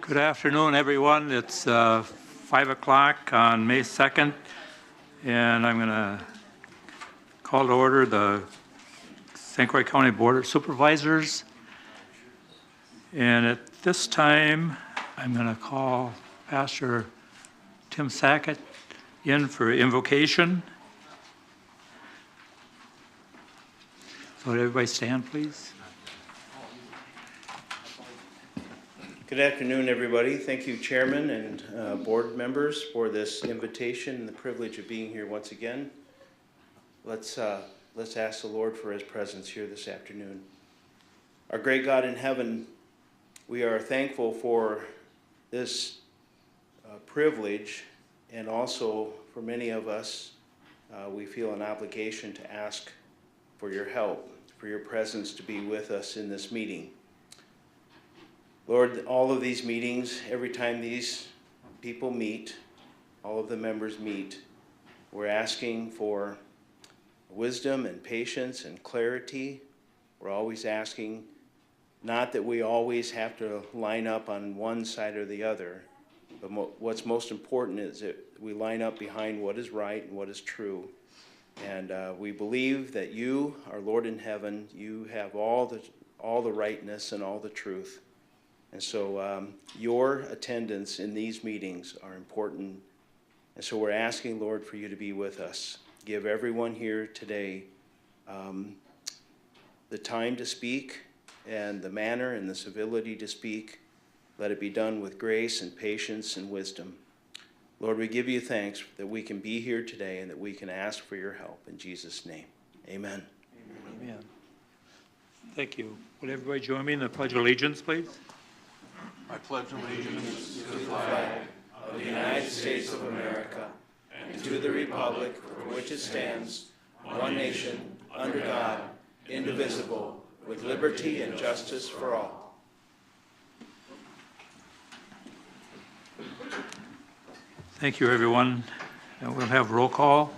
Good afternoon, everyone. It's 5 o'clock on May 2nd, and I'm going to call to order the St. Croix County Board of Supervisors. And at this time, I'm going to call Pastor Tim Sackett in for invocation. So would everybody stand, please? Good afternoon, everybody. Thank you, Chairman and board members, for this invitation and the privilege of being here once again. Let's ask the Lord for his presence here this afternoon. Our great God in heaven, we are thankful for this privilege, and also for many of us, we feel an obligation to ask for your help, for your presence to be with us in this meeting. Lord, all of these meetings, every time these people meet, all of the members meet, we're asking for wisdom and patience and clarity. We're always asking, not that we always have to line up on one side or the other, but what's most important is that we line up behind what is right and what is true. And we believe that you, our Lord in heaven, you have all the rightness and all the truth. And so your attendance in these meetings are important. And so we're asking, Lord, for you to be with us. Give everyone here today the time to speak and the manner and the civility to speak. Let it be done with grace and patience and wisdom. Lord, we give you thanks that we can be here today and that we can ask for your help. In Jesus' name, amen. Amen. Thank you. Would everybody join me in the Pledge of Allegiance, please? I pledge allegiance To the flag of the United States of America and to the republic for which it stands, one nation, under God, indivisible, with liberty and justice for all. Thank you, everyone. And we'll have roll call.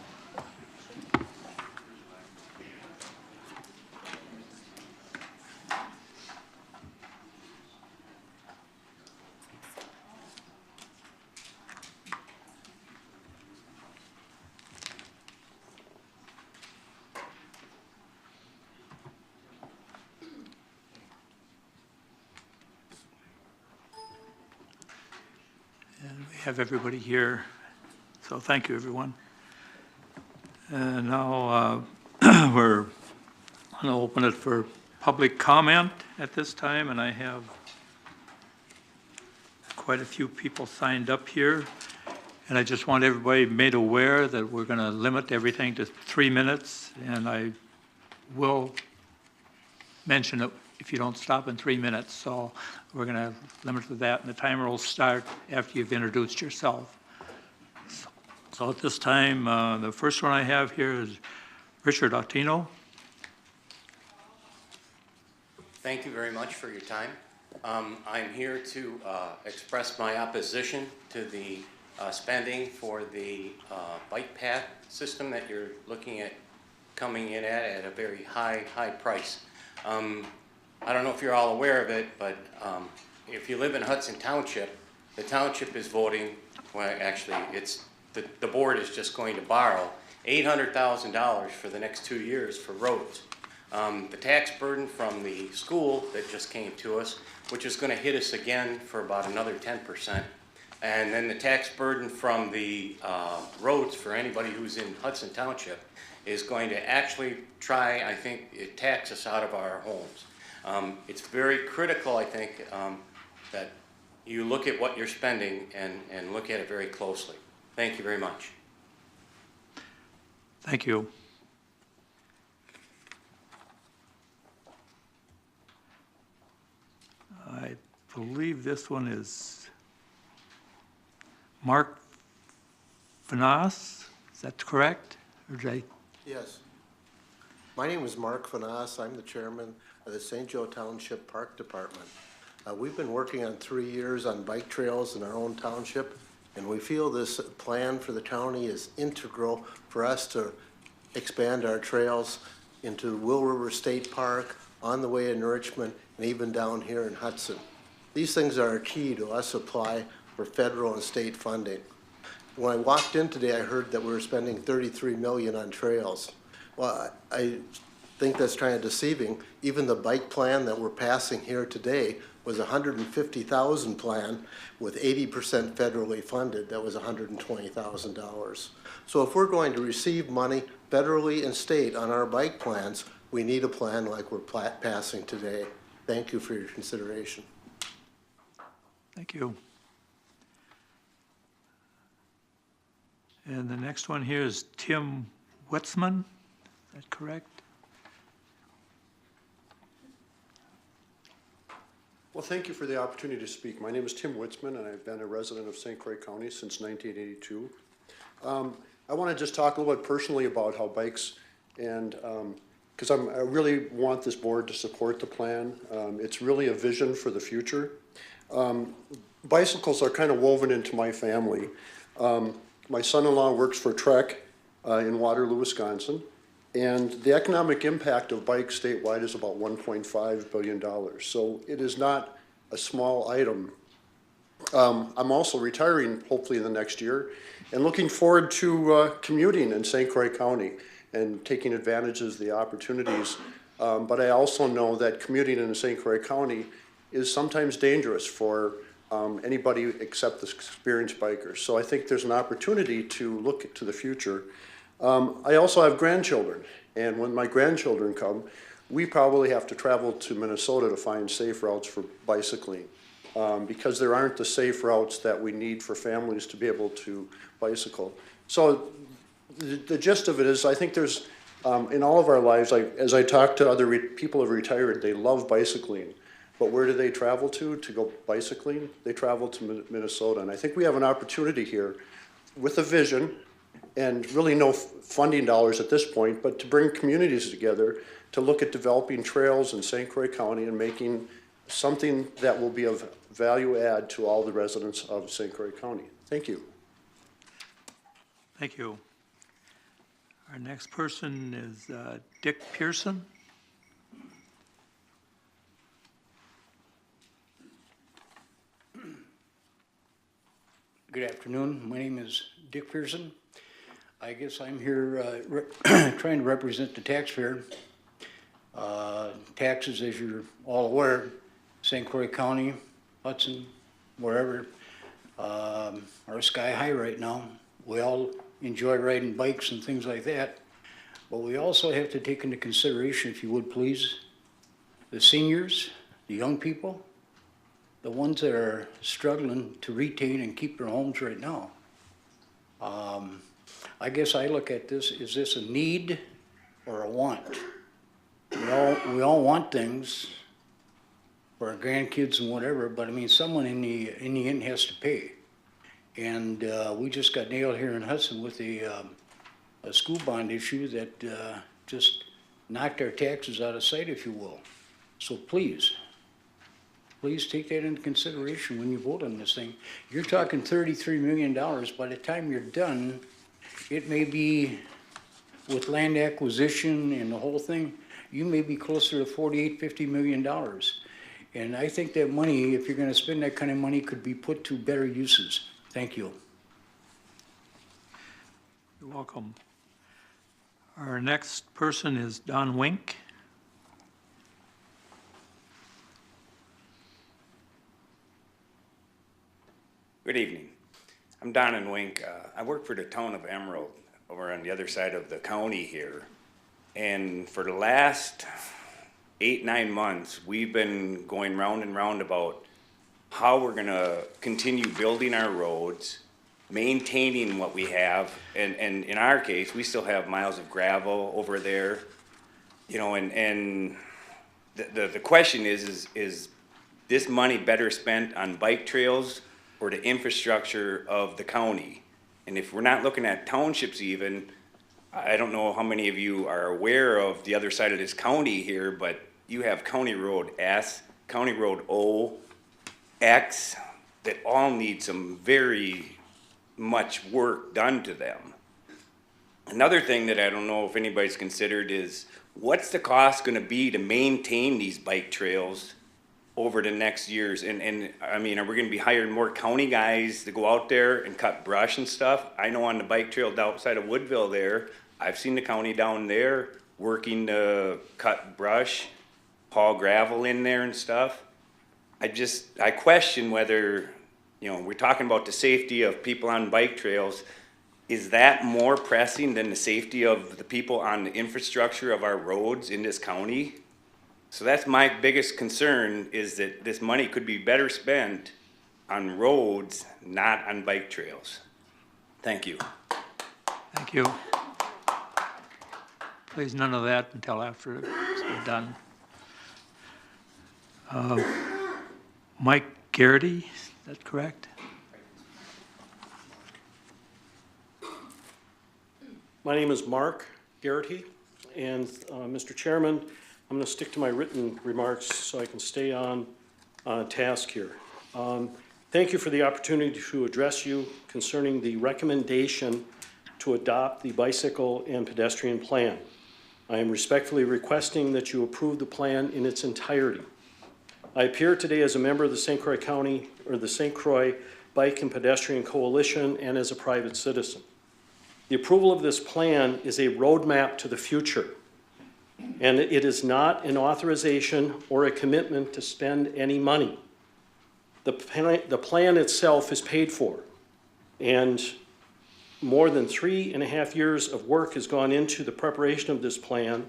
Have everybody here, so thank you, everyone. And now we're going to open it for public comment at this time, and I have quite a few people signed up here, and I just want everybody made aware that we're going to limit everything to 3 minutes, and I will mention it if you don't stop in 3 minutes. So we're going to limit to that, and the timer will start after you've introduced yourself. So at this time, the first one I have here is Richard Ottino. Thank you very much for your time. I'm here to express my opposition to the spending for the bike path system that you're looking at coming in at a very high price. I don't know if you're all aware of it, but if you live in Hudson Township, the township is voting, well, actually, the board is just going to borrow $800,000 for the next 2 years for roads. The tax burden from the school that just came to us, which is going to hit us again for about another 10%. And then the tax burden from the roads for anybody who's in Hudson Township is going to actually try, I think, tax us out of our homes. It's very critical, I think, that you look at what you're spending and look at it very closely. Thank you very much. Thank you. I believe this one is Mark Fanas. Is that correct? Or did I? Yes. My name is Mark Fanas. I'm the chairman of the St. Joe Township Park Department. We've been working on 3 years on bike trails in our own township, and we feel this plan for the county is integral for us to expand our trails into Will River State Park, on the way in Richmond, and even down here in Hudson. These things are a key to us apply for federal and state funding. When I walked in today, I heard that we were spending 33 million on trails. Well, I think that's kind of deceiving. Even the bike plan that we're passing here today was a $150,000 plan with 80% federally funded. That was $120,000. So if we're going to receive money federally and state on our bike plans, we need a plan like we're passing today. Thank you for your consideration. Thank you. And the next one here is Tim Wetzman. Is that correct? Well, thank you for the opportunity to speak. My name is Tim Witzman, and I've been a resident of St. Croix County since 1982. I want to just talk a little bit personally about how bikes, and because I really want this board to support the plan. It's really a vision for the future. Bicycles are kind of woven into my family. My son-in-law works for Trek in Waterloo, Wisconsin, and the economic impact of bikes statewide is about $1.5 billion. So it is not a small item. I'm also retiring hopefully in the next year and looking forward to commuting in St. Croix County and taking advantages of the opportunities. But I also know that commuting in St. Croix County is sometimes dangerous for anybody except the experienced bikers. So I think there's an opportunity to look to the future. I also have grandchildren, and when my grandchildren come, we probably have to travel to Minnesota to find safe routes for bicycling, because there aren't the safe routes that we need for families to be able to bicycle. So the gist of it is, I think there's, in all of our lives, as I talk to other people who have retired, they love bicycling. But where do they travel to go bicycling? They travel to Minnesota. And I think we have an opportunity here with a vision and really no funding dollars at this point, but to bring communities together to look at developing trails in St. Croix County and making something that will be of value add to all the residents of St. Croix County. Thank you. Thank you. Our next person is Dick Pearson. Good afternoon. My name is Dick Pearson. I guess I'm here trying to represent the taxpayer. Taxes, as you're all aware, St. Croix County, Hudson, wherever, are sky high right now. We all enjoy riding bikes and things like that. But we also have to take into consideration, if you would please, the seniors, the young people, the ones that are struggling to retain and keep their homes right now. I guess I look at this, is this a need or a want? We all want things for our grandkids and whatever, but I mean, someone in the end has to pay. And we just got nailed here in Hudson with a school bond issue that just knocked our taxes out of sight, if you will. So please take that into consideration when you vote on this thing. You're talking $33 million. By the time you're done, it may be, with land acquisition and the whole thing, you may be closer to $48, $50 million. And I think that money, if you're going to spend that kind of money, could be put to better uses. Thank you. You're welcome. Our next person is Don Wink. Good evening. I'm Don Wink. I work for the town of Emerald over on the other side of the county here. And for the last 8-9 months, we've been going round and round about how we're gonna continue building our roads, maintaining what we have. And in our case, we still have miles of gravel over there. You know, and the question is this money better spent on bike trails or the infrastructure of the county? And if we're not looking at townships even, I don't know how many of you are aware of the other side of this county here, but you have County Road S, County Road O, X, that all need some very much work done to them. Another thing that I don't know if anybody's considered is, what's the cost gonna be to maintain these bike trails over the next years? And I mean, are we gonna be hiring more county guys to go out there and cut brush and stuff? I know on the bike trail outside of Woodville there, I've seen the county down there working to cut brush, haul gravel in there and stuff. I question whether, you know, we're talking about the safety of people on bike trails. Is that more pressing than the safety of the people on the infrastructure of our roads in this county? So that's my biggest concern, is that this money could be better spent on roads, not on bike trails. Thank you. Thank you. Please, none of that until after it's done. Mike Garrity, is that correct? My name is Mark Garrity, and Mr. Chairman, I'm going to stick to my written remarks so I can stay on task here. Thank you for the opportunity to address you concerning the recommendation to adopt the bicycle and pedestrian plan. I am respectfully requesting that you approve the plan in its entirety. I appear today as a member of the St. Croix County, or the St. Croix Bike and Pedestrian Coalition, and as a private citizen. The approval of this plan is a roadmap to the future, and it is not an authorization or a commitment to spend any money. The plan itself is paid for, and more than 3.5 years of work has gone into the preparation of this plan,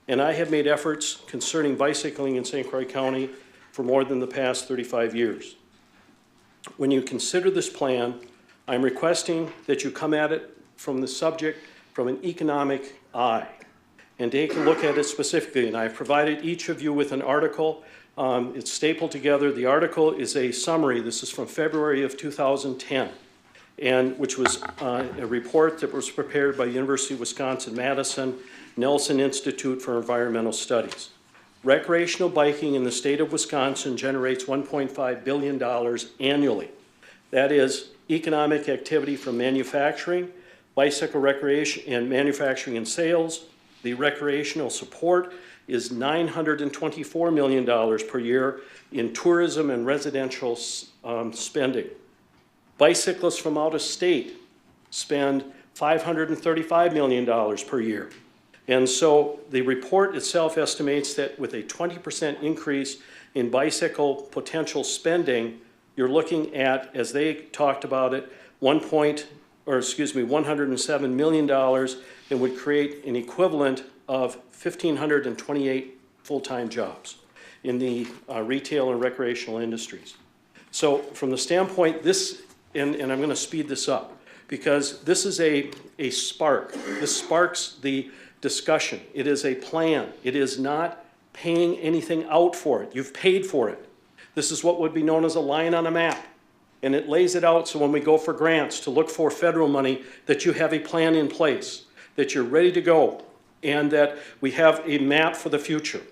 and I have made efforts concerning bicycling in St. Croix County for more than the past 35 years. When you consider this plan, I'm requesting that you come at it from the subject from an economic eye and take a look at it specifically. And I've provided each of you with an article. It's stapled together. The article is a summary. This is from February of 2010, and which was a report that was prepared by University of Wisconsin-Madison, Nelson Institute for Environmental Studies. Recreational biking in the state of Wisconsin generates $1.5 billion annually. That is economic activity from manufacturing, bicycle recreation and manufacturing and sales. The recreational support is $924 million per year in tourism and residential spending. Bicyclists from out of state spend $535 million per year. And so the report itself estimates that with a 20% increase in bicycle potential spending, you're looking at, as they talked about it, $107 million, and would create an equivalent of 1,528 full-time jobs in the retail and recreational industries. So from the standpoint, this, and I'm going to speed this up, because this is a spark. This sparks the discussion. It is a plan. It is not paying anything out for it. You've paid for it. This is what would be known as a line on a map. And it lays it out so when we go for grants to look for federal money, that you have a plan in place, that you're ready to go, and that we have a map for the future.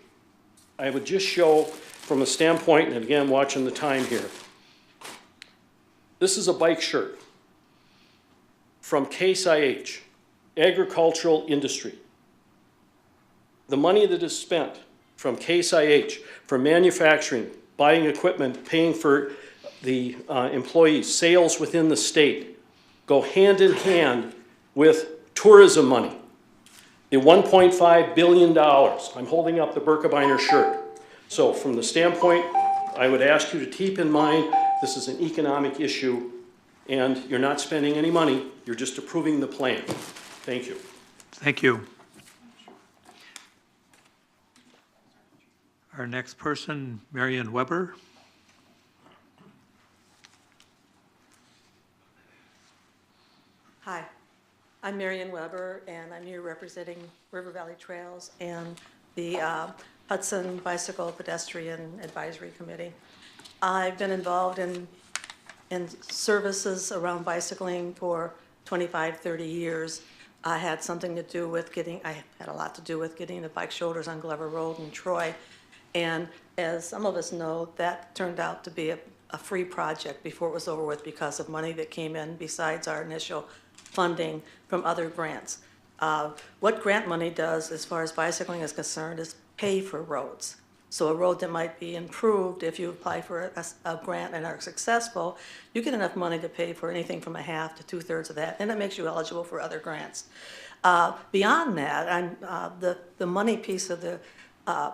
I would just show from a standpoint, and again, watching the time here. This is a bike shirt from Case IH, agricultural industry. The money that is spent from Case IH for manufacturing, buying equipment, paying for the employees, sales within the state, go hand in hand with tourism money. The $1.5 billion. I'm holding up the Birkebeiner shirt. So from the standpoint, I would ask you to keep in mind this is an economic issue, and you're not spending any money, you're just approving the plan. Thank you. Thank you. Our next person, Marion Weber. Hi, I'm Marion Weber, and I'm here representing River Valley Trails and the Hudson Bicycle Pedestrian Advisory Committee. I've been involved in services around bicycling for 25, 30 years. I had something to do with I had a lot to do with getting the bike shoulders on Glover Road in Troy. And as some of us know, that turned out to be a free project before it was over with because of money that came in besides our initial funding from other grants. What grant money does, as far as bicycling is concerned, is pay for roads. So a road that might be improved, if you apply for a grant and are successful, you get enough money to pay for anything from a half to 2/3 of that, and it makes you eligible for other grants. Beyond that, the money piece of the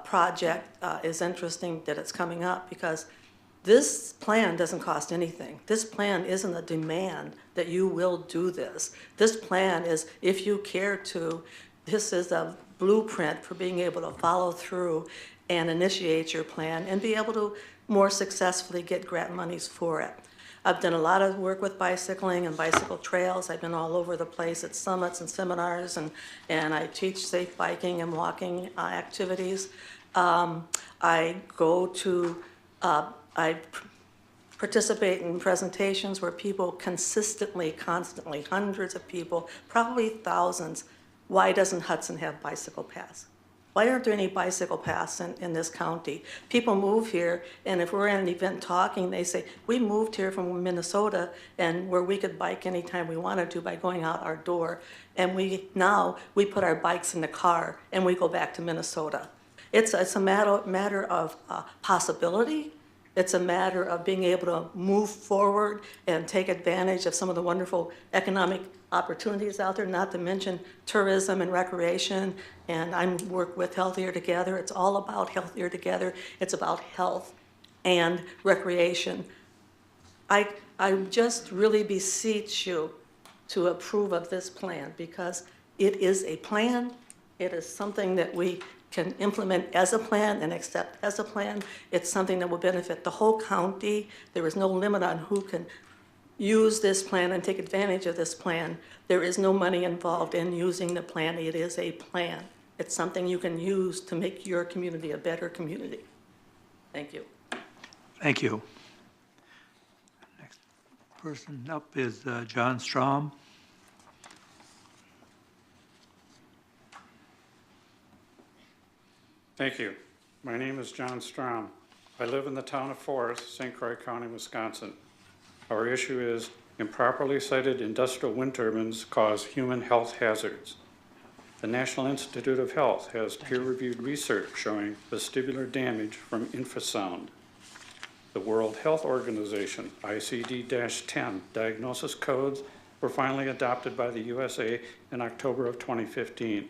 project is interesting that it's coming up because this plan doesn't cost anything. This plan isn't a demand that you will do this. This plan is, if you care to, this is a blueprint for being able to follow through and initiate your plan and be able to more successfully get grant monies for it. I've done a lot of work with bicycling and bicycle trails. I've been all over the place at summits and seminars, and I teach safe biking and walking activities. I go to, I participate in presentations where people consistently, constantly, hundreds of people, probably thousands. Why doesn't Hudson have bicycle paths? Why aren't there any bicycle paths in this county? People move here, and if we're at an event talking, they say, we moved here from Minnesota, and where we could bike anytime we wanted to by going out our door, and now we put our bikes in the car, and we go back to Minnesota. It's a matter of possibility. It's a matter of being able to move forward and take advantage of some of the wonderful economic opportunities out there, not to mention tourism and recreation. And I work with Healthier Together. It's all about Healthier Together. It's about health and recreation. I just really beseech you to approve of this plan because it is a plan. It is something that we can implement as a plan and accept as a plan. It's something that will benefit the whole county. There is no limit on who can use this plan and take advantage of this plan. There is no money involved in using the plan. It is a plan. It's something you can use to make your community a better community. Thank you. Thank you. Next person up is John Strom. Thank you. My name is John Strom. I live in the town of Forest, St. Croix County, Wisconsin. Our issue is improperly sited industrial wind turbines cause human health hazards. The National Institute of Health has peer-reviewed research showing vestibular damage from infrasound. The World Health Organization, ICD-10 diagnosis codes were finally adopted by the USA in October of 2015.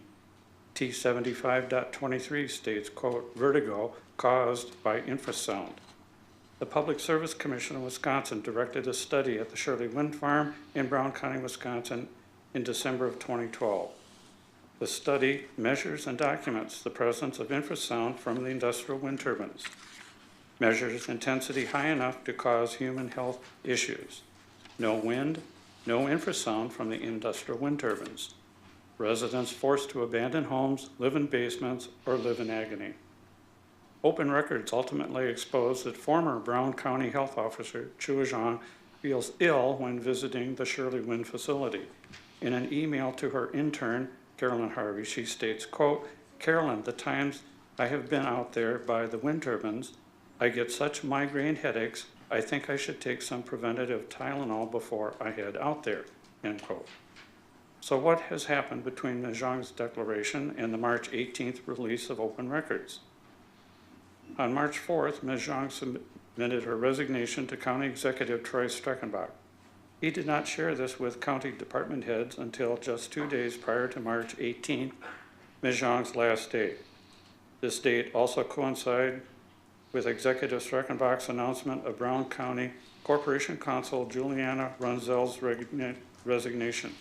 T75.23 states, quote, vertigo caused by infrasound. The Public Service Commission of Wisconsin directed a study at the Shirley Wind Farm in Brown County, Wisconsin in December of 2012. The study measures and documents the presence of infrasound from the industrial wind turbines, measures intensity high enough to cause human health issues. No wind, no infrasound from the industrial wind turbines. Residents forced to abandon homes, live in basements, or live in agony. Open records ultimately exposed that former Brown County Health Officer Chu Zhang feels ill when visiting the Shirley Wind facility. In an email to her intern, Carolyn Harvey, she states, quote, Carolyn, the times I have been out there by the wind turbines, I get such migraine headaches, I think I should take some preventative Tylenol before I head out there, end quote. So what has happened between Ms. Zhang's declaration and the March 18th release of open records? On March 4th, Ms. Zhang submitted her resignation to County Executive Troy Streckenbach. He did not share this with county department heads until just 2 days prior to March 18th, Ms. Zhang's last day. This date also coincided with Executive Streckenbach's announcement of Brown County Corporation Counsel Juliana Runzel's resignation.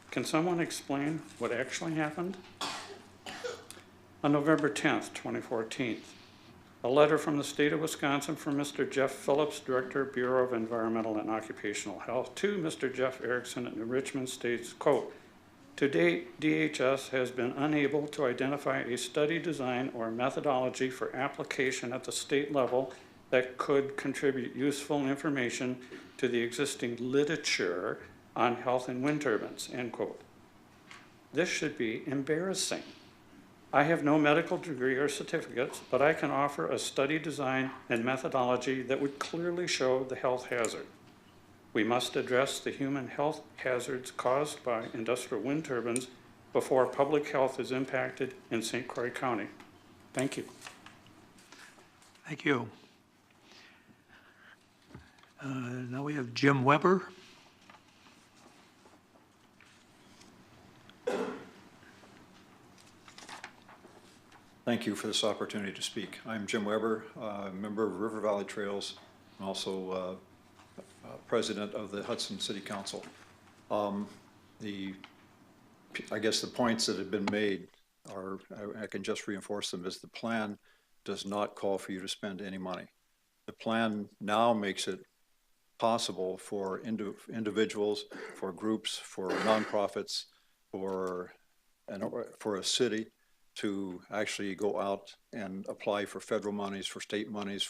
Can someone explain what actually happened? On November 10th, 2014, a letter from the state of Wisconsin from Mr. Jeff Phillips, Director, Bureau of Environmental and Occupational Health, to Mr. Jeff Erickson in Richmond states, quote, to date, DHS has been unable to identify a study design or methodology for application at the state level that could contribute useful information to the existing literature on health and wind turbines, end quote. This should be embarrassing. I have no medical degree or certificates, but I can offer a study design and methodology that would clearly show the health hazard. We must address the human health hazards caused by industrial wind turbines before public health is impacted in St. Croix County. Thank you. Thank you. Now we have Jim Weber. Thank you for this opportunity to speak. I'm Jim Weber, member of River Valley Trails, and also president of the Hudson City Council. I guess the points that have been made are, I can just reinforce them, is the plan does not call for you to spend any money. The plan now makes it possible for individuals, for groups, for nonprofits, for a city to actually go out and apply for federal monies, for state monies,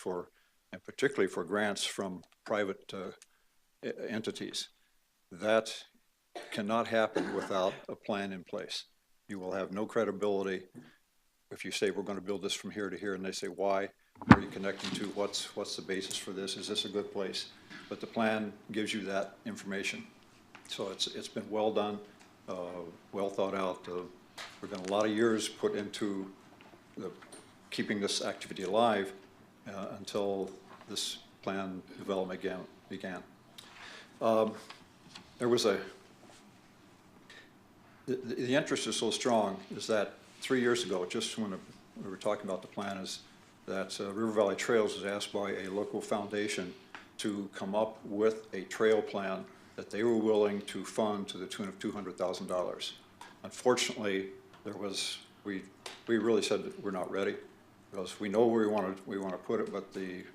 and particularly for grants from private entities. That cannot happen without a plan in place. You will have no credibility if you say we're going to build this from here to here, and they say why, where are you connecting to, what's the basis for this, is this a good place? But the plan gives you that information. So it's been well done, well thought out. We've been a lot of years put into keeping this activity alive until this plan development began. There was the interest is so strong is that 3 years ago, just when we were talking about the plan, is that River Valley Trails was asked by a local foundation to come up with a trail plan that they were willing to fund to the tune of $200,000. Unfortunately, we really said that we're not ready, because we know where we want to put it, but the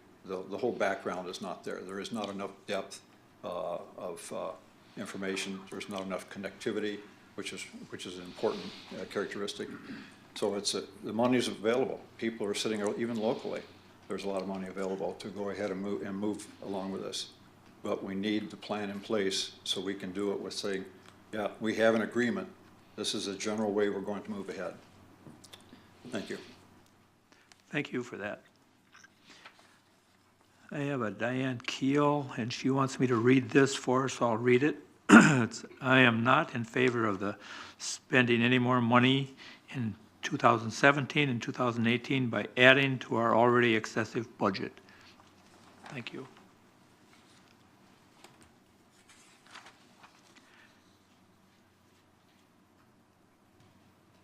whole background is not there. There is not enough depth of information. There's not enough connectivity, which is an important characteristic. So the money is available. People are sitting, even locally, there's a lot of money available to go ahead and move along with this. But we need the plan in place so we can do it with saying, yeah, we have an agreement. This is a general way we're going to move ahead. Thank you. Thank you for that. I have a Diane Keel, and she wants me to read this for her, so I'll read it. I am not in favor of the spending any more money in 2017 and 2018 by adding to our already excessive budget. Thank you.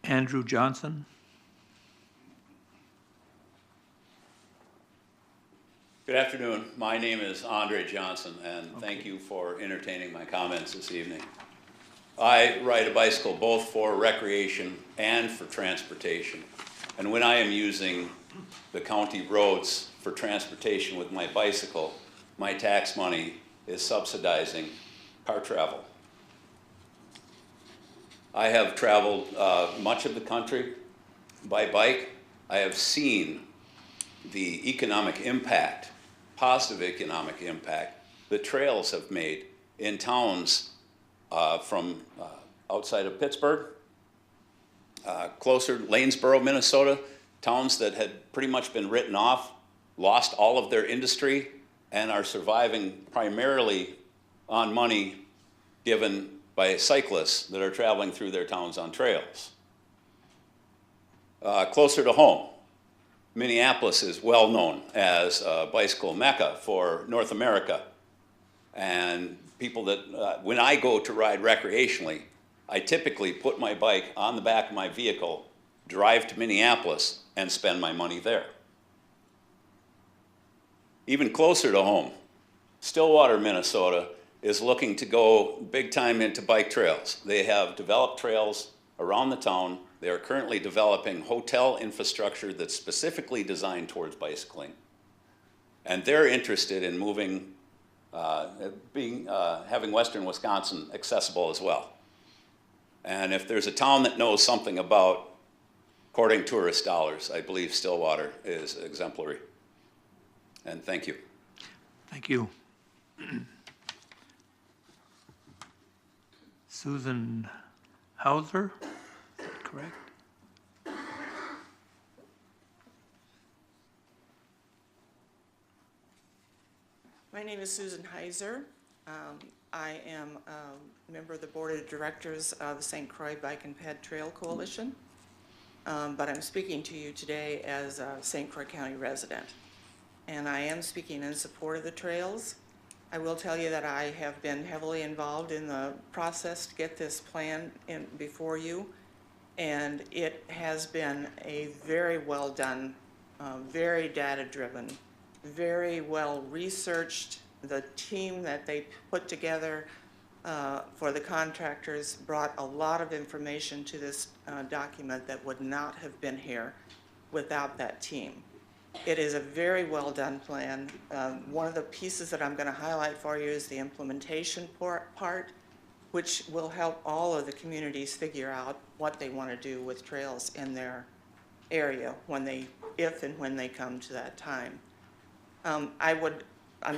Andrew Johnson. Good afternoon. My name is Andre Johnson, and thank you for entertaining my comments this evening. I ride a bicycle both for recreation and for transportation. And when I am using the county roads for transportation with my bicycle, my tax money is subsidizing car travel. I have traveled much of the country by bike. I have seen the economic impact, positive economic impact, the trails have made in towns from outside of Pittsburgh, closer, Lanesboro, Minnesota, towns that had pretty much been written off, lost all of their industry, and are surviving primarily on money given by cyclists that are traveling through their towns on trails. Closer to home, Minneapolis is well known as a bicycle mecca for North America. And people that, when I go to ride recreationally, I typically put my bike on the back of my vehicle, drive to Minneapolis, and spend my money there. Even closer to home, Stillwater, Minnesota is looking to go big time into bike trails. They have developed trails around the town. They are currently developing hotel infrastructure that's specifically designed towards bicycling. And they're interested in moving, having Western Wisconsin accessible as well. And if there's a town that knows something about courting tourist dollars, I believe Stillwater is exemplary. And thank you. Thank you. Susan Hauser, is that correct? My name is Susan Heiser. I am a member of the Board of Directors of the St. Croix Bike and Ped Trail Coalition, but I'm speaking to you today as a St. Croix County resident. and I am speaking in support of the trails. I will tell you that I have been heavily involved in the process to get this plan in before you, and it has been a very well done, very data-driven, very well researched. The team that they put together for the contractors brought a lot of information to this document that would not have been here without that team. It is a very well-done plan. One of the pieces that I'm going to highlight for you is the implementation part, which will help all of the communities figure out what they want to do with trails in their area if and when they come to that time. I'm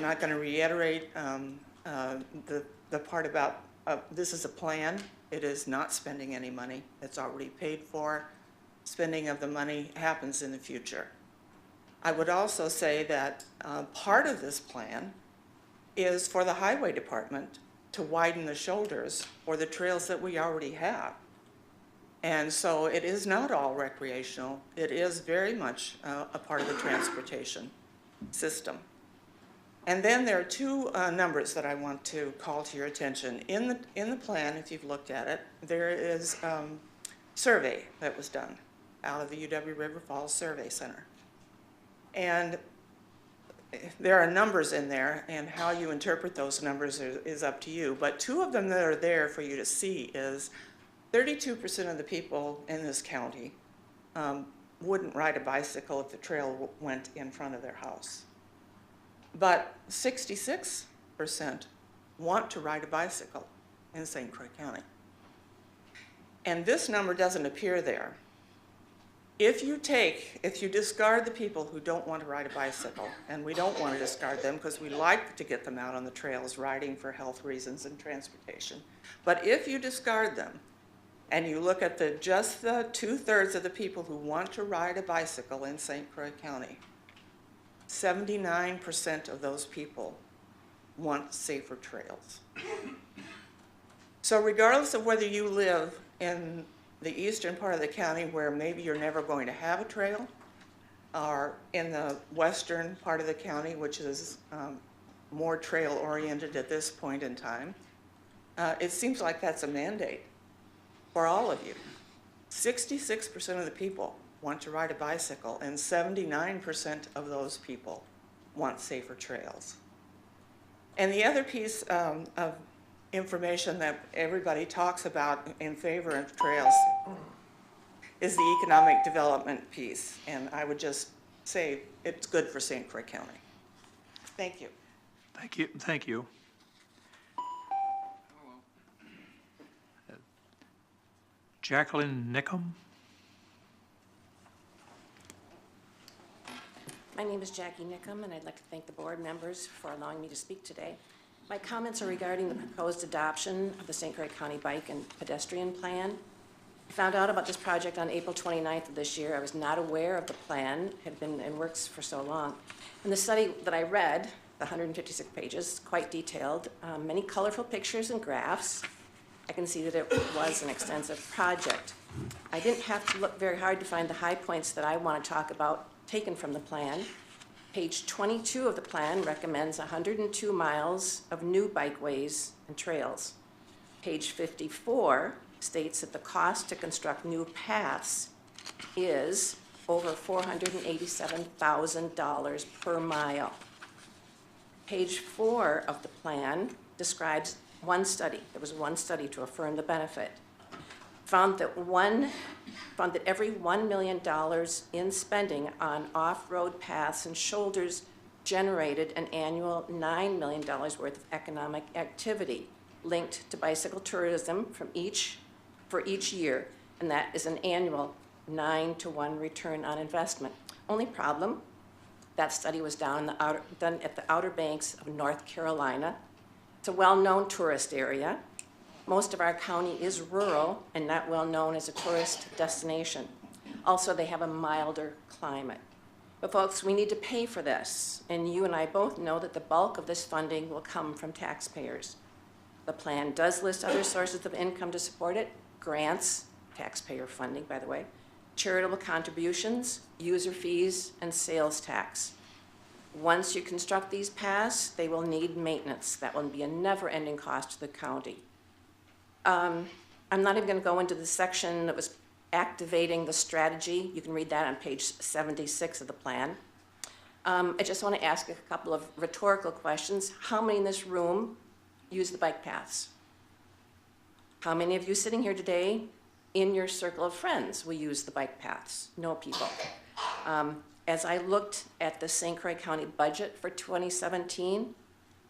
not going to reiterate the part about this is a plan. It is not spending any money. It's already paid for. Spending of the money happens in the future. I would also say that part of this plan is for the highway department to widen the shoulders for the trails that we already have. And so it is not all recreational. It is very much a part of the transportation system. And then there are two numbers that I want to call to your attention. In the plan, if you've looked at it, there is a survey that was done out of the UW River Falls Survey Center. And there are numbers in there, and how you interpret those numbers is up to you. But two of them that are there for you to see is 32% of the people in this county wouldn't ride a bicycle if the trail went in front of their house. But 66% want to ride a bicycle in St. Croix County. And this number doesn't appear there. If you discard the people who don't want to ride a bicycle, and we don't want to discard them because we like to get them out on the trails riding for health reasons and transportation, but if you discard them and you look at just the 2/3 of the people who want to ride a bicycle in St. Croix County, 79% of those people want safer trails. So regardless of whether you live in the eastern part of the county where maybe you're never going to have a trail, or in the western part of the county, which is more trail oriented at this point in time, it seems like that's a mandate for all of you. 66% of the people want to ride a bicycle, and 79% of those people want safer trails. And the other piece of information that everybody talks about in favor of trails is the economic development piece. And I would just say it's good for St. Croix County. Thank you. Thank you. Thank you. Jacqueline Nickham. My name is Jackie Nickham, and I'd like to thank the board members for allowing me to speak today. My comments are regarding the proposed adoption of the St. Croix County Bike and Pedestrian Plan. I found out about this project on April 29th of this year. I was not aware of the plan. It had been in works for so long. And the study that I read, the 156 pages, quite detailed, many colorful pictures and graphs. I can see that it was an extensive project. I didn't have to look very hard to find the high points that I want to talk about taken from the plan. Page 22 of the plan recommends 102 miles of new bikeways and trails. Page 54 states that the cost to construct new paths is over $487,000 per mile. Page 4 of the plan describes one study. There was one study to affirm the benefit. Found that every $1 million in spending on off-road paths and shoulders generated an annual $9 million worth of economic activity linked to bicycle tourism for each year, and that is an annual 9-to-1 return on investment. Only problem, that study was done at the Outer Banks of North Carolina. It's a well-known tourist area. Most of our county is rural and not well known as a tourist destination. Also, they have a milder climate. But folks, we need to pay for this, and you and I both know that the bulk of this funding will come from taxpayers. The plan does list other sources of income to support it: grants, taxpayer funding, by the way, charitable contributions, user fees, and sales tax. Once you construct these paths, they will need maintenance. That will be a never-ending cost to the county. I'm not even going to go into the section that was activating the strategy. You can read that on page 76 of the plan. I just want to ask a couple of rhetorical questions. How many in this room use the bike paths? How many of you sitting here today in your circle of friends will use the bike paths? No people. As I looked at the St. Croix County budget for 2017,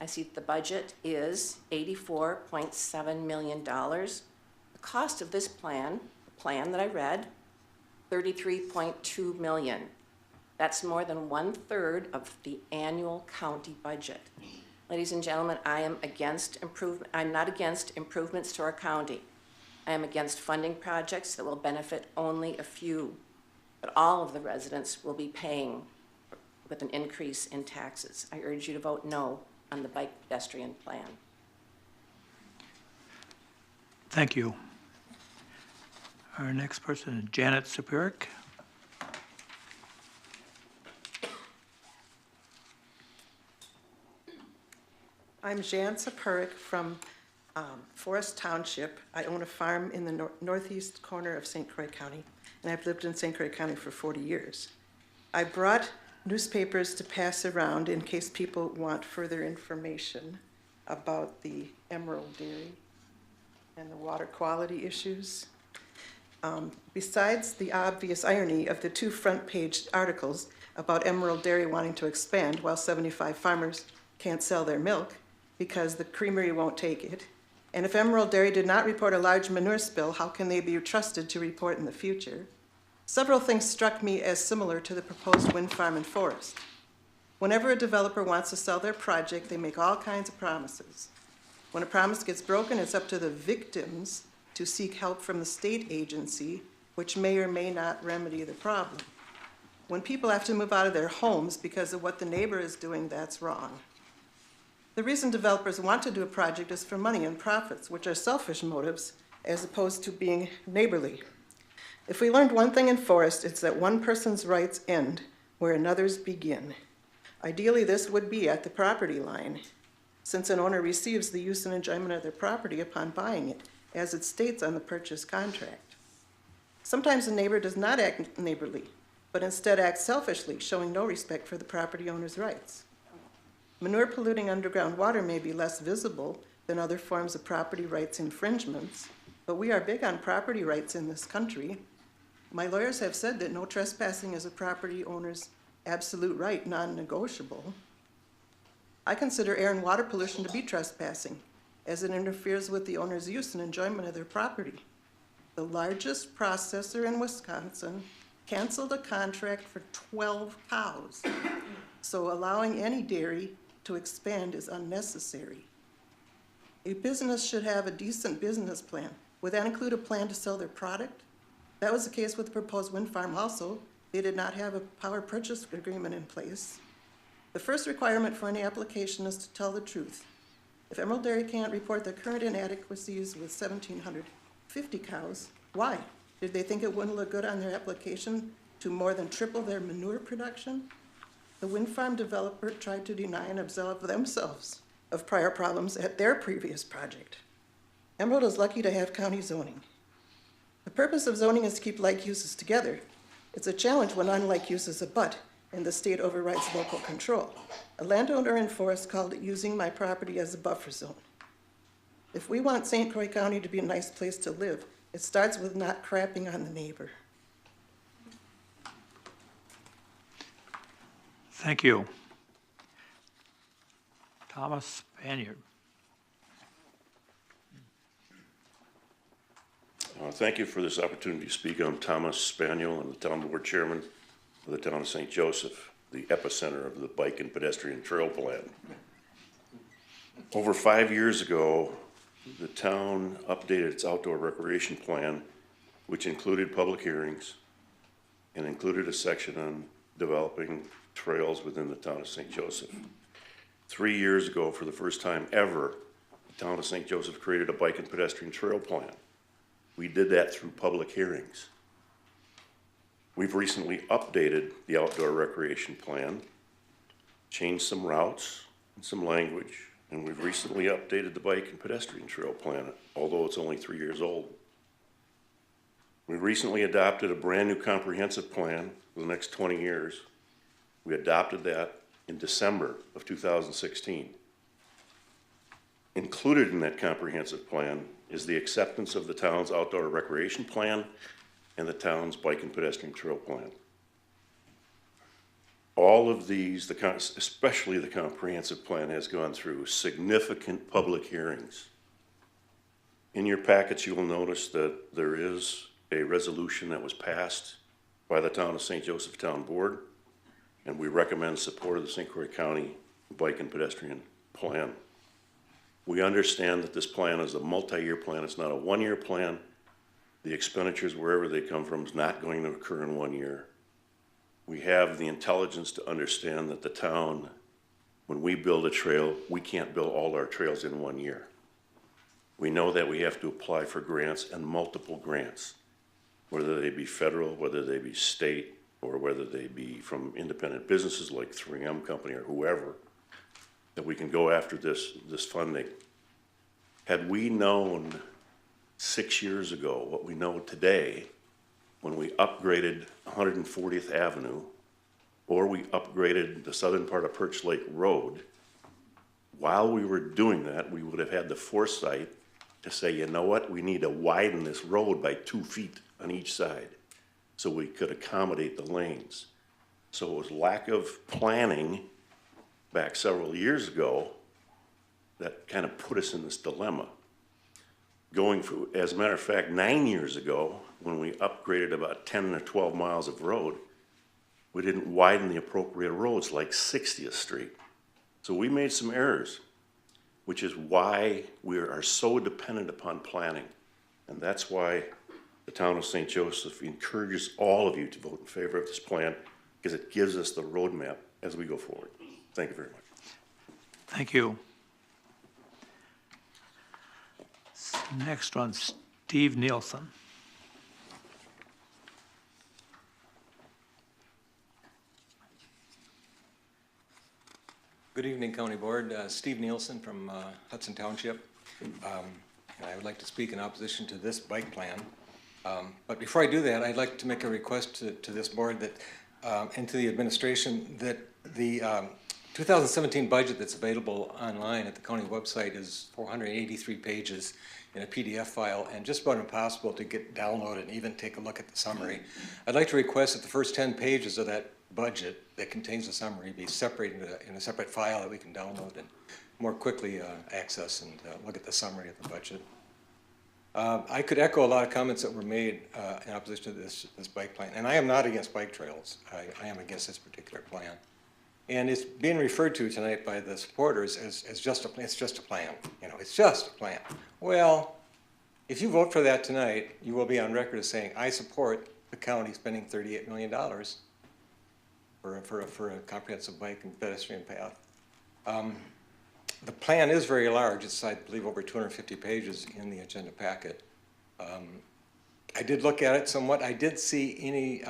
I see that the budget is $84.7 million. The cost of this plan, the plan that I read, $33.2 million. That's more than 1/3 of the annual county budget. Ladies and gentlemen, I am against improvement. I'm not against improvements to our county. I am against funding projects that will benefit only a few, but all of the residents will be paying with an increase in taxes. I urge you to vote no on the bike pedestrian plan. Thank you. Our next person is Janet Sapirik. I'm Jan Sapurik from Forest Township. I own a farm in the northeast corner of St. Croix County, and I've lived in St. Croix County for 40 years. I brought newspapers to pass around in case people want further information about the Emerald Dairy and the water quality issues. Besides the obvious irony of the 2 front-page articles about Emerald Dairy wanting to expand while 75 farmers can't sell their milk because the creamery won't take it, and if Emerald Dairy did not report a large manure spill, how can they be trusted to report in the future? Several things struck me as similar to the proposed wind farm and forest. Whenever a developer wants to sell their project, they make all kinds of promises. When a promise gets broken, it's up to the victims to seek help from the state agency, which may or may not remedy the problem. When people have to move out of their homes because of what the neighbor is doing, that's wrong. The reason developers want to do a project is for money and profits, which are selfish motives as opposed to being neighborly. If we learned one thing in forest, it's that one person's rights end where another's begin. Ideally, this would be at the property line, since an owner receives the use and enjoyment of their property upon buying it, as it states on the purchase contract. Sometimes a neighbor does not act neighborly, but instead acts selfishly, showing no respect for the property owner's rights. Manure polluting underground water may be less visible than other forms of property rights infringements, but we are big on property rights in this country. My lawyers have said that no trespassing is a property owner's absolute right, non-negotiable. I consider air and water pollution to be trespassing, as it interferes with the owner's use and enjoyment of their property. The largest processor in Wisconsin canceled a contract for 12 cows, so allowing any dairy to expand is unnecessary. A business should have a decent business plan. Would that include a plan to sell their product? That was the case with the proposed wind farm also. They did not have a power purchase agreement in place. The first requirement for any application is to tell the truth. If Emerald Dairy can't report the current inadequacies with 1,750 cows, why? Did they think it wouldn't look good on their application to more than triple their manure production? The wind farm developer tried to deny and absolve themselves of prior problems at their previous project. Emerald is lucky to have county zoning. The purpose of zoning is to keep like uses together. It's a challenge when unlike uses abut and the state overrides local control. A landowner in forest called it using my property as a buffer zone. If we want St. Croix County to be a nice place to live, it starts with not crapping on the neighbor. Thank you. Thomas Spaniard. Thank you for this opportunity to speak. I'm Thomas Spaniel. I'm the town board chairman of the town of St. Joseph, the epicenter of the bike and pedestrian trail plan. Over 5 years ago, the town updated its outdoor recreation plan, which included public hearings and included a section on developing trails within the town of St. Joseph. 3 years ago, for the first time ever, the town of St. Joseph created a bike and pedestrian trail plan. We did that through public hearings. We've recently updated the outdoor recreation plan, changed some routes and some language, and we've recently updated the bike and pedestrian trail plan, although it's only 3 years old. We recently adopted a brand-new comprehensive plan for the next 20 years. We adopted that in December of 2016. Included in that comprehensive plan is the acceptance of the town's outdoor recreation plan and the town's bike and pedestrian trail plan. All of these, especially the comprehensive plan, has gone through significant public hearings. In your packets, you will notice that there is a resolution that was passed by the Town of St. Joseph Town Board, and we recommend support of the St. Croix County Bike and Pedestrian Plan. We understand that this plan is a multi-year plan. It's not a one-year plan. The expenditures, wherever they come from, is not going to occur in 1 year. We have the intelligence to understand that the town, when we build a trail, we can't build all our trails in 1 year. We know that we have to apply for grants, and multiple grants, whether they be federal, whether they be state, or whether they be from independent businesses like 3M Company or whoever, that we can go after this funding. Had we known 6 years ago what we know today, when we upgraded 140th Avenue, or we upgraded the southern part of Perch Lake Road, while we were doing that, we would have had the foresight to say, you know what, we need to widen this road by 2 feet on each side so we could accommodate the lanes. So it was lack of planning back several years ago that kind of put us in this dilemma. Going through, as a matter of fact, 9 years ago, when we upgraded about 10 or 12 miles of road, we didn't widen the appropriate roads like 60th Street. So we made some errors, which is why we are so dependent upon planning. And that's why the town of St. Joseph encourages all of you to vote in favor of this plan, because it gives us the roadmap as we go forward. Thank you very much. Thank you. Next one, Steve Nielsen. Good evening, County Board. Steve Nielsen from Hudson Township. And I would like to speak in opposition to this bike plan. But before I do that, I'd like to make a request to this board that, and to the administration, that the 2017 budget that's available online at the county website is 483 pages in a PDF file, and just about impossible to get downloaded and even take a look at the summary. I'd like to request that the first 10 pages of that budget that contains the summary be separated in a separate file that we can download and more quickly access and look at the summary of the budget. I could echo a lot of comments that were made in opposition to this bike plan, and I am not against bike trails. I am against this particular plan. And it's being referred to tonight by the supporters as just a plan. It's just a plan. You know, it's just a plan. Well, if you vote for that tonight, you will be on record as saying, I support the county spending $38 million for a comprehensive bike and pedestrian path. The plan is very large. It's, I believe, over 250 pages in the agenda packet. I did look at it somewhat. I did see any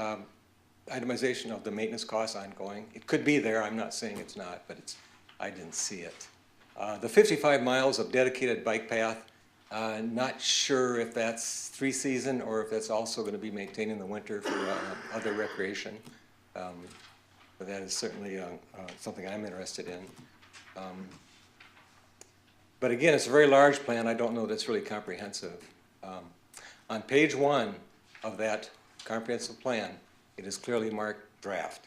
itemization of the maintenance costs ongoing. It could be there. I'm not saying it's not, but I didn't see it. The 55 miles of dedicated bike path, not sure if that's 3-season or if that's also going to be maintained in the winter for other recreation. But that is certainly something I'm interested in. But again, it's a very large plan. I don't know that's really comprehensive. On page 1 of that comprehensive plan, it is clearly marked draft.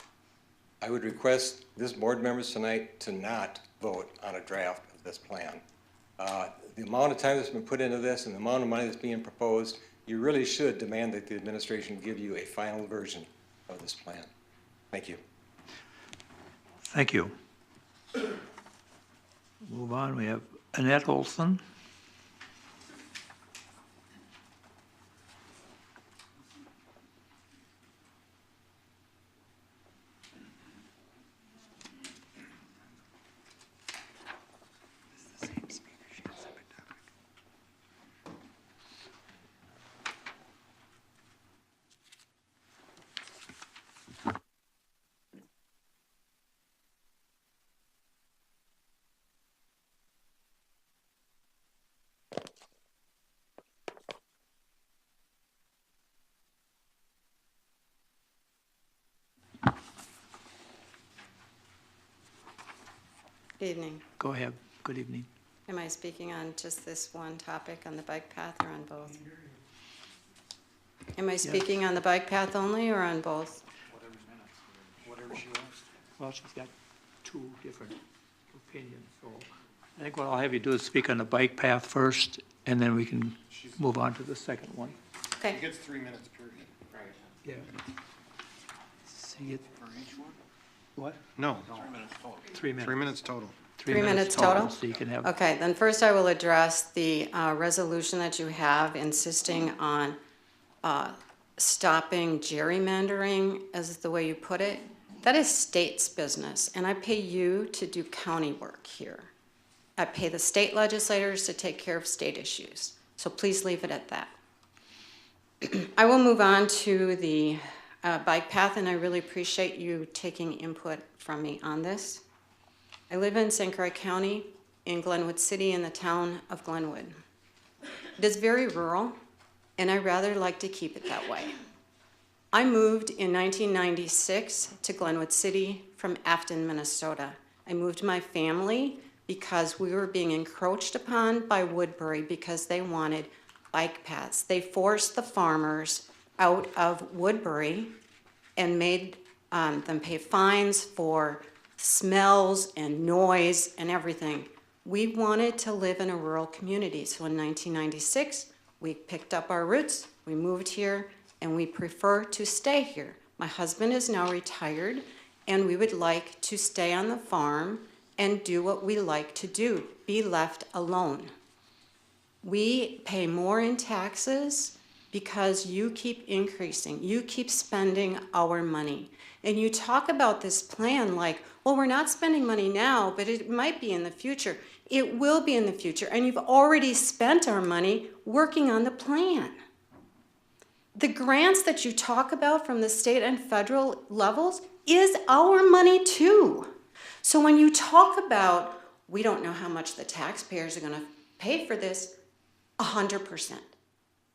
I would request this board members tonight to not vote on a draft of this plan. The amount of time that's been put into this and the amount of money that's being proposed, you really should demand that the administration give you a final version of this plan. Thank you. Thank you. Move on. We have Annette Olson. Good evening. Go ahead. Good evening. Am I speaking on just this one topic on the bike path or on both? Am I speaking on the bike path only or on both? Whatever she wants. Well, she's got two different opinions, so I think what I'll have you do is speak on the bike path first, and then we can move on to the second one. Okay. She gets 3 minutes, period. Right. Yeah. See it? For each one? What? No. 3 minutes total. 3 minutes. 3 minutes total. 3 minutes total? So you can have. Okay, then first I will address the resolution that you have insisting on stopping gerrymandering, as the way you put it. That is state's business, and I pay you to do county work here. I pay the state legislators to take care of state issues. So please leave it at that. I will move on to the bike path, and I really appreciate you taking input from me on this. I live in St. Croix County, in Glenwood City, in the town of Glenwood. It is very rural, and I rather like to keep it that way. I moved in 1996 to Glenwood City from Afton, Minnesota. I moved my family because we were being encroached upon by Woodbury because they wanted bike paths. They forced the farmers out of Woodbury and made them pay fines for smells and noise and everything. We wanted to live in a rural community, so in 1996, we picked up our roots, we moved here, and we prefer to stay here. My husband is now retired, and we would like to stay on the farm and do what we like to do, be left alone. We pay more in taxes because you keep increasing, you keep spending our money. And you talk about this plan like, well, we're not spending money now, but it might be in the future. It will be in the future, and you've already spent our money working on the plan. The grants that you talk about from the state and federal levels is our money too. So when you talk about, we don't know how much the taxpayers are going to pay for this, 100%.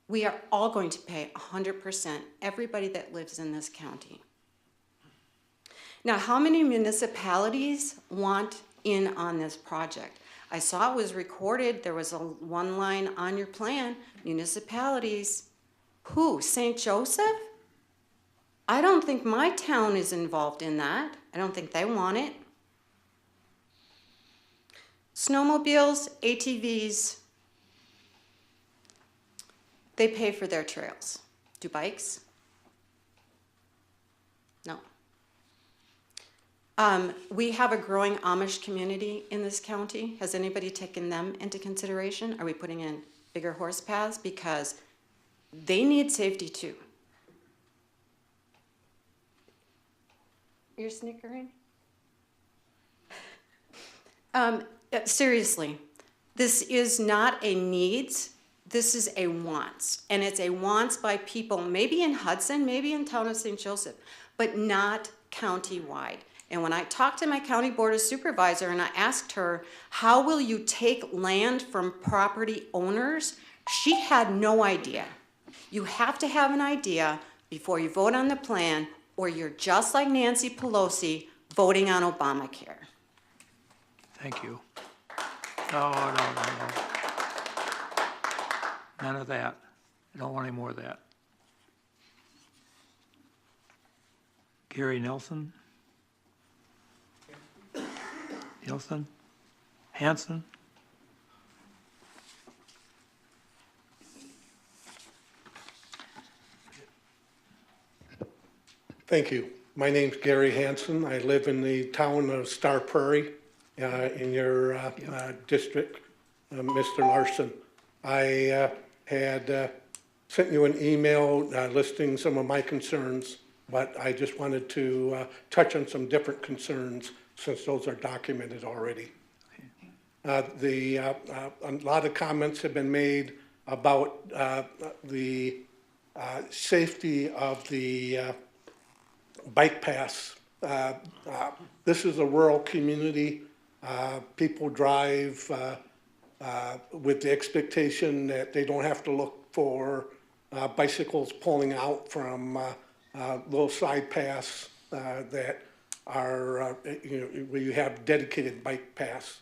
We are all going to pay 100%, everybody that lives in this county. Now, how many municipalities want in on this project? I saw it was recorded, there was one line on your plan, municipalities. Who, St. Joseph? I don't think my town is involved in that. I don't think they want it. Snowmobiles, ATVs, they pay for their trails. Do bikes? No. We have a growing Amish community in this county. Has anybody taken them into consideration? Are we putting in bigger horse paths? Because they need safety too. You're snickering? Seriously, this is not a needs, this is a wants. And it's a wants by people, maybe in Hudson, maybe in town of St. Joseph, but not county-wide. And when I talked to my county board of supervisor and I asked her, how will you take land from property owners? She had no idea. You have to have an idea before you vote on the plan, or you're just like Nancy Pelosi voting on Obamacare. Thank you. No. None of that. I don't want any more of that. Gary Nelson? Nelson? Hanson? Thank you. My name's Gary Hanson. I live in the town of Star Prairie in your district, Mr. Larson. I had sent you an email listing some of my concerns, but I just wanted to touch on some different concerns since those are documented already. A lot of comments have been made about the safety of the bike paths. This is a rural community. People drive with the expectation that they don't have to look for bicycles pulling out from little side paths that are, where you have dedicated bike paths.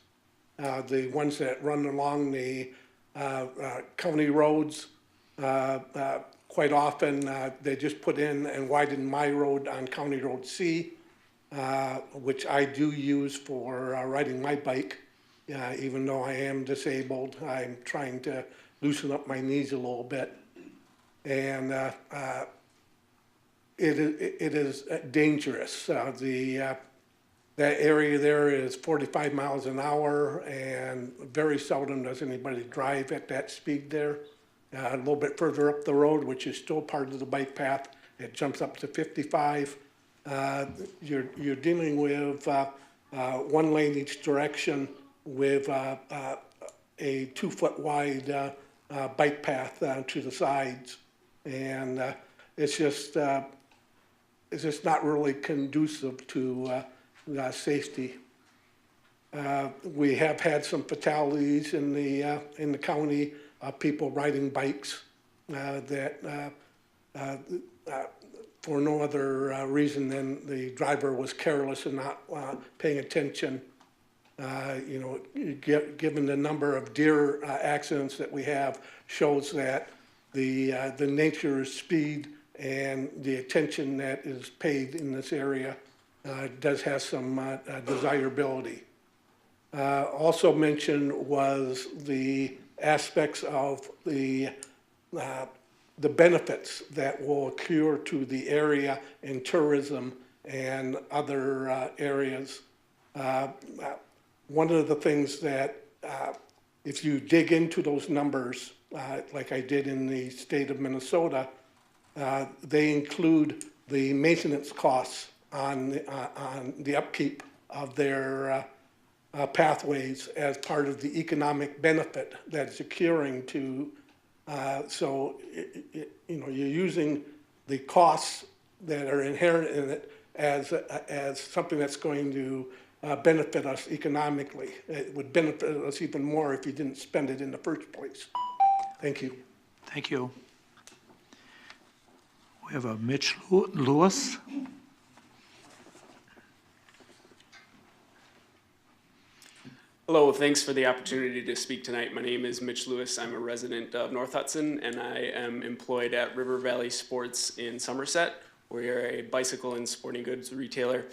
The ones that run along the county roads, quite often, they just put in and widen my road on County Road C, which I do use for riding my bike. Even though I am disabled, I'm trying to loosen up my knees a little bit. And it is dangerous. That area there is 45 miles an hour, and very seldom does anybody drive at that speed there. A little bit further up the road, which is still part of the bike path, it jumps up to 55. You're dealing with one lane each direction with a 2-foot wide bike path to the sides, and it's just not really conducive to safety. We have had some fatalities in the county, people riding bikes that for no other reason than the driver was careless and not paying attention. Given the number of deer accidents that we have, shows that the nature of speed and the attention that is paid in this area does have some desirability. Also mentioned was the aspects of the benefits that will accrue to the area in tourism and other areas. One of the things that, if you dig into those numbers, like I did in the state of Minnesota, they include the maintenance costs on the upkeep of their pathways as part of the economic benefit that is accruing to. So, you're using the costs that are inherent in it as something that's going to benefit us economically. It would benefit us even more if you didn't spend it in the first place. Thank you. Thank you. We have a Mitch Lewis. Hello, thanks for the opportunity to speak tonight. My name is Mitch Lewis. I'm a resident of North Hudson, and I am employed at River Valley Sports in Somerset. We're a bicycle and sporting goods retailer.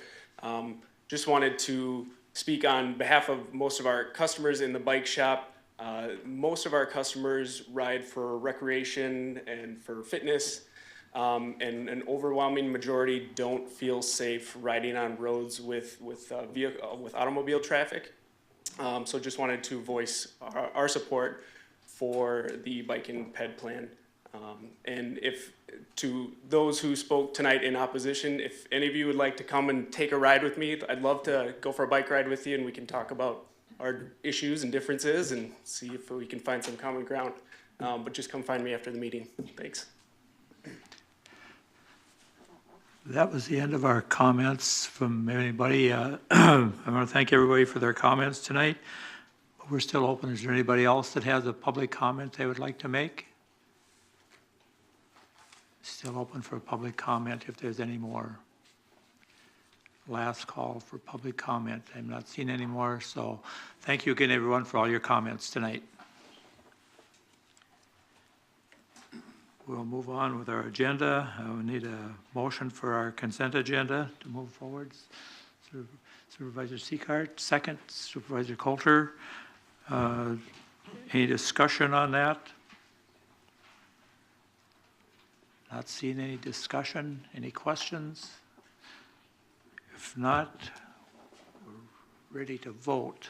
Just wanted to speak on behalf of most of our customers in the bike shop. Most of our customers ride for recreation and for fitness, and an overwhelming majority don't feel safe riding on roads with automobile traffic. So just wanted to voice our support for the bike and ped plan. And if to those who spoke tonight in opposition, if any of you would like to come and take a ride with me, I'd love to go for a bike ride with you, and we can talk about our issues and differences and see if we can find some common ground. But just come find me after the meeting. Thanks. That was the end of our comments from anybody. I want to thank everybody for their comments tonight. But we're still open. Is there anybody else that has a public comment they would like to make? Still open for public comment if there's any more. Last call for public comment. I'm not seeing any more, so thank you again, everyone, for all your comments tonight. We'll move on with our agenda. We need a motion for our consent agenda to move forward. Supervisor Seacart, second. Supervisor Coulter. Any discussion on that? Not seeing any discussion. Any questions? If not, we're ready to vote.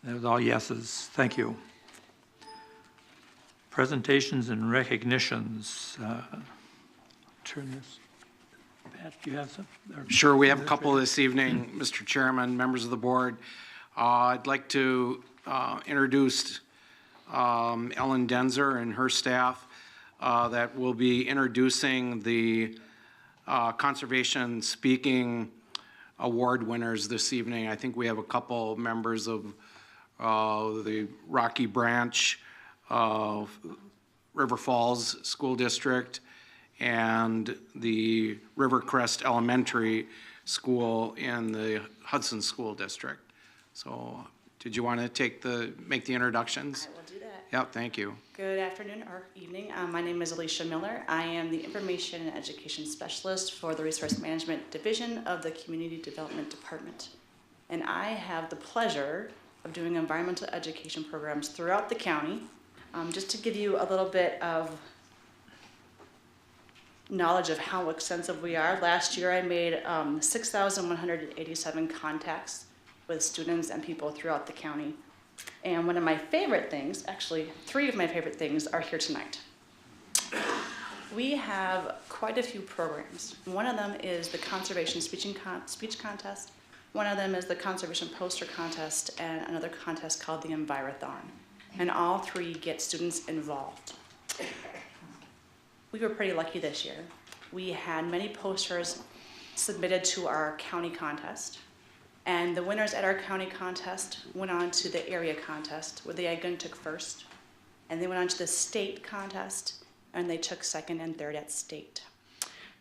That was all yeses. Thank you. Presentations and recognitions. Turn this. Pat, do you have some? Sure, we have a couple this evening, Mr. Chairman, members of the board. I'd like to introduce Ellen Denzer and her staff that will be introducing the Conservation Speaking Award winners this evening. I think we have a couple members of the Rocky Branch, River Falls School District, and the Rivercrest Elementary School in the Hudson School District. So did you want to make the introductions? I will do that. Yep, thank you. Good afternoon or evening. My name is Alicia Miller. I am the Information and Education Specialist for the Resource Management Division of the Community Development Department. And I have the pleasure of doing environmental education programs throughout the county. Just to give you a little bit of knowledge of how extensive we are, last year I made 6,187 contacts with students and people throughout the county. And one of my favorite things, actually 3 of my favorite things, are here tonight. We have quite a few programs. One of them is the Conservation Speech Contest. One of them is the Conservation Poster Contest, and another contest called the Envirothon. And all 3 get students involved. We were pretty lucky this year. We had many posters submitted to our county contest. And the winners at our county contest went on to the area contest, where they again took first. And they went on to the state contest, and they took second and third at state.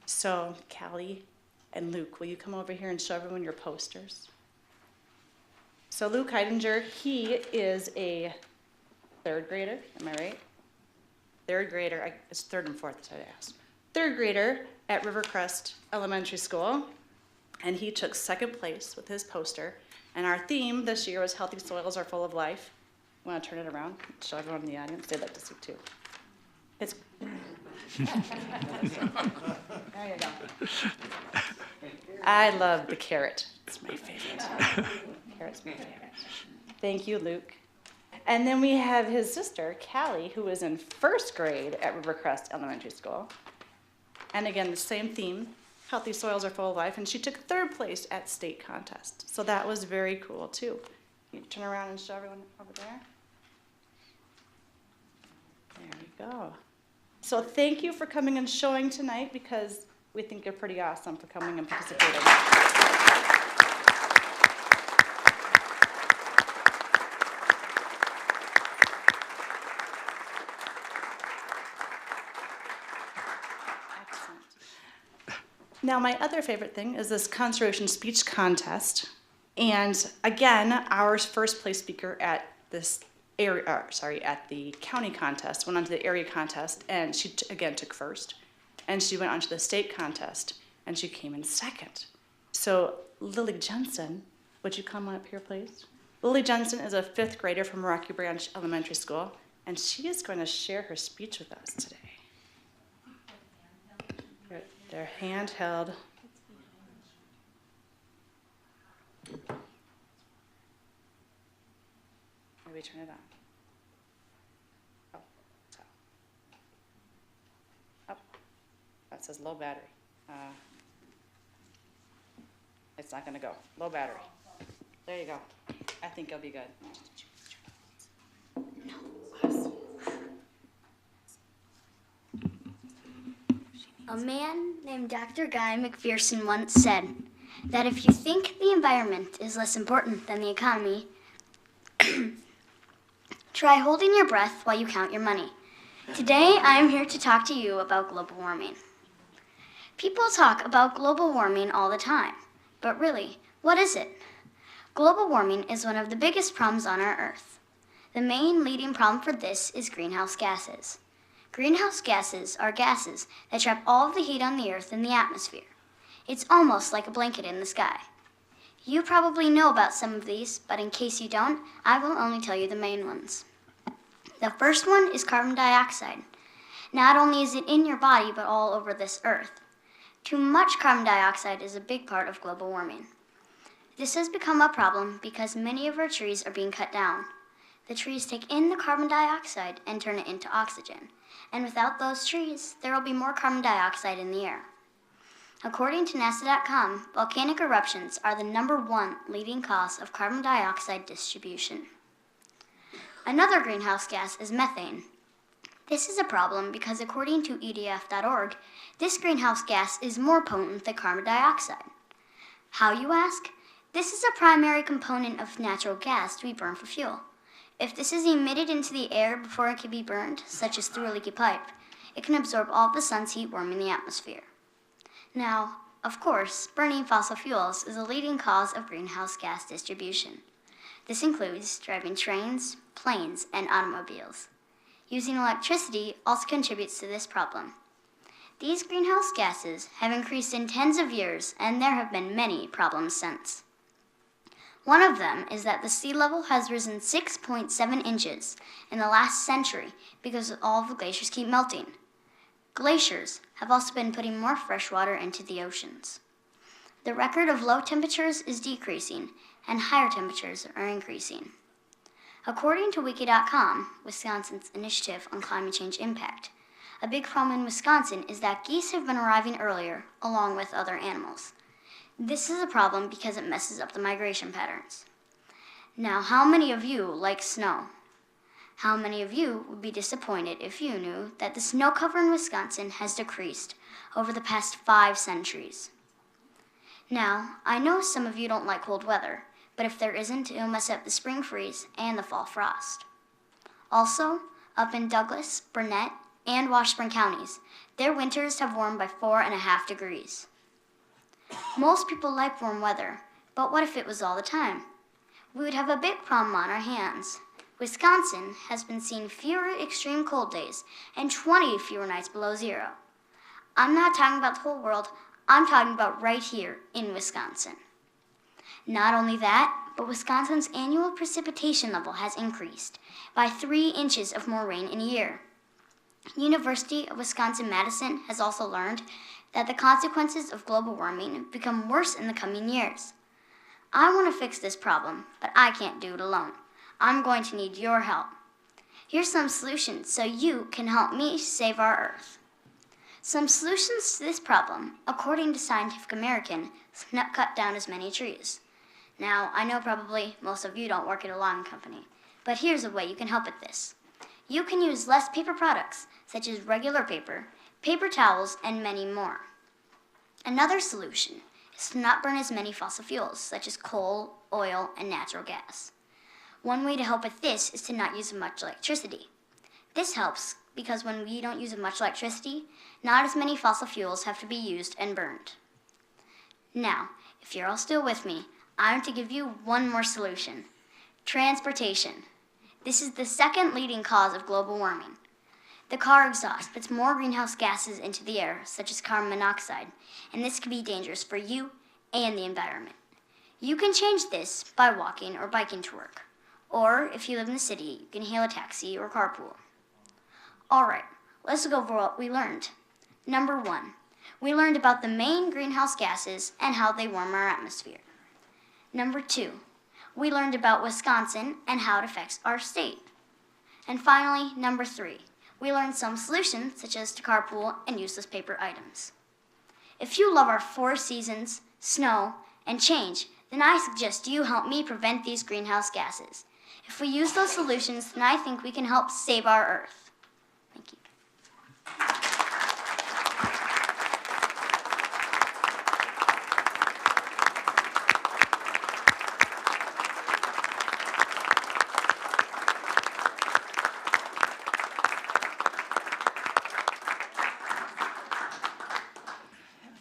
So, Callie and Luke, will you come over here and show everyone your posters? So Luke Heidinger, he is a 3rd grader, am I right? 3rd grader, it's 3rd and 4th, so I asked. 3rd grader at Rivercrest Elementary School. And he took 2nd place with his poster. And our theme this year was Healthy Soils Are Full of Life. I want to turn it around, show everyone in the audience. They'd like to see too. It's. There you go. I love the carrot. It's my favorite. Carrot's my favorite. Thank you, Luke. And then we have his sister, Callie, who is in 1st grade at Rivercrest Elementary School. And again, the same theme. Healthy Soils Are Full of Life, and she took 3rd place at state contest. So that was very cool too. Can you turn around and show everyone over there? There you go. So thank you for coming and showing tonight, because we think you're pretty awesome for coming and participating. Now, my other favorite thing is this Conservation Speech Contest. And again, our 1st place speaker at this area, at the county contest went on to the area contest, and she again took 1st. And she went on to the state contest, and she came in 2nd. So Lily Jensen, would you come up here, please? Lily Jensen is a 5th grader from Rocky Branch Elementary School, and she is going to share her speech with us today. They're handheld. Maybe turn it on. Oh, so. Oh, that says low battery. It's not going to go. Low battery. There you go. I think it'll be good. A man named Dr. Guy McPherson once said that if you think the environment is less important than the economy, try holding your breath while you count your money. Today, I am here to talk to you about global warming. People talk about global warming all the time, but really, what is it? Global warming is one of the biggest problems on our Earth. The main leading problem for this is greenhouse gases. Greenhouse gases are gases that trap all of the heat on the Earth in the atmosphere. It's almost like a blanket in the sky. You probably know about some of these, but in case you don't, I will only tell you the main ones. The first one is carbon dioxide. Not only is it in your body, but all over this Earth. Too much carbon dioxide is a big part of global warming. This has become a problem because many of our trees are being cut down. The trees take in the carbon dioxide and turn it into oxygen. And without those trees, there will be more carbon dioxide in the air. According to NASA.com, volcanic eruptions are the #1 leading cause of carbon dioxide distribution. Another greenhouse gas is methane. This is a problem because according to EDF.org, this greenhouse gas is more potent than carbon dioxide. How, you ask? This is a primary component of natural gas to be burned for fuel. If this is emitted into the air before it can be burned, such as through a leaky pipe, it can absorb all the sun's heat warming the atmosphere. Now, of course, burning fossil fuels is a leading cause of greenhouse gas distribution. This includes driving trains, planes, and automobiles. Using electricity also contributes to this problem. These greenhouse gases have increased in tens of years, and there have been many problems since. One of them is that the sea level has risen 6.7 inches in the last century because all of the glaciers keep melting. Glaciers have also been putting more fresh water into the oceans. The record of low temperatures is decreasing, and higher temperatures are increasing. According to Wiki.com, Wisconsin's Initiative on Climate Change Impact, a big problem in Wisconsin is that geese have been arriving earlier, along with other animals. This is a problem because it messes up the migration patterns. Now, how many of you like snow? How many of you would be disappointed if you knew that the snow cover in Wisconsin has decreased over the past 5 centuries? Now, I know some of you don't like cold weather, but if there isn't, it'll mess up the spring freeze and the fall frost. Also, up in Douglas, Burnett, and Washburn counties, their winters have warmed by 4.5 degrees. Most people like warm weather, but what if it was all the time? We would have a big problem on our hands. Wisconsin has been seeing fewer extreme cold days and 20 fewer nights below zero. I'm not talking about the whole world, I'm talking about right here in Wisconsin. Not only that, but Wisconsin's annual precipitation level has increased by 3 inches of more rain in a year. University of Wisconsin-Madison has also learned that the consequences of global warming become worse in the coming years. I want to fix this problem, but I can't do it alone. I'm going to need your help. Here's some solutions so you can help me save our Earth. Some solutions to this problem, according to Scientific American, is not cut down as many trees. Now, I know probably most of you don't work at a logging company, but here's a way you can help with this. You can use less paper products, such as regular paper, paper towels, and many more. Another solution is to not burn as many fossil fuels, such as coal, oil, and natural gas. One way to help with this is to not use much electricity. This helps because when we don't use much electricity, not as many fossil fuels have to be used and burned. Now, if you're all still with me, I'm to give you one more solution. Transportation. This is the second leading cause of global warming. The car exhaust puts more greenhouse gases into the air, such as carbon monoxide, and this can be dangerous for you and the environment. You can change this by walking or biking to work. Or, if you live in the city, you can hail a taxi or carpool. All right, let's go over what we learned. Number 1, we learned about the main greenhouse gases and how they warm our atmosphere. Number 2, we learned about Wisconsin and how it affects our state. And finally, number 3, we learned some solutions such as to carpool and useless paper items. If you love our 4 seasons, snow, and change, then I suggest you help me prevent these greenhouse gases. If we use those solutions, then I think we can help save our Earth. Thank you.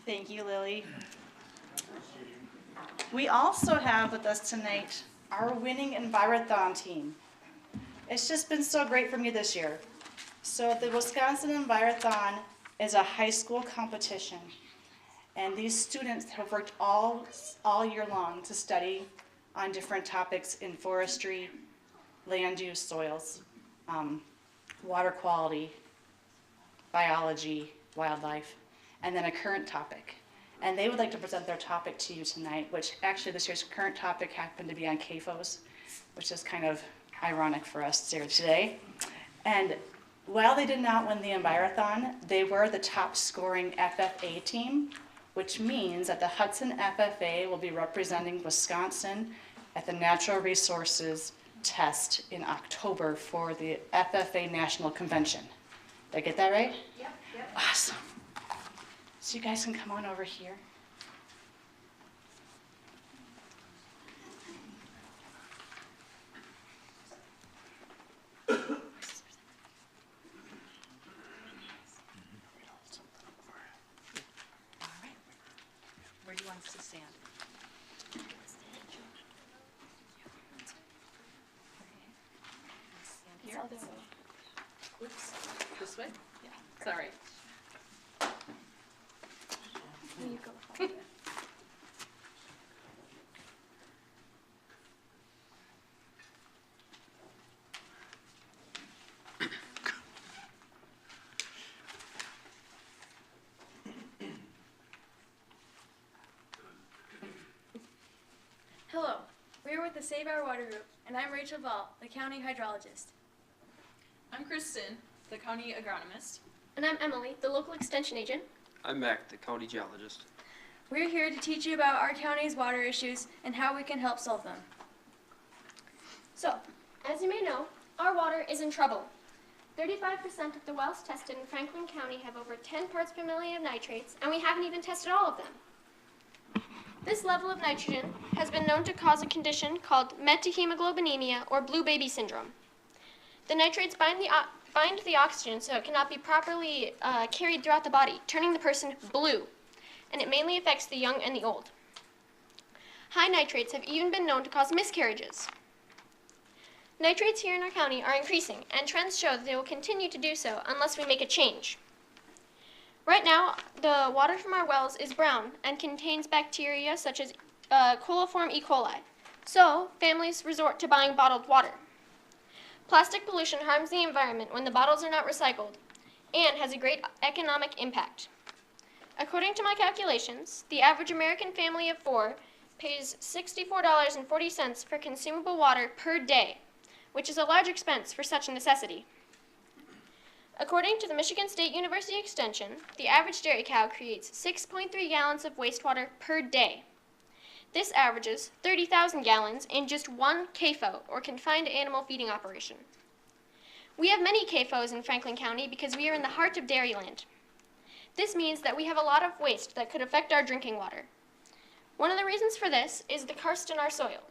Thank you, Lily. We also have with us tonight our winning Envirothon team. It's just been so great for me this year. So the Wisconsin Envirothon is a high school competition, and these students have worked all year long to study on different topics in forestry, land use, soils, water quality, biology, wildlife, and then a current topic. And they would like to present their topic to you tonight, which actually this year's current topic happened to be on CAFOs, which is kind of ironic for us here today. And while they did not win the Envirothon, they were the top scoring FFA team, which means that the Hudson FFA will be representing Wisconsin at the Natural Resources Test in October for the FFA National Convention. Did I get that right? Yep. Awesome. So you guys can come on over here. Where do you want us to stand? Here? Oops. This way? Yeah. It's all right. There you go. Hello, we are with the Save Our Water Group, and I'm Rachel Ball, the county hydrologist. I'm Kristen, the county agronomist. And I'm Emily, the local extension agent. I'm Mac, the county geologist. We're here to teach you about our county's water issues and how we can help solve them. So, as you may know, our water is in trouble. 35% of the wells tested in Franklin County have over 10 parts per million of nitrates, and we haven't even tested all of them. This level of nitrogen has been known to cause a condition called methemoglobinemia or blue baby syndrome. The nitrates bind the oxygen so it cannot be properly carried throughout the body, turning the person blue, and it mainly affects the young and the old. High nitrates have even been known to cause miscarriages. Nitrates here in our county are increasing, and trends show that they will continue to do so unless we make a change. Right now, the water from our wells is brown and contains bacteria such as coliform E. coli, so families resort to buying bottled water. Plastic pollution harms the environment when the bottles are not recycled and has a great economic impact. According to my calculations, the average American family of 4 pays $64.40 for consumable water per day, which is a large expense for such a necessity. According to the Michigan State University Extension, the average dairy cow creates 6.3 gallons of wastewater per day. This averages 30,000 gallons in just one CAFO, or confined animal feeding operation. We have many CAFOs in Franklin County because we are in the heart of dairyland. This means that we have a lot of waste that could affect our drinking water. One of the reasons for this is the karst in our soil.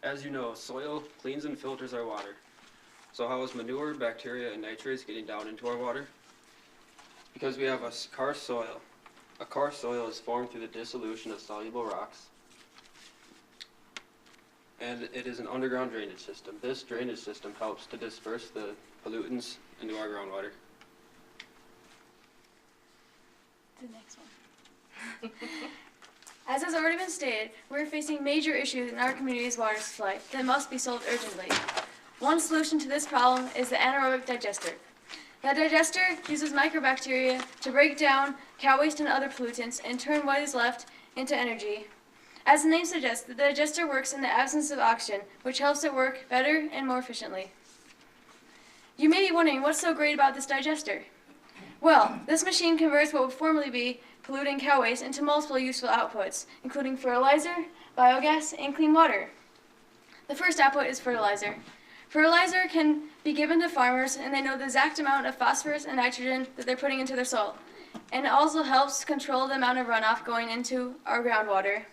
As you know, soil cleans and filters our water. So how is manure, bacteria, and nitrates getting down into our water? Because we have a karst soil. A karst soil is formed through the dissolution of soluble rocks, and it is an underground drainage system. This drainage system helps to disperse the pollutants into our groundwater. The next one. As has already been stated, we're facing major issues in our community's water supply that must be solved urgently. One solution to this problem is the anaerobic digester. The digester uses microbacteria to break down cow waste and other pollutants and turn what is left into energy. As the name suggests, the digester works in the absence of oxygen, which helps it work better and more efficiently. You may be wondering what's so great about this digester. Well, this machine converts what would formerly be polluting cow waste into multiple useful outputs, including fertilizer, biogas, and clean water. The first output is fertilizer. Fertilizer can be given to farmers, and they know the exact amount of phosphorus and nitrogen that they're putting into their soil. And it also helps control the amount of runoff going into our groundwater.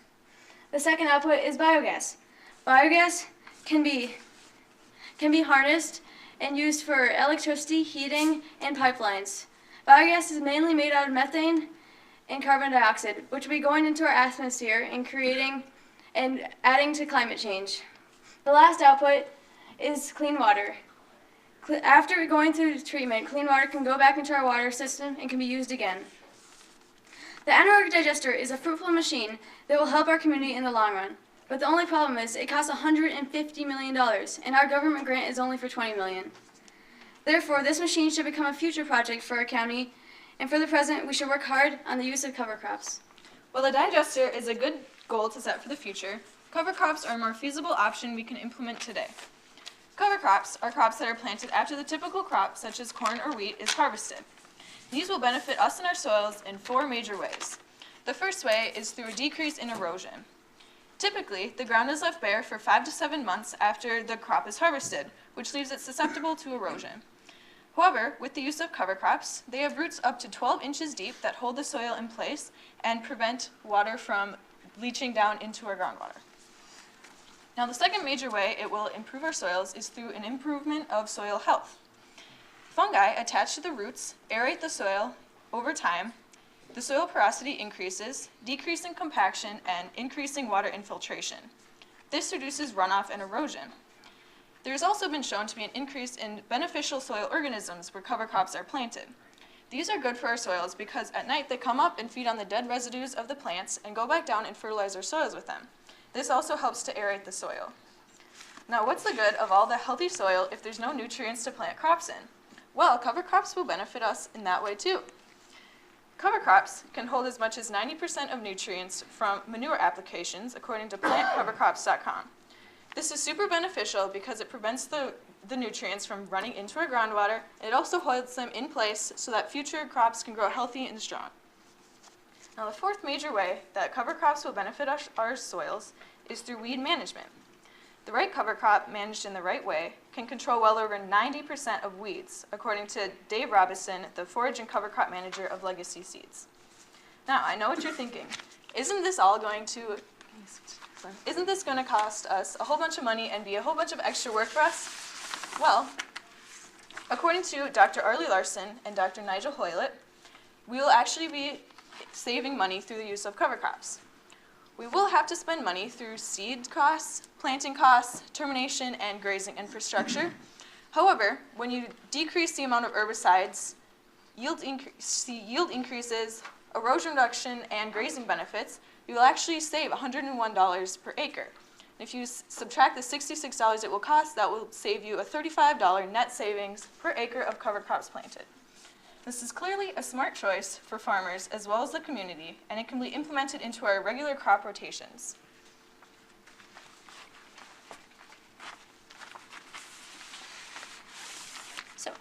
The second output is biogas. Biogas can be harnessed and used for electricity, heating, and pipelines. Biogas is mainly made out of methane and carbon dioxide, which will be going into our atmosphere and creating and adding to climate change. The last output is clean water. After going through treatment, clean water can go back into our water system and can be used again. The anaerobic digester is a fruitful machine that will help our community in the long run. But the only problem is it costs $150 million, and our government grant is only for $20 million. Therefore, this machine should become a future project for our county, and for the present, we should work hard on the use of cover crops. While the digester is a good goal to set for the future, cover crops are a more feasible option we can implement today. Cover crops are crops that are planted after the typical crop, such as corn or wheat, is harvested. These will benefit us and our soils in 4 major ways. The first way is through a decrease in erosion. Typically, the ground is left bare for 5 to 7 months after the crop is harvested, which leaves it susceptible to erosion. However, with the use of cover crops, they have roots up to 12 inches deep that hold the soil in place and prevent water from leaching down into our groundwater. Now, the second major way it will improve our soils is through an improvement of soil health. Fungi attached to the roots aerate the soil over time. The soil porosity increases, decreasing compaction and increasing water infiltration. This reduces runoff and erosion. There has also been shown to be an increase in beneficial soil organisms where cover crops are planted. These are good for our soils because at night they come up and feed on the dead residues of the plants and go back down and fertilize our soils with them. This also helps to aerate the soil. Now, what's the good of all the healthy soil if there's no nutrients to plant crops in? Well, cover crops will benefit us in that way too. Cover crops can hold as much as 90% of nutrients from manure applications, according to plantcovercrops.com. This is super beneficial because it prevents the nutrients from running into our groundwater. It also holds them in place so that future crops can grow healthy and strong. Now, the fourth major way that cover crops will benefit our soils is through weed management. The right cover crop, managed in the right way, can control well over 90% of weeds, according to Dave Robinson, the forage and cover crop manager of Legacy Seeds. Now, I know what you're thinking. Isn't this going to cost us a whole bunch of money and be a whole bunch of extra work for us? Well, according to Dr. Arlie Larson and Dr. Nigel Hoylett, we will actually be saving money through the use of cover crops. We will have to spend money through seed costs, planting costs, termination, and grazing infrastructure. However, when you decrease the amount of herbicides, yield increases, erosion reduction, and grazing benefits, you will actually save $101 per acre. And if you subtract the $66 it will cost, that will save you a $35 net savings per acre of cover crops planted. This is clearly a smart choice for farmers as well as the community, and it can be implemented into our regular crop rotations. So,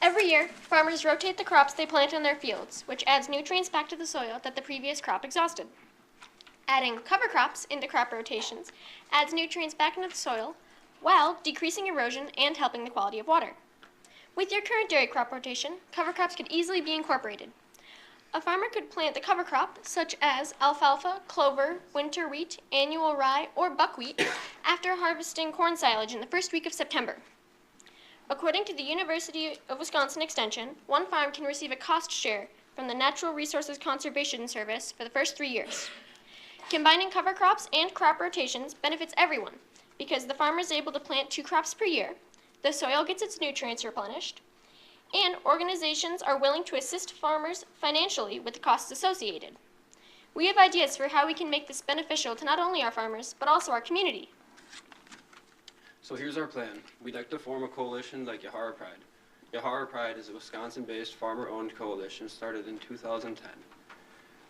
every year, farmers rotate the crops they plant in their fields, which adds nutrients back to the soil that the previous crop exhausted. Adding cover crops into crop rotations adds nutrients back into the soil while decreasing erosion and helping the quality of water. With your current dairy crop rotation, cover crops could easily be incorporated. A farmer could plant the cover crop, such as alfalfa, clover, winter wheat, annual rye, or buckwheat, after harvesting corn silage in the first week of September. According to the University of Wisconsin Extension, one farm can receive a cost share from the Natural Resources Conservation Service for the first 3 years. Combining cover crops and crop rotations benefits everyone because the farmer is able to plant 2 crops per year, the soil gets its nutrients replenished, and organizations are willing to assist farmers financially with the costs associated. We have ideas for how we can make this beneficial to not only our farmers, but also our community. So here's our plan. We'd like to form a coalition like Yahara Pride. Yahara Pride is a Wisconsin-based farmer-owned coalition started in 2010.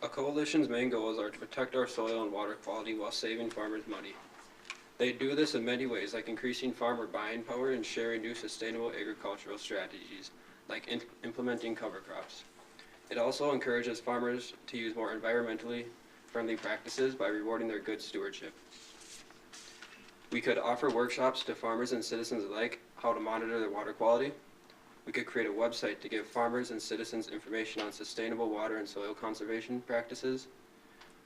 A coalition's main goals are to protect our soil and water quality while saving farmers money. They do this in many ways, like increasing farmer buying power and sharing new sustainable agricultural strategies, like implementing cover crops. It also encourages farmers to use more environmentally friendly practices by rewarding their good stewardship. We could offer workshops to farmers and citizens alike how to monitor their water quality. We could create a website to give farmers and citizens information on sustainable water and soil conservation practices.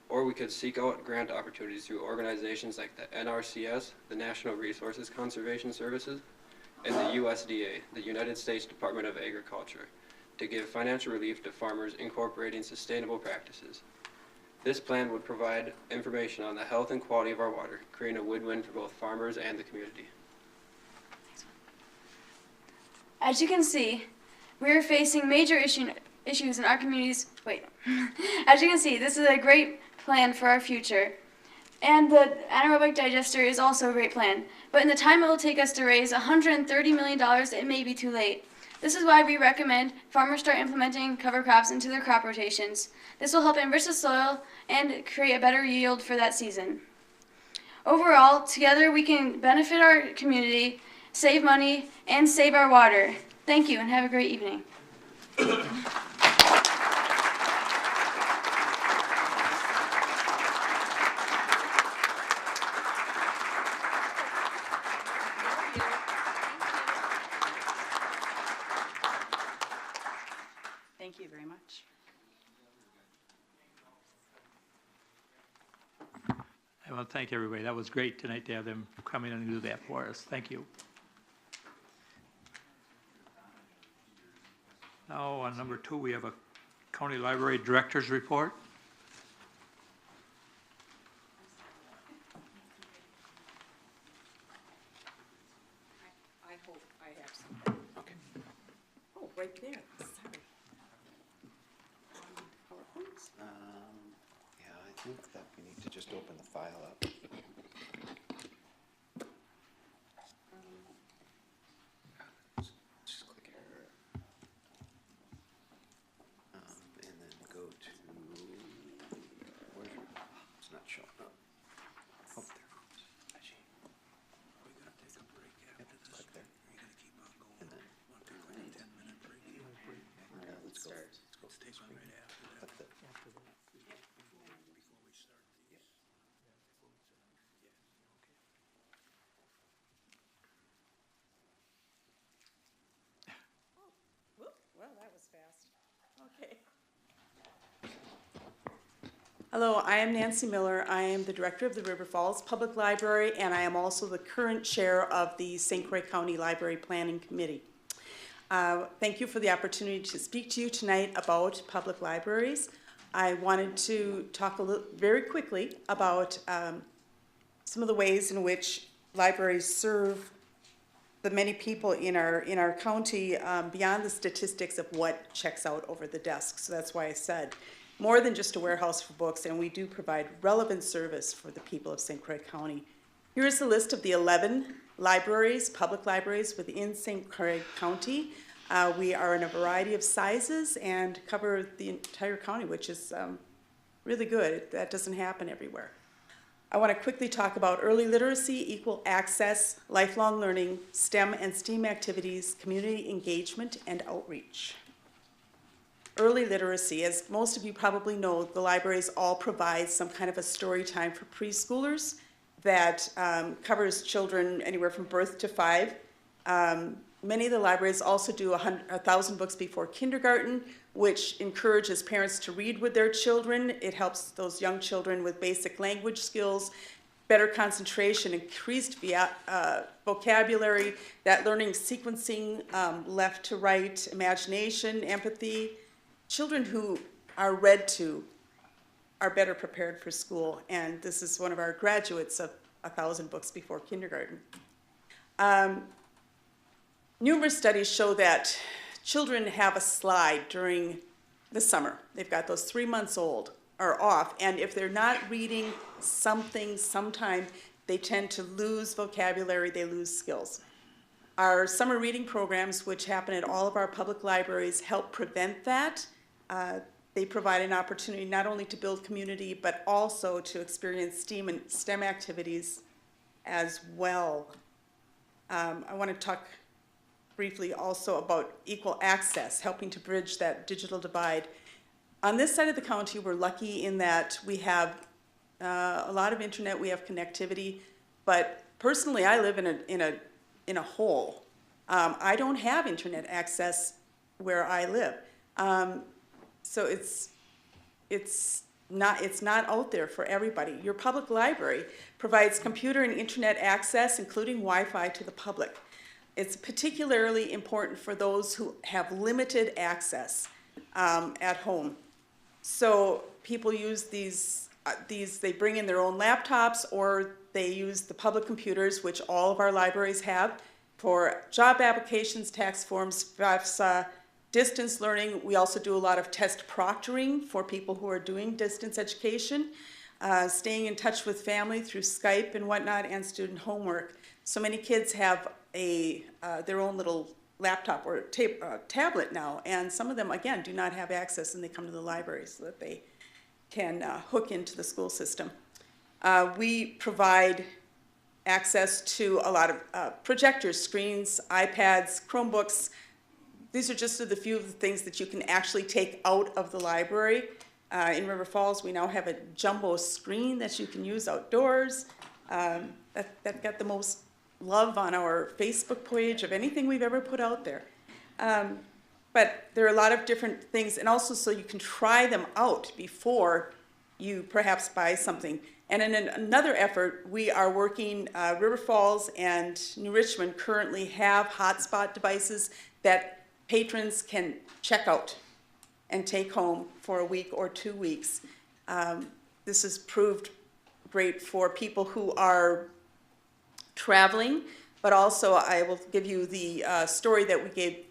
Or we could seek out grant opportunities through organizations like the NRCS, the National Resources Conservation Services, and the USDA, the United States Department of Agriculture, to give financial relief to farmers incorporating sustainable practices. This plan would provide information on the health and quality of our water, creating a win-win for both farmers and the community. As you can see, we are facing major issues in our communities. As you can see, this is a great plan for our future. And the anaerobic digester is also a great plan. But in the time it will take us to raise $130 million, it may be too late. This is why we recommend farmers start implementing cover crops into their crop rotations. This will help enrich the soil and create a better yield for that season. Overall, together we can benefit our community, save money, and save our water. Thank you and have a great evening. want to thank everybody. That was great tonight to have them come in and do that for us. Thank you. Now, on number 2, we have a County Library Director's Report. I hope I have something. Okay. Oh, right there, sorry. PowerPoints? Yeah, I think that we need to just open the file up. Just click here. And then go to, where's your, it's not showing up. Oh, there it is. We're gonna take a break after this. Click there. You're gonna keep on going. And then, Want to take like a 10-minute break? yeah, let's go. Let's take one right after that. Click the, Before we start these. Well, that was fast. Okay. Hello, I am Nancy Miller. I am the director of the River Falls Public Library, and I am also the current chair of the St. Croix County Library Planning Committee. Thank you for the opportunity to speak to you tonight about public libraries. I wanted to talk very quickly about some of the ways in which libraries serve the many people in our county beyond the statistics of what checks out over the desk. So that's why I said more than just a warehouse for books, and we do provide relevant service for the people of St. Croix County. Here's a list of the 11 libraries, public libraries within St. Croix County. We are in a variety of sizes and cover the entire county, which is really good. That doesn't happen everywhere. I want to quickly talk about early literacy, equal access, lifelong learning, STEM and STEAM activities, community engagement, and outreach. Early literacy, as most of you probably know, the libraries all provide some kind of a story time for preschoolers that covers children anywhere from birth to 5. Many of the libraries also do 1,000 books before kindergarten, which encourages parents to read with their children. It helps those young children with basic language skills, better concentration, increased vocabulary, that learning sequencing, left to right, imagination, empathy. Children who are read to are better prepared for school, and this is one of our graduates of 1,000 books before kindergarten. Numerous studies show that children have a slide during the summer. They've got those 3 months old or off, and if they're not reading something sometime, they tend to lose vocabulary, they lose skills. Our summer reading programs, which happen at all of our public libraries, help prevent that. They provide an opportunity not only to build community, but also to experience STEAM and STEM activities as well. I want to talk briefly also about equal access, helping to bridge that digital divide. On this side of the county, we're lucky in that we have a lot of internet, we have connectivity, but personally, I live in a hole. I don't have internet access where I live. So it's not out there for everybody. Your public library provides computer and internet access, including Wi-Fi, to the public. It's particularly important for those who have limited access at home. So people use these, they bring in their own laptops, or they use the public computers, which all of our libraries have, for job applications, tax forms, FAFSA, distance learning. We also do a lot of test proctoring for people who are doing distance education, staying in touch with family through Skype and whatnot, and student homework. So many kids have their own little laptop or tablet now, and some of them, again, do not have access, and they come to the library so that they can hook into the school system. We provide access to a lot of projectors, screens, iPads, Chromebooks. These are just the few of the things that you can actually take out of the library. In River Falls, we now have a jumbo screen that you can use outdoors. That got the most love on our Facebook page of anything we've ever put out there. But there are a lot of different things, and also so you can try them out before you perhaps buy something. And in another effort, we are working, River Falls and New Richmond currently have hotspot devices that patrons can check out and take home for a week or 2 weeks. This has proved great for people who are traveling, but also I will give you the story that we gave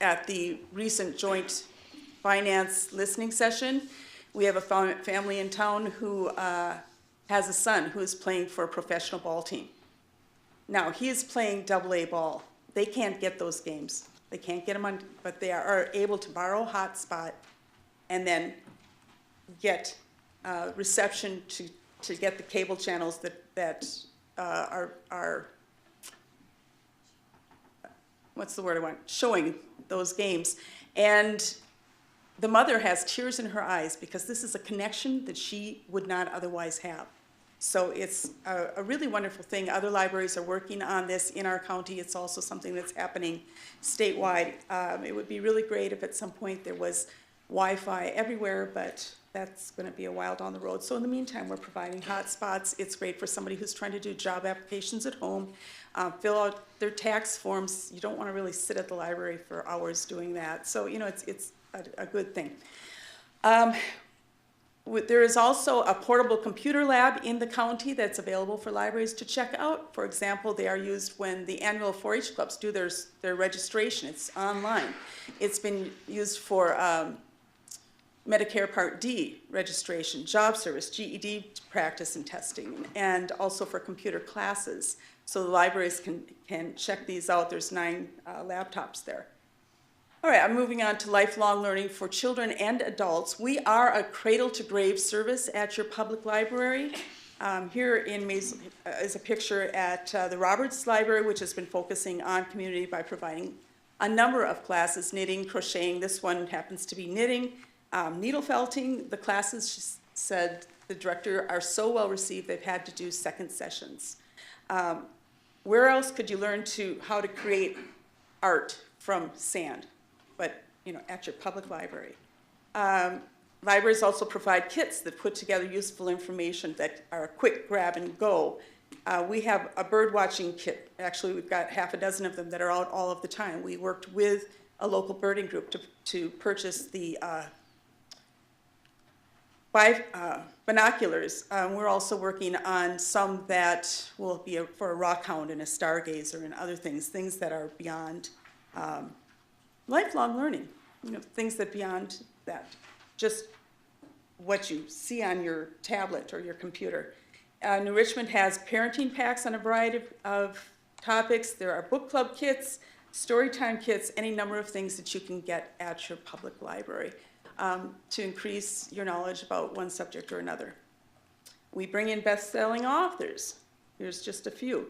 at the recent joint finance listening session. We have a family in town who has a son who is playing for a professional ball team. Now, he is playing AA ball. They can't get those games. They can't get them on, but they are able to borrow a hotspot and then get reception to get the cable channels that are what's the word I want? Showing those games. And the mother has tears in her eyes because this is a connection that she would not otherwise have. So it's a really wonderful thing. Other libraries are working on this in our county. It's also something that's happening statewide. It would be really great if at some point there was Wi-Fi everywhere, but that's going to be a while down the road. So in the meantime, we're providing hotspots. It's great for somebody who's trying to do job applications at home, fill out their tax forms. You don't want to really sit at the library for hours doing that. So, you know, it's a good thing. There is also a portable computer lab in the county that's available for libraries to check out. For example, they are used when the annual 4-H clubs do their registration. It's online. It's been used for Medicare Part D registration, job service, GED practice and testing, and also for computer classes. So the libraries can check these out. There's 9 laptops there. All right, I'm moving on to lifelong learning for children and adults. We are a cradle-to-grave service at your public library. Here in Mays is a picture at the Roberts Library, which has been focusing on community by providing a number of classes, knitting, crocheting. This one happens to be knitting, needle felting. The classes, she said, the director, are so well received they've had to do second sessions. Where else could you learn how to create art from sand? But, you know, at your public library. Libraries also provide kits that put together useful information that are a quick grab and go. We have a bird watching kit. Actually, we've got half a dozen of them that are out all of the time. We worked with a local birding group to purchase the binoculars. We're also working on some that will be for a rock hound and a stargazer and other things that are beyond lifelong learning, you know, things that beyond that, just what you see on your tablet or your computer. New Richmond has parenting packs on a variety of topics. There are book club kits, story time kits, any number of things that you can get at your public library to increase your knowledge about one subject or another. We bring in best-selling authors. Here's just a few.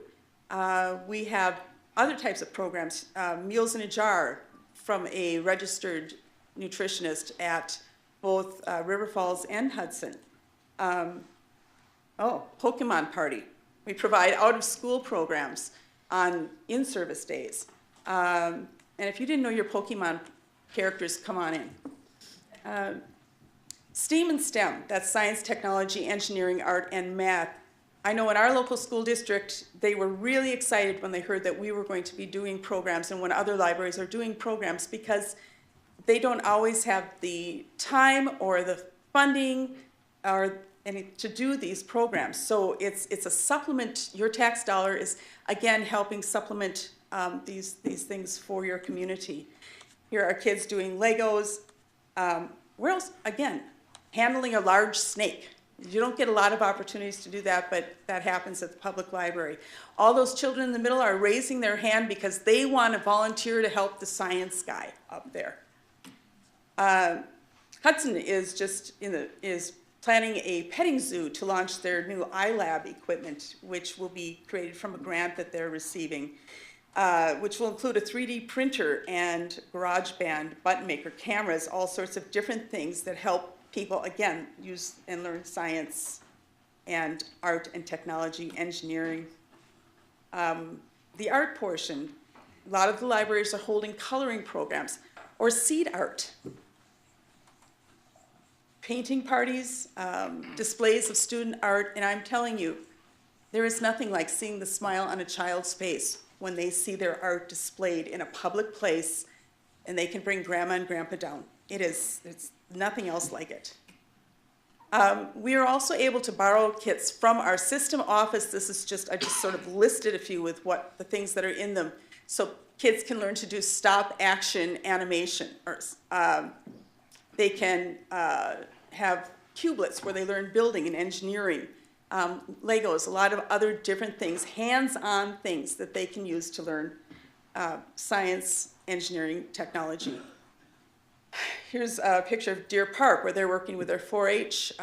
We have other types of programs, Meals in a Jar, from a registered nutritionist at both River Falls and Hudson. Pokemon Party. We provide out-of-school programs on in-service days. And if you didn't know your Pokemon characters, come on in. STEAM and STEM, that's science, technology, engineering, art, and math. I know in our local school district, they were really excited when they heard that we were going to be doing programs and when other libraries are doing programs because they don't always have the time or the funding to do these programs. So it's a supplement. Your tax dollar is, again, helping supplement these things for your community. Here are kids doing Legos. Where else? Again, handling a large snake. You don't get a lot of opportunities to do that, but that happens at the public library. All those children in the middle are raising their hand because they want to volunteer to help the science guy up there. Hudson is planning a petting zoo to launch their new iLab equipment, which will be created from a grant that they're receiving, which will include a 3D printer and GarageBand, button maker, cameras, all sorts of different things that help people, again, use and learn science and art and technology, engineering. The art portion, a lot of the libraries are holding coloring programs or seed art. painting parties, displays of student art, and I'm telling you, there is nothing like seeing the smile on a child's face when they see their art displayed in a public place and they can bring grandma and grandpa down. It's nothing else like it. We are also able to borrow kits from our system office. This is I just sort of listed a few with what the things that are in them. So kids can learn to do stop action animation, or they can have cublets where they learn building and engineering, Legos, a lot of other different things, hands-on things that they can use to learn science, engineering, technology. Here's a picture of Deer Park where they're working with their 4-H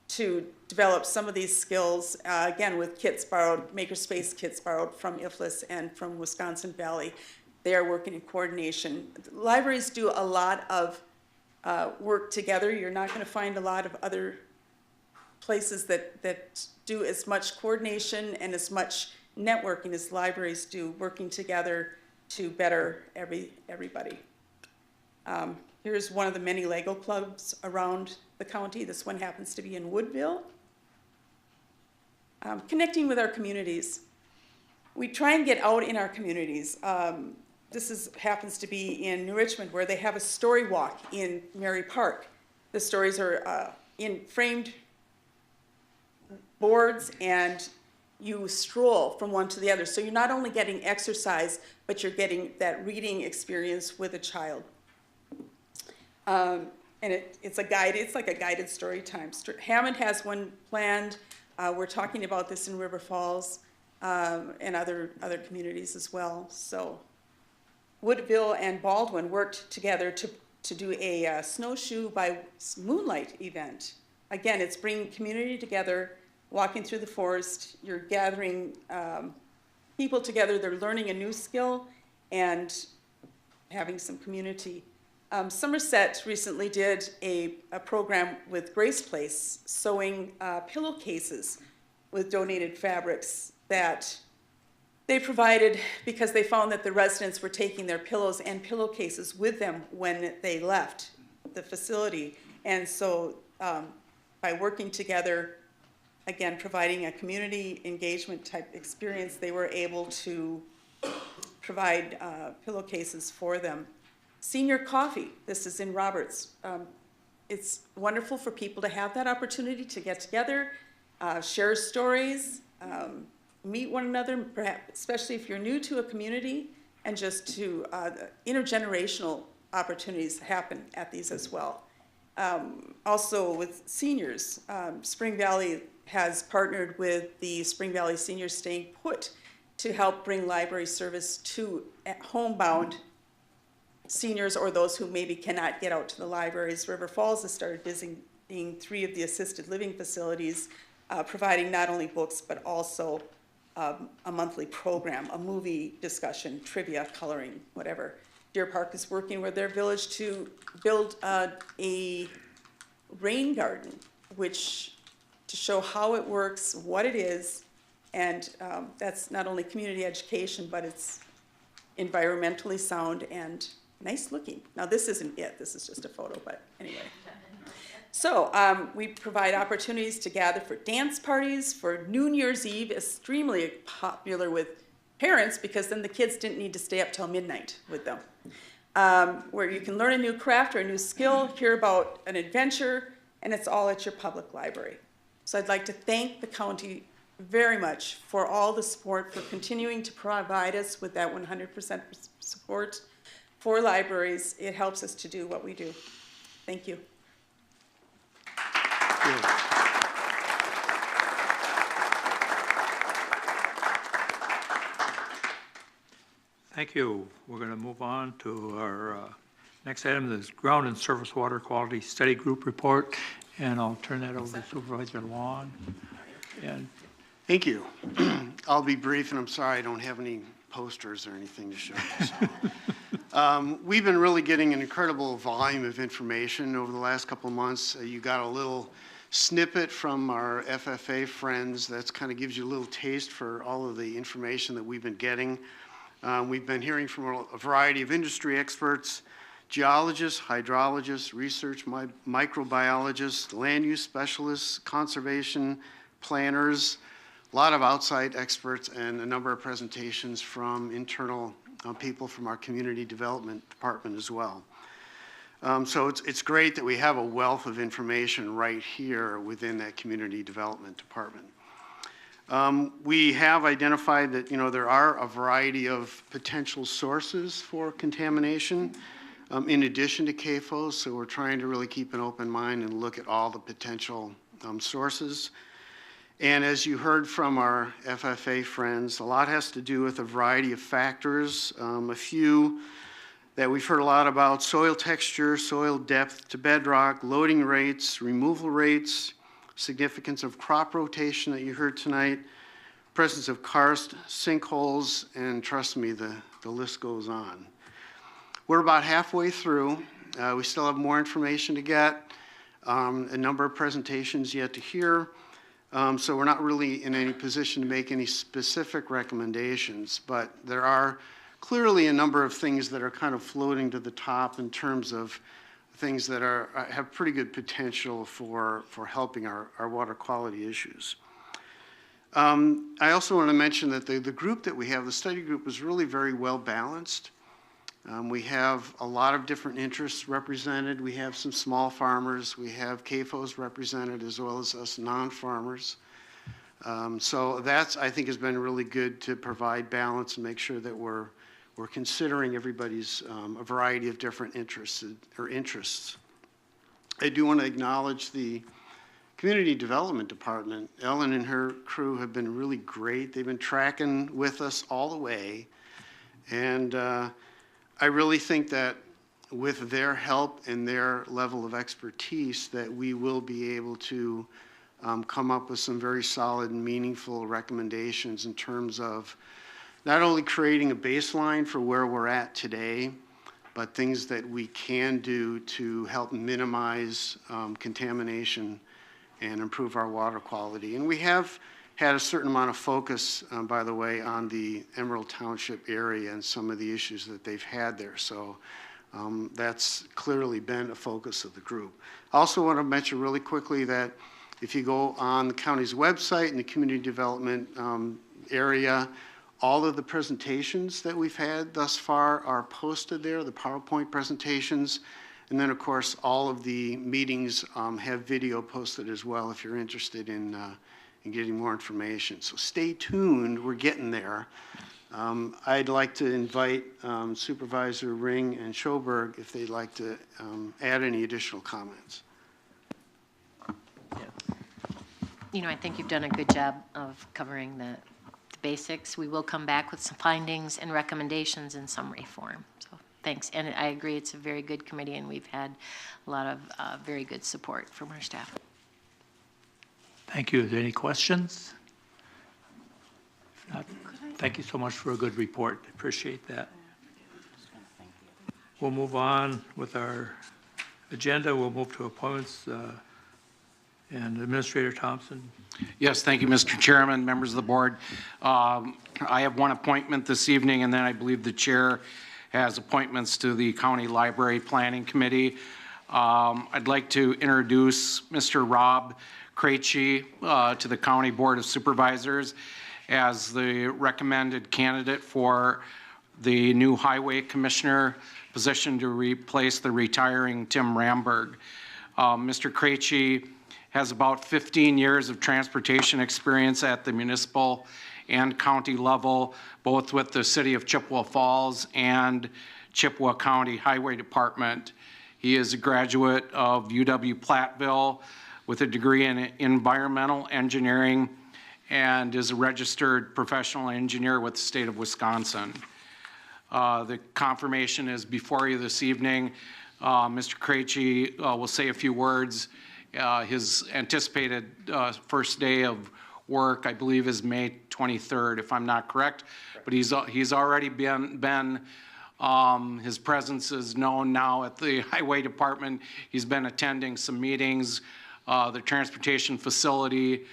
to develop some of these skills, again with kits borrowed, makerspace kits borrowed from IFLIS and from Wisconsin Valley. They are working in coordination. Libraries do a lot of work together. You're not going to find a lot of other places that do as much coordination and as much networking as libraries do, working together to better everybody. Here's one of the many Lego clubs around the county. This one happens to be in Woodville. Connecting with our communities. We try and get out in our communities. This happens to be in New Richmond, where they have a story walk in Mary Park. The stories are in framed boards, and you stroll from one to the other. So you're not only getting exercise, but you're getting that reading experience with a child. And it's like a guided story time. Hammond has one planned. We're talking about this in River Falls and other communities as well. So Woodville and Baldwin worked together to do a snowshoe by moonlight event. Again, it's bringing community together, walking through the forest. You're gathering people together. They're learning a new skill and having some community. Somerset recently did a program with Grace Place, sewing pillowcases with donated fabrics that they provided because they found that the residents were taking their pillows and pillowcases with them when they left the facility. And so by working together, again, providing a community engagement type experience, they were able to provide pillowcases for them. Senior coffee, this is in Roberts. It's wonderful for people to have that opportunity to get together, share stories, meet one another, perhaps, especially if you're new to a community, and just to intergenerational opportunities happen at these as well. Also with seniors, Spring Valley has partnered with the Spring Valley Seniors Staying Put to help bring library service to homebound seniors or those who maybe cannot get out to the libraries. River Falls has started visiting 3 of the assisted living facilities, providing not only books but also a monthly program, a movie discussion, trivia, coloring, whatever. Deer Park is working with their village to build a rain garden, to show how it works, what it is, and that's not only community education, but it's environmentally sound and nice looking. Now this isn't it, this is just a photo, but anyway. So we provide opportunities to gather for dance parties, for New Year's Eve, extremely popular with parents because then the kids didn't need to stay up till midnight with them. Where you can learn a new craft or a new skill, hear about an adventure, and it's all at your public library. So I'd like to thank the county very much for all the support, for continuing to provide us with that 100% support for libraries. It helps us to do what we do. Thank you. Thank you. We're going to move on to our next item, is Ground and Surface Water Quality Study Group Report, and I'll turn that over to Supervisor Long. And thank you. I'll be brief, and I'm sorry I don't have any posters or anything to show you. So. We've been really getting an incredible volume of information over the last couple of months. You got a little snippet from our FFA friends. That kind of gives you a little taste for all of the information that we've been getting. We've been hearing from a variety of industry experts geologists, hydrologists, research microbiologists, land use specialists, conservation planners, a lot of outside experts, and a number of presentations from internal people from our community development department as well. So it's great that we have a wealth of information right here within that community development department. We have identified that, there are a variety of potential sources for contamination in addition to CAFOs, so we're trying to really keep an open mind and look at all the potential sources. And as you heard from our FFA friends, a lot has to do with a variety of factors. A few that we've heard a lot about: soil texture, soil depth to bedrock, loading rates, removal rates, significance of crop rotation that you heard tonight, presence of karst, sinkholes, and trust me, the list goes on. We're about halfway through. We still have more information to get, a number of presentations yet to hear. So we're not really in any position to make any specific recommendations, but there are clearly a number of things that are kind of floating to the top in terms of things that have pretty good potential for helping our water quality issues. I also want to mention that the group that we have, the study group, is really very well balanced. We have a lot of different interests represented. We have some small farmers. We have CAFOs represented, as well as us non-farmers. So that's, I think, has been really good to provide balance and make sure that we're considering everybody's a variety of different interests. I do want to acknowledge the Community Development Department. Ellen and her crew have been really great. They've been tracking with us all the way. And I really think that with their help and their level of expertise, that we will be able to come up with some very solid and meaningful recommendations in terms of not only creating a baseline for where we're at today, but things that we can do to help minimize contamination and improve our water quality. And we have had a certain amount of focus, by the way, on the Emerald Township area and some of the issues that they've had there. So that's clearly been a focus of the group. I also want to mention really quickly that if you go on the county's website in the community development area, all of the presentations that we've had thus far are posted there, the PowerPoint presentations. And then, of course, all of the meetings have video posted as well if you're interested in getting more information. So stay tuned, we're getting there. I'd like to invite Supervisor Ring and Schoberg if they'd like to add any additional comments. I think you've done a good job of covering the basics. We will come back with some findings and recommendations in summary form. So thanks. And I agree, it's a very good committee, and we've had a lot of very good support from our staff. Thank you. Is there any questions? If not, thank you so much for a good report. Appreciate that. We'll move on with our agenda. We'll move to appointments. And Administrator Thompson. Yes, thank you, Mr. Chairman, members of the board. I have one appointment this evening, and then I believe the chair has appointments to the County Library Planning Committee. I'd like to introduce Mr. Rob Croix to the County Board of Supervisors as the recommended candidate for the new Highway Commissioner position to replace the retiring Tim Ramberg. Mr. Croix has about 15 years of transportation experience at the municipal and county level, both with the City of Chippewa Falls and Chippewa County Highway Department. He is a graduate of UW-Platteville with a degree in environmental engineering and is a registered professional engineer with the state of Wisconsin. The confirmation is before you this evening. Mr. Croix will say a few words. His anticipated first day of work, I believe, is May 23rd, if I'm not correct. But he's already been his presence is known now at the Highway Department. He's been attending some meetings. The Transportation Facility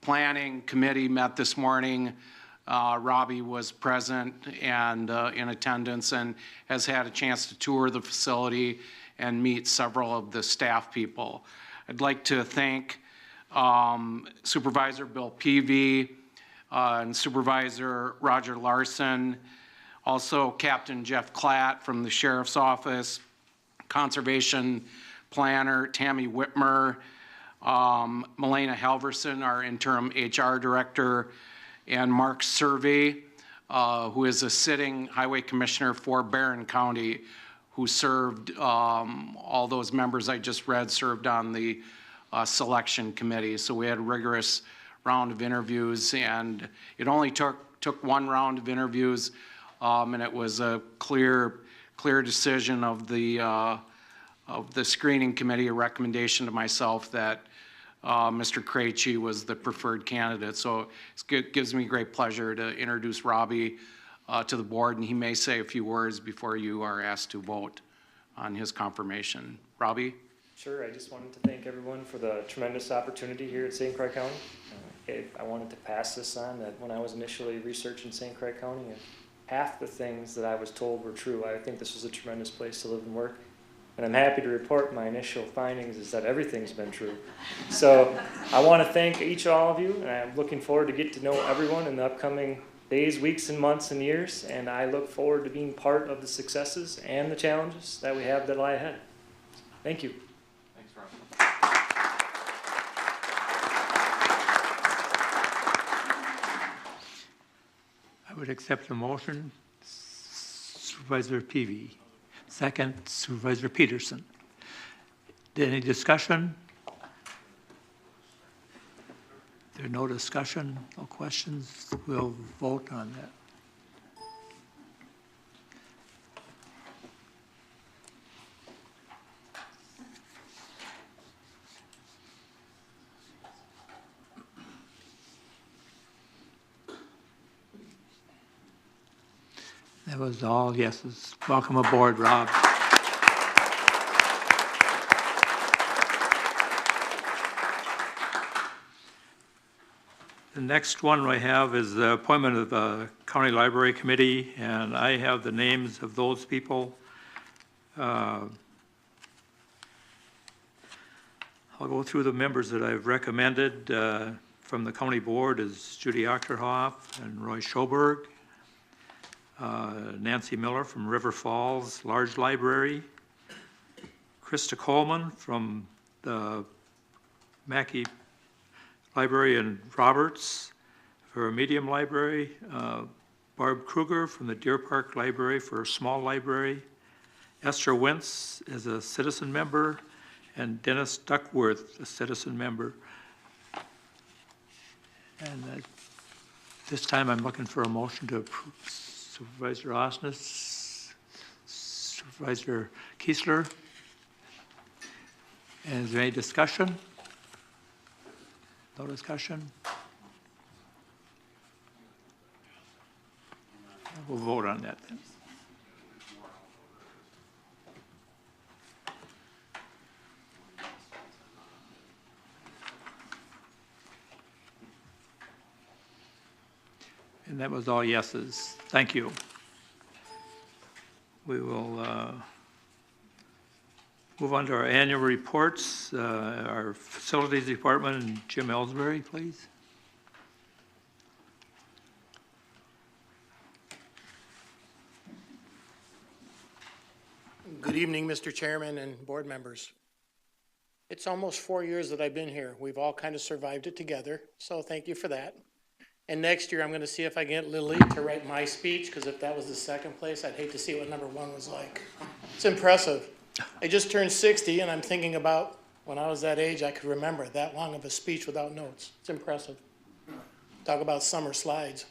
Planning Committee met this morning. Robbie was present and in attendance and has had a chance to tour the facility and meet several of the staff people. I'd like to thank Supervisor Bill Peavy and Supervisor Roger Larson, also Captain Jeff Klatt from the Sheriff's Office, Conservation Planner Tammy Whitmer, Melena Halverson, our interim HR Director, and Mark Survey, who is a sitting Highway Commissioner for Barron County, who served, all those members I just read served on the selection committee. So we had a rigorous round of interviews, and it only took one round of interviews, and it was a clear decision of the screening committee, a recommendation to myself that Mr. Croix was the preferred candidate. So it gives me great pleasure to introduce Robbie to the board, and he may say a few words before you are asked to vote on his confirmation. Robbie? Sure, I just wanted to thank everyone for the tremendous opportunity here at St. Croix County. I wanted to pass this on that when I was initially researching St. Croix County, and half the things that I was told were true. I think this was a tremendous place to live and work. And I'm happy to report my initial findings is that everything's been true. So I want to thank each and all of you, and I'm looking forward to get to know everyone in the upcoming days, weeks, and months and years. And I look forward to being part of the successes and the challenges that we have that lie ahead. Thank you. Thanks, Rob. I would accept the motion. Supervisor Peavy. Second, Supervisor Peterson. Any discussion? There's no discussion, no questions, we'll vote on that. That was all yeses. Welcome aboard, Rob. The next one I have is the appointment of the County Library Committee, and I have the names of those people. I'll go through the members that I've recommended from the county board is Judy Achterhoff and Roy Schoberg. Nancy Miller from River Falls Large Library, Krista Coleman from the Mackey Library in Roberts for a medium library, Barb Kruger from the Deer Park Library for a small library, Esther Wentz as a citizen member, and Dennis Duckworth, a citizen member. And this time I'm looking for a motion to approve. Supervisor Osnes, Supervisor Kiesler. And is there any discussion? No discussion? We'll vote on that then. And that was all yeses. Thank you. We will move on to our annual reports. Our facilities department and Jim Ellsbury, please. Good evening, Mr. Chairman and board members. It's almost 4 years that I've been here. We've all kind of survived it together, so thank you for that. And next year, I'm going to see if I get Lily to write my speech, because if that was the second place, I'd hate to see what number 1 was like. It's impressive. I just turned 60, and I'm thinking about when I was that age, I could remember that long of a speech without notes. It's impressive. Talk about summer slides.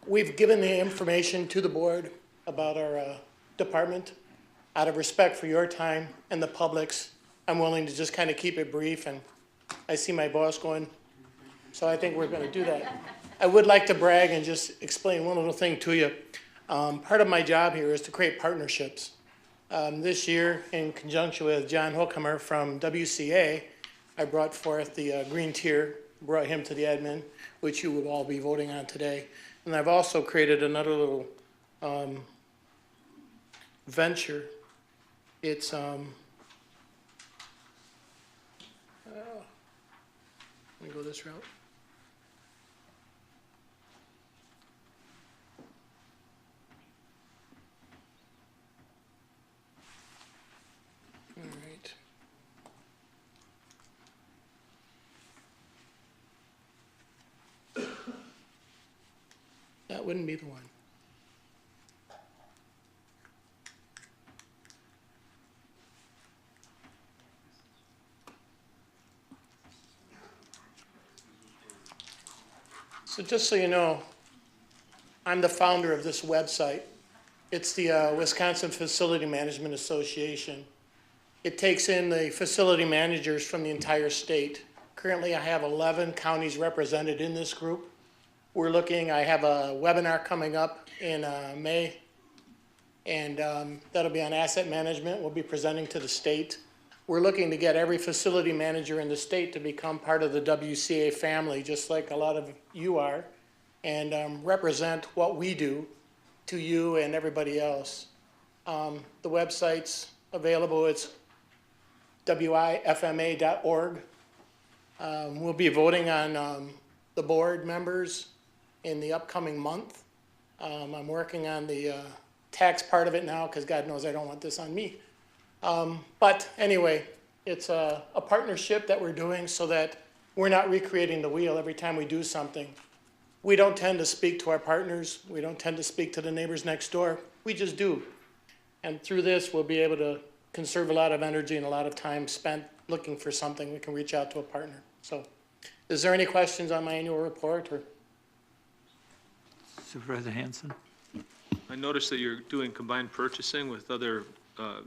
We've given the information to the board about our department. Out of respect for your time and the public's, I'm willing to just kind of keep it brief, and I see my boss going, so I think we're going to do that. I would like to brag and just explain one little thing to you. Part of my job here is to create partnerships. This year, in conjunction with John Hookhammer from WCA, I brought forth the Green Tier, brought him to the admin. which you will all be voting on today. And I've also created another little venture. It's let me go this route. All right. That wouldn't be the one. So just so you know, I'm the founder of this website. It's the Wisconsin Facility Management Association. It takes in the facility managers from the entire state. Currently, I have 11 counties represented in this group. I have a webinar coming up in May, and that'll be on asset management. We'll be presenting to the state. We're looking to get every facility manager in the state to become part of the WCA family, just like a lot of you are, and represent what we do to you and everybody else. The website's available. It's wifma.org. We'll be voting on the board members in the upcoming month. I'm working on the tax part of it now because God knows I don't want this on me. But anyway, it's a partnership that we're doing so that we're not recreating the wheel every time we do something. We don't tend to speak to our partners. We don't tend to speak to the neighbors next door. We just do. And through this, we'll be able to conserve a lot of energy and a lot of time spent looking for something. We can reach out to a partner. So is there any questions on my annual report? Or? Supervisor Hanson? I noticed that you're doing combined purchasing with other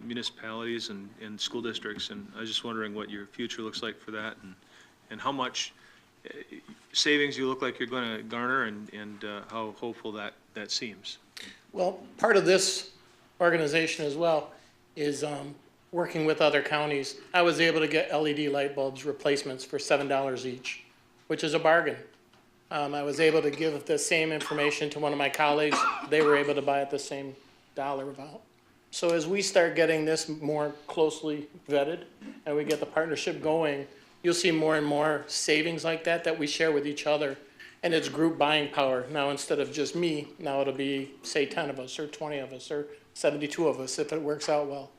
municipalities and school districts, and I was just wondering what your future looks like for that, and how much savings you look like you're going to garner, and how hopeful that seems. Well, part of this organization as well is working with other counties. I was able to get LED light bulbs replacements for $7 each, which is a bargain. I was able to give the same information to one of my colleagues. They were able to buy it the same dollar amount. So as we start getting this more closely vetted and we get the partnership going, you'll see more and more savings like that we share with each other. And it's group buying power. Now, instead of just me, now it'll be, say, 10 of us or 20 of us or 72 of us if it works out well.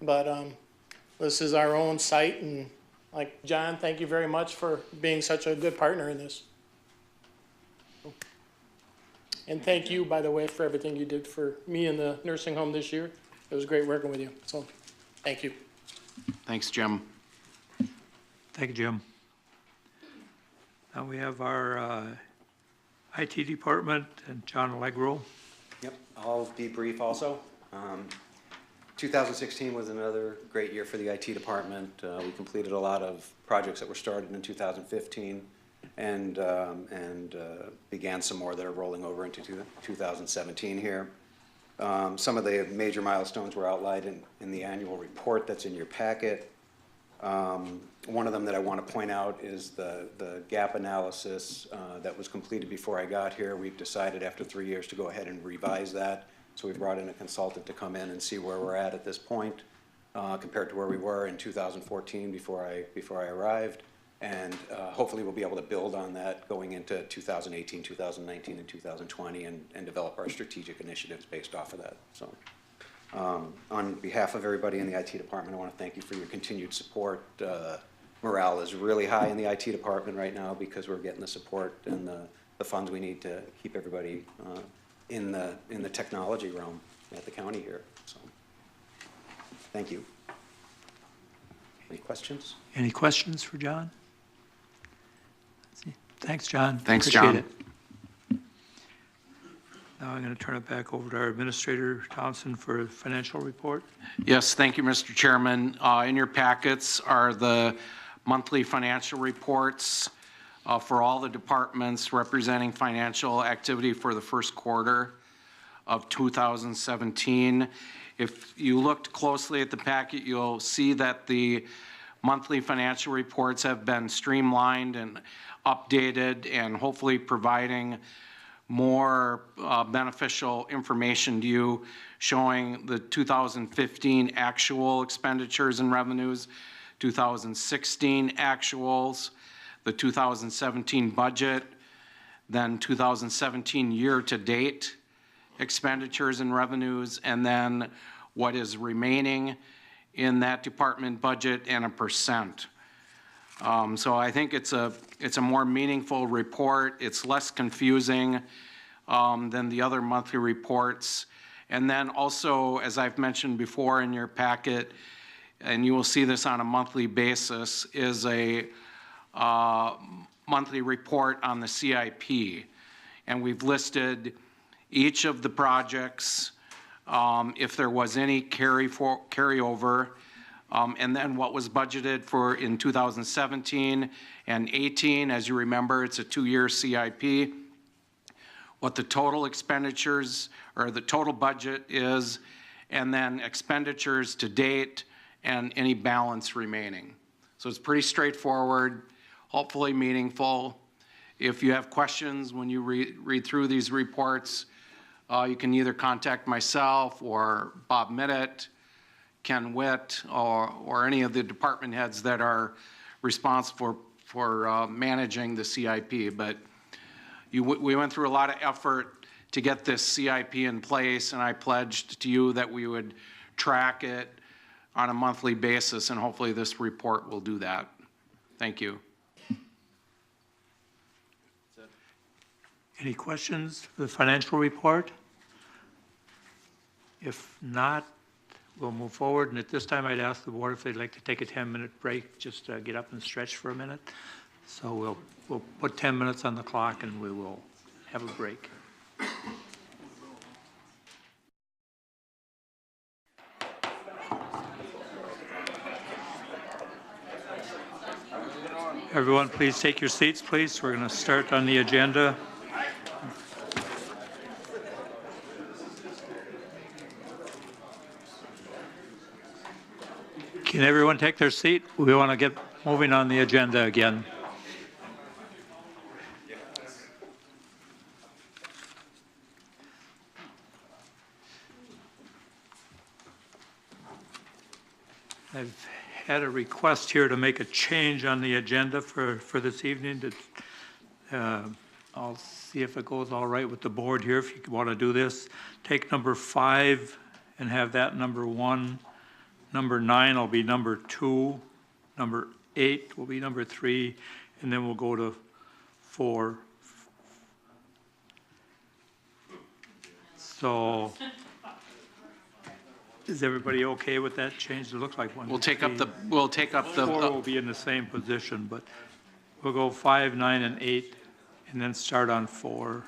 But this is our own site. And like, John, thank you very much for being such a good partner in this. And thank you, by the way, for everything you did for me in the nursing home this year. It was great working with you. So thank you. Thanks, Jim. Thank you, Jim. Now we have our IT department and John Allegro. Yep, I'll be brief also. 2016 was another great year for the IT department. We completed a lot of projects that were started in 2015 and began some more that are rolling over into 2017 here. Some of the major milestones were outlined in the annual report that's in your packet. One of them that I want to point out is the gap analysis that was completed before I got here. We've decided after 3 years to go ahead and revise that. So we brought in a consultant to come in and see where we're at this point compared to where we were in 2014 before I arrived. And hopefully we'll be able to build on that going into 2018, 2019, and 2020 and develop our strategic initiatives based off of that. So on behalf of everybody in the IT department, I want to thank you for your continued support. Morale is really high in the IT department right now because we're getting the support and the funds we need to keep everybody in the technology realm at the county here. So thank you. Any questions? Any questions for John? Thanks, John. Thanks, Appreciate John. it. Now I'm going to turn it back over to our Administrator Thompson for a financial report. Yes, thank you, Mr. Chairman. In your packets are the monthly financial reports for all the departments representing financial activity for the first quarter of 2017. If you looked closely at the packet, you'll see that the monthly financial reports have been streamlined and updated and hopefully providing more beneficial information to you, showing the 2015 actual expenditures and revenues, 2016 actuals, the 2017 budget, then 2017 year-to-date expenditures and revenues, and then what is remaining in that department budget and a percent. So I think it's a more meaningful report. It's less confusing than the other monthly reports. And then also, as I've mentioned before in your packet, and you will see this on a monthly basis, is a monthly report on the CIP. And we've listed each of the projects, if there was any carryover, and then what was budgeted for in 2017 and 18. As you remember, it's a 2-year CIP. What the total expenditures or the total budget is, and then expenditures to date and any balance remaining. So it's pretty straightforward, hopefully meaningful. If you have questions when you read through these reports, you can either contact myself or Bob Middett, Ken Witt, or any of the department heads that are responsible for managing the CIP. But we went through a lot of effort to get this CIP in place, and I pledged to you that we would track it on a monthly basis, and hopefully this report will do that. Thank you. Any questions for the financial report? If not, we'll move forward. And at this time, I'd ask the board if they'd like to take a 10-minute break, just to get up and stretch for a minute. So we'll put 10 minutes on the clock and we will have a break. Everyone, please take your seats, please. We're going to start on the agenda. Can everyone take their seat? We want to get moving on the agenda again. I've had a request here to make a change on the agenda for this evening. I'll see if it goes all right with the board here, if you want to do this. Take number 5 and have that number 1. Number 9 will be number 2. Number 8 will be number 3. And then we'll go to 4. So is everybody okay with that change? It looks like 1. We'll take up the 4 will be in the same position, but we'll go 5, 9, and 8, and then start on 4,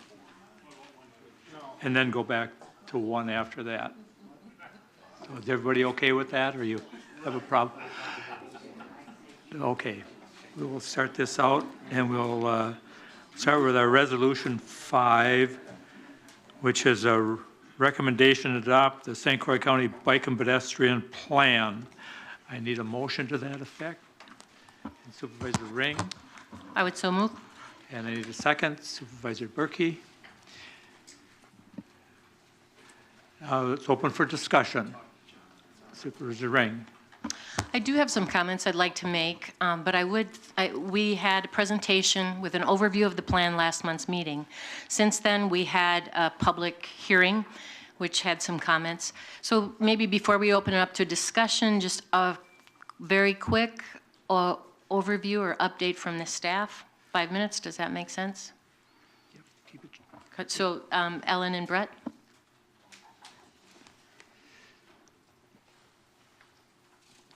and then go back to 1 after that. So is everybody okay with that, or you have a problem? Okay, we will start this out, and we'll start with our resolution 5, which is a recommendation to adopt the St. Croix County Bike and Pedestrian Plan. I need a motion to that effect. And Supervisor Ring. I would so move. And I need a second. Supervisor Berkey. Now it's open for discussion. Supervisor Ring. I do have some comments I'd like to make, but we had a presentation with an overview of the plan last month's meeting. Since then, we had a public hearing, which had some comments. So maybe before we open it up to discussion, just a very quick overview or update from the staff. 5 minutes, does that make sense? Yep, keep it. So Ellen and Brett?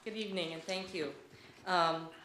Good evening, and thank you.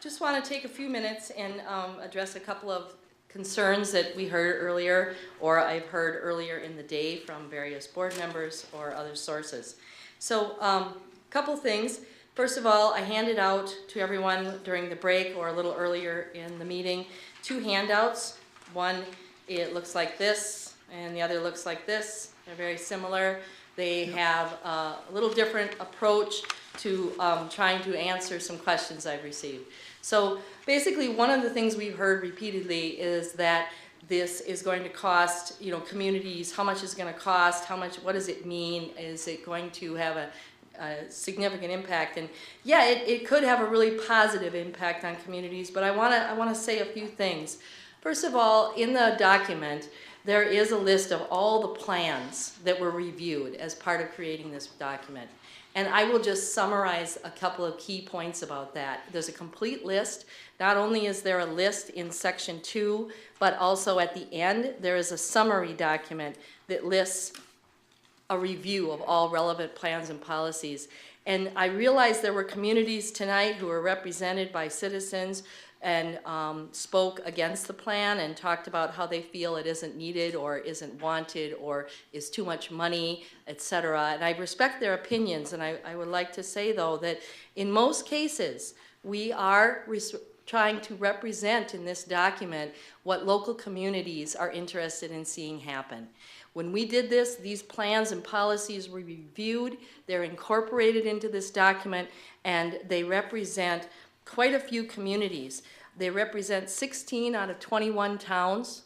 Just want to take a few minutes and address a couple of concerns that we heard earlier, or I've heard earlier in the day from various board members or other sources. So a couple things. First of all, I handed out to everyone during the break or a little earlier in the meeting 2 handouts. One, it looks like this, and the other looks like this. They're very similar. They have a little different approach to trying to answer some questions I've received. So basically, one of the things we've heard repeatedly is that this is going to cost, you know, communities, how much is it going to cost, how much, what does it mean, is it going to have a significant impact? And yeah, it could have a really positive impact on communities, but I want to say a few things. First of all, in the document, there is a list of all the plans that were reviewed as part of creating this document. And I will just summarize a couple of key points about that. There's a complete list. Not only is there a list in section 2, but also at the end, there is a summary document that lists a review of all relevant plans and policies. And I realize there were communities tonight who were represented by citizens and spoke against the plan and talked about how they feel it isn't needed or isn't wanted or is too much money, etc. And I respect their opinions, and I would like to say, though, that in most cases, we are trying to represent in this document what local communities are interested in seeing happen. When we did this, these plans and policies were reviewed, they're incorporated into this document, and they represent quite a few communities. They represent 16 out of 21 towns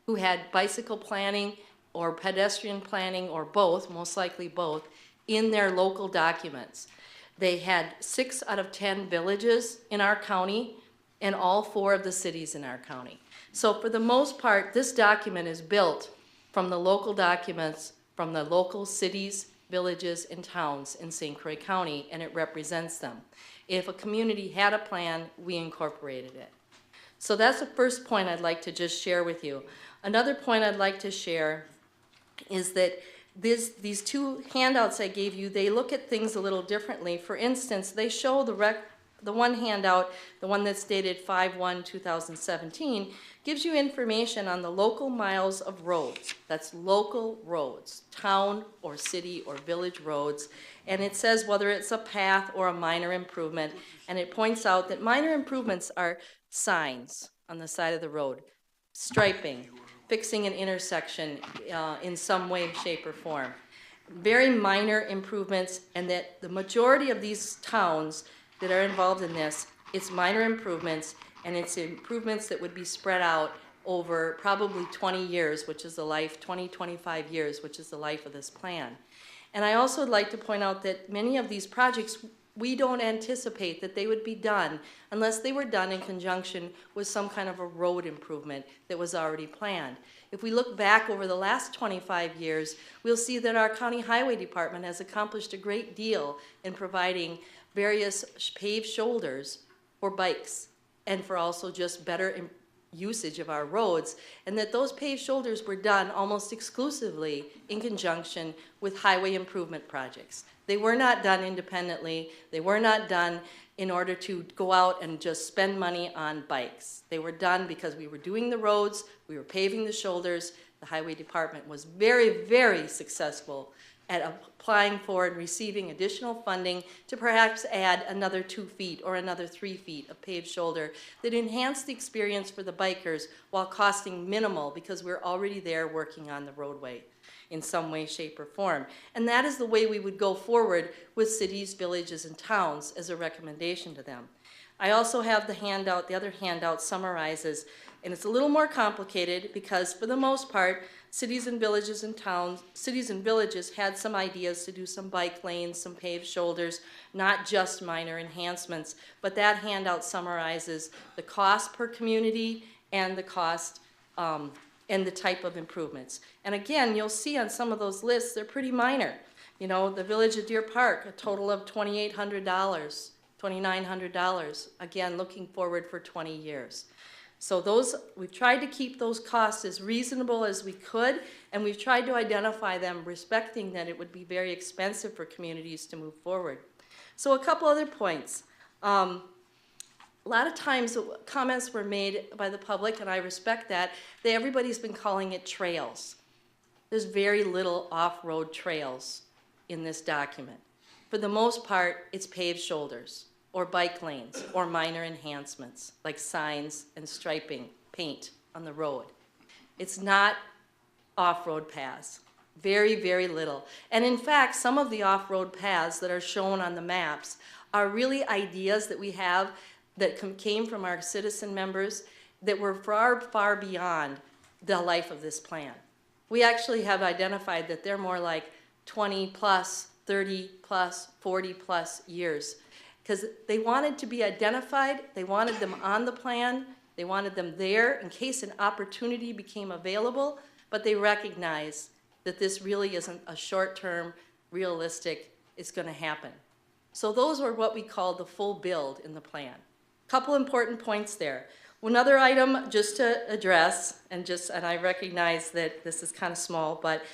who had bicycle planning or pedestrian planning or both, most likely both, in their local documents. They had 6 out of 10 villages in our county and all 4 of the cities in our county. So for the most part, this document is built from the local documents from the local cities, villages, and towns in St. Croix County, and it represents them. If a community had a plan, we incorporated it. So that's the first point I'd like to just share with you. Another point I'd like to share is that these 2 handouts I gave you, they look at things a little differently. For instance, they show the one handout, the one that's dated 5/1/2017, gives you information on the local miles of roads. That's local roads, town or city or village roads. And it says whether it's a path or a minor improvement. And it points out that minor improvements are signs on the side of the road, striping, fixing an intersection in some way, shape, or form. Very minor improvements, and that the majority of these towns that are involved in this, it's minor improvements, and it's improvements that would be spread out over probably 20 years, which is the life, 25 years, which is the life of this plan. And I also would like to point out that many of these projects, we don't anticipate that they would be done unless they were done in conjunction with some kind of a road improvement that was already planned. If we look back over the last 25 years, we'll see that our county highway department has accomplished a great deal in providing various paved shoulders for bikes and for also just better usage of our roads, and that those paved shoulders were done almost exclusively in conjunction with highway improvement projects. They were not done independently. They were not done in order to go out and just spend money on bikes. They were done because we were doing the roads, we were paving the shoulders. The highway department was very, very successful at applying for and receiving additional funding to perhaps add another 2 feet or another 3 feet of paved shoulder that enhanced the experience for the bikers while costing minimal because we're already there working on the roadway in some way, shape, or form. And that is the way we would go forward with cities, villages, and towns as a recommendation to them. I also have the handout, the other handout summarizes, and it's a little more complicated because for the most part, cities and villages and towns, cities and villages had some ideas to do some bike lanes, some paved shoulders, not just minor enhancements, but that handout summarizes the cost per community and the cost and the type of improvements. And again, you'll see on some of those lists, they're pretty minor. You know, the Village of Deer Park, a total of $2,800, $2,900, again, looking forward for 20 years. So those, we've tried to keep those costs as reasonable as we could, and we've tried to identify them respecting that it would be very expensive for communities to move forward. So a couple other points. A lot of times comments were made by the public, and I respect that everybody's been calling it trails. There's very little off-road trails in this document. For the most part, it's paved shoulders, or bike lanes, or minor enhancements, like signs and striping, paint on the road. It's not off-road paths. Very, very little. And in fact, some of the off-road paths that are shown on the maps are really ideas that we have that came from our citizen members that were far, far beyond the life of this plan. We actually have identified that they're more like 20 plus, 30 plus, 40 plus years. Because they wanted to be identified, they wanted them on the plan, they wanted them there in case an opportunity became available, but they recognize that this really isn't a short-term, realistic, it's going to happen. So those are what we call the full build in the plan. Couple important points there. Another item just to address, and I recognize that this is kind of small, but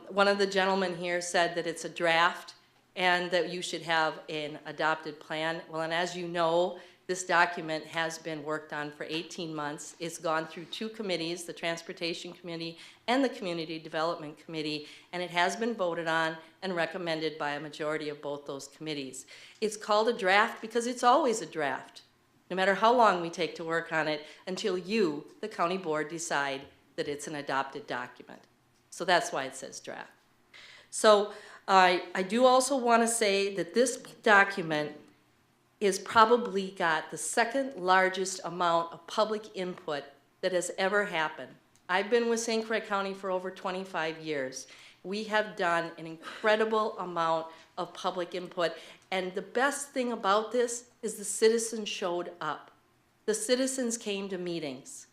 one of the gentlemen here said that it's a draft and that you should have an adopted plan. Well, and as you know, this document has been worked on for 18 months. It's gone through 2 committees, the Transportation Committee and the Community Development Committee, and it has been voted on and recommended by a majority of both those committees. It's called a draft because it's always a draft, no matter how long we take to work on it, until you, the county board, decide that it's an adopted document. So that's why it says draft. So I do also want to say that this document is probably got the second largest amount of public input that has ever happened. I've been with St. Croix County for over 25 years. We have done an incredible amount of public input, and the best thing about this is the citizens showed up. The citizens came to meetings.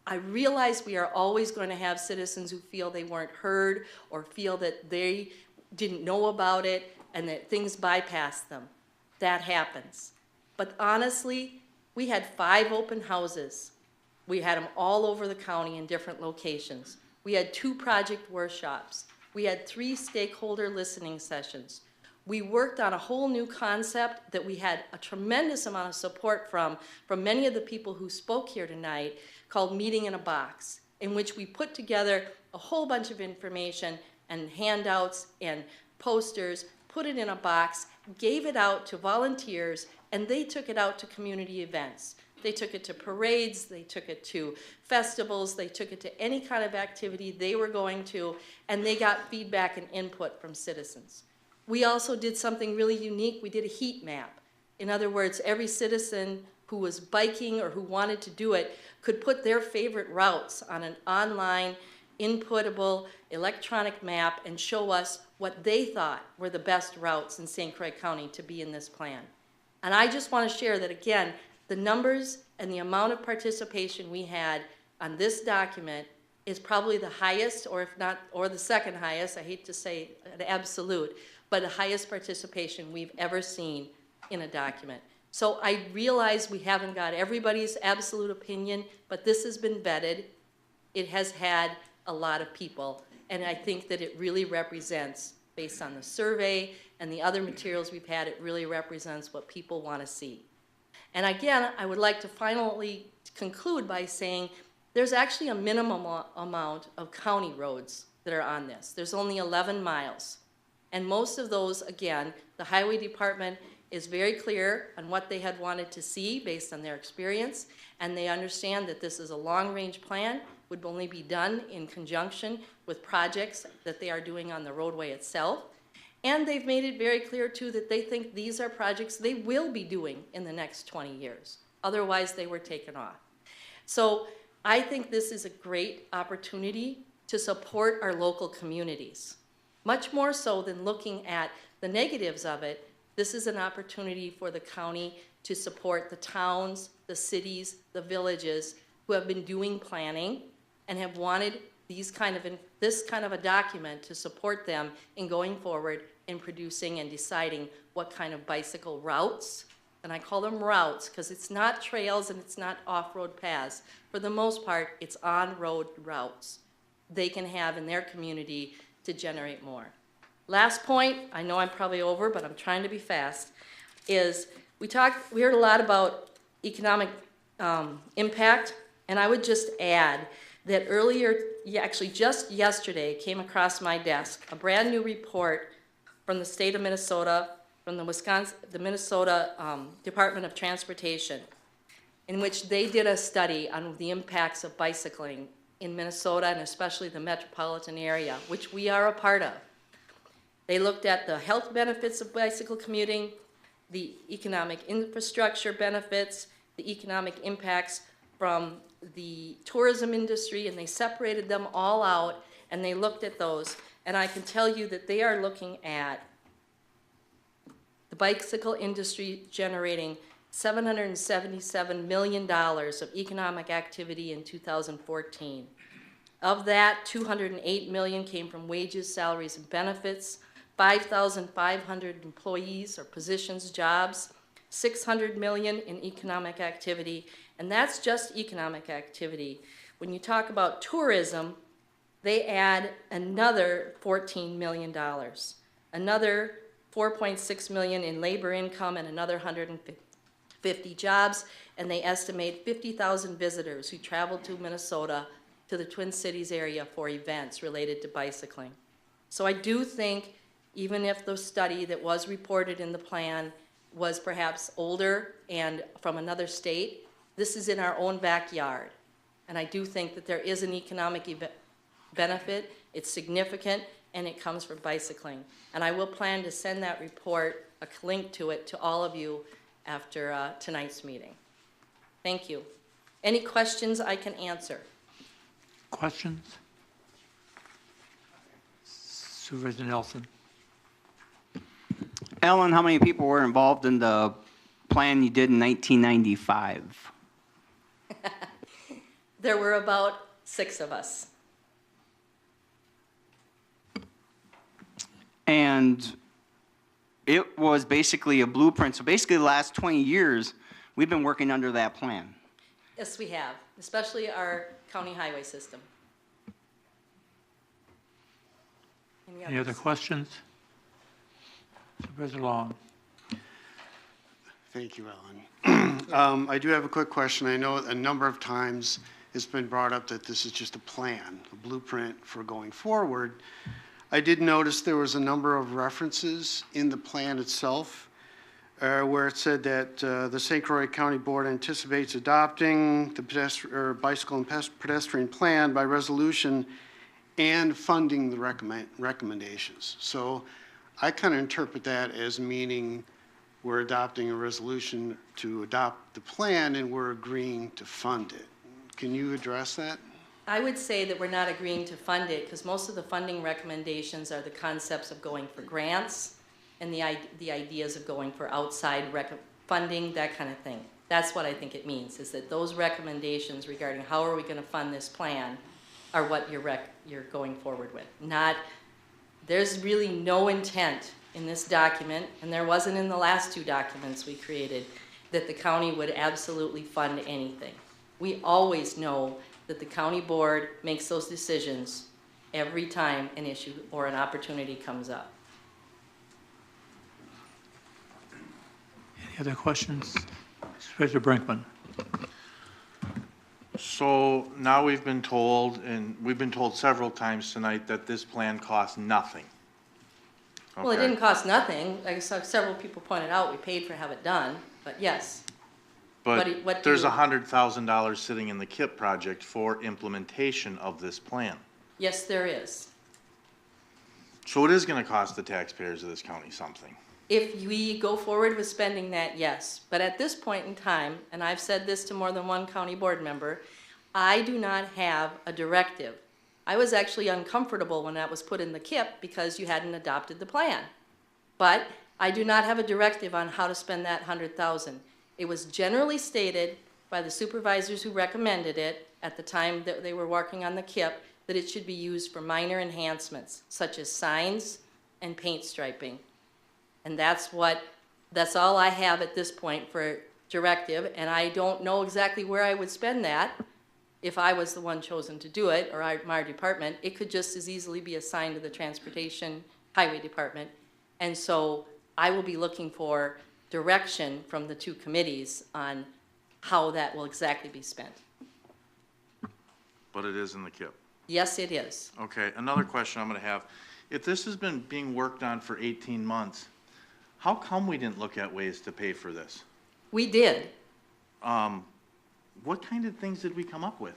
I realize we are always going to have citizens who feel they weren't heard or feel that they didn't know about it and that things bypassed them. That happens. But honestly, we had 5 open houses. We had them all over the county in different locations. We had 2 project workshops. We had 3 stakeholder listening sessions. We worked on a whole new concept that we had a tremendous amount of support from many of the people who spoke here tonight, called Meeting in a Box, in which we put together a whole bunch of information and handouts and posters, put it in a box, gave it out to volunteers, and they took it out to community events. They took it to parades, they took it to festivals, they took it to any kind of activity they were going to, and they got feedback and input from citizens. We also did something really unique. We did a heat map. In other words, every citizen who was biking or who wanted to do it could put their favorite routes on an online, inputable electronic map and show us what they thought were the best routes in St. Croix County to be in this plan. And I just want to share that, again, the numbers and the amount of participation we had on this document is probably the highest, or if not, or the second highest, I hate to say an absolute, but the highest participation we've ever seen in a document. So I realize we haven't got everybody's absolute opinion, but this has been vetted. It has had a lot of people, and I think that it really represents, based on the survey and the other materials we've had, it really represents what people want to see. And again, I would like to finally conclude by saying there's actually a minimum amount of county roads that are on this. There's only 11 miles. And most of those, again, the highway department is very clear on what they had wanted to see based on their experience, and they understand that this is a long-range plan, would only be done in conjunction with projects that they are doing on the roadway itself. And they've made it very clear, too, that they think these are projects they will be doing in the next 20 years. Otherwise, they were taken off. So I think this is a great opportunity to support our local communities. Much more so than looking at the negatives of it, this is an opportunity for the county to support the towns, the cities, the villages who have been doing planning and have wanted this kind of a document to support them in going forward in producing and deciding what kind of bicycle routes, and I call them routes because it's not trails and it's not off-road paths. For the most part, it's on-road routes they can have in their community to generate more. Last point, I know I'm probably over, but I'm trying to be fast, is we heard a lot about economic impact, and I would just add that earlier, actually just yesterday, came across my desk a brand new report from the state of Minnesota, from the Minnesota Department of Transportation, in which they did a study on the impacts of bicycling in Minnesota and especially the metropolitan area, which we are a part of. They looked at the health benefits of bicycle commuting, the economic infrastructure benefits, the economic impacts from the tourism industry, and they separated them all out and they looked at those. And I can tell you that they are looking at the bicycle industry generating $777 million of economic activity in 2014. Of that, $208 million came from wages, salaries, and benefits, 5,500 employees or positions, jobs, $600 million in economic activity, and that's just economic activity. When you talk about tourism, they add another $14 million, another $4.6 million in labor income, and another 150 jobs, and they estimate 50,000 visitors who traveled to Minnesota, to the Twin Cities area for events related to bicycling. So I do think, even if the study that was reported in the plan was perhaps older and from another state, this is in our own backyard. And I do think that there is an economic benefit, it's significant, and it comes from bicycling. And I will plan to send that report, a link to it, to all of you after tonight's meeting. Thank you. Any questions I can answer? Questions? Supervisor Nelson. Ellen, how many people were involved in the plan you did in 1995? There were about 6 of us. And it was basically a blueprint. So basically the last 20 years, we've been working under that plan. Yes, we have, especially our county highway system. Any other questions? Supervisor Long. Thank you, Ellen. I do have a quick question. I know a number of times it's been brought up that this is just a plan, a blueprint for going forward. I did notice there was a number of references in the plan itself where it said that the St. Croix County Board anticipates adopting the bicycle and pedestrian plan by resolution and funding the recommendations. So I kind of interpret that as meaning we're adopting a resolution to adopt the plan and we're agreeing to fund it. Can you address that? I would say that we're not agreeing to fund it because most of the funding recommendations are the concepts of going for grants and the ideas of going for outside funding, that kind of thing. That's what I think it means, is that those recommendations regarding how are we going to fund this plan are what you're going forward with. There's really no intent in this document, and there wasn't in the last 2 documents we created, that the county would absolutely fund anything. We always know that the county board makes those decisions every time an issue or an opportunity comes up. Any other questions? Supervisor Brinkman. So now we've been told, and we've been told several times tonight, that this plan costs nothing. Okay. Well, it didn't cost nothing. Like several people pointed out, we paid for have it done, but yes. But there's $100,000 sitting in the KIP project for implementation of this plan. Yes, there is. So it is going to cost the taxpayers of this county something. If we go forward with spending that, yes. But at this point in time, and I've said this to more than one county board member, I do not have a directive. I was actually uncomfortable when that was put in the KIP because you hadn't adopted the plan. But I do not have a directive on how to spend that $100,000. It was generally stated by the supervisors who recommended it at the time that they were working on the KIP that it should be used for minor enhancements, such as signs and paint striping. And that's all I have at this point for directive, and I don't know exactly where I would spend that if I was the one chosen to do it, or my department. It could just as easily be assigned to the Transportation Highway Department. And so I will be looking for direction from the 2 committees on how that will exactly be spent. But it is in the KIP. Yes, it is. Okay, another question I'm going to have. If this has been being worked on for 18 months, how come we didn't look at ways to pay for this? We did. What kind of things did we come up with?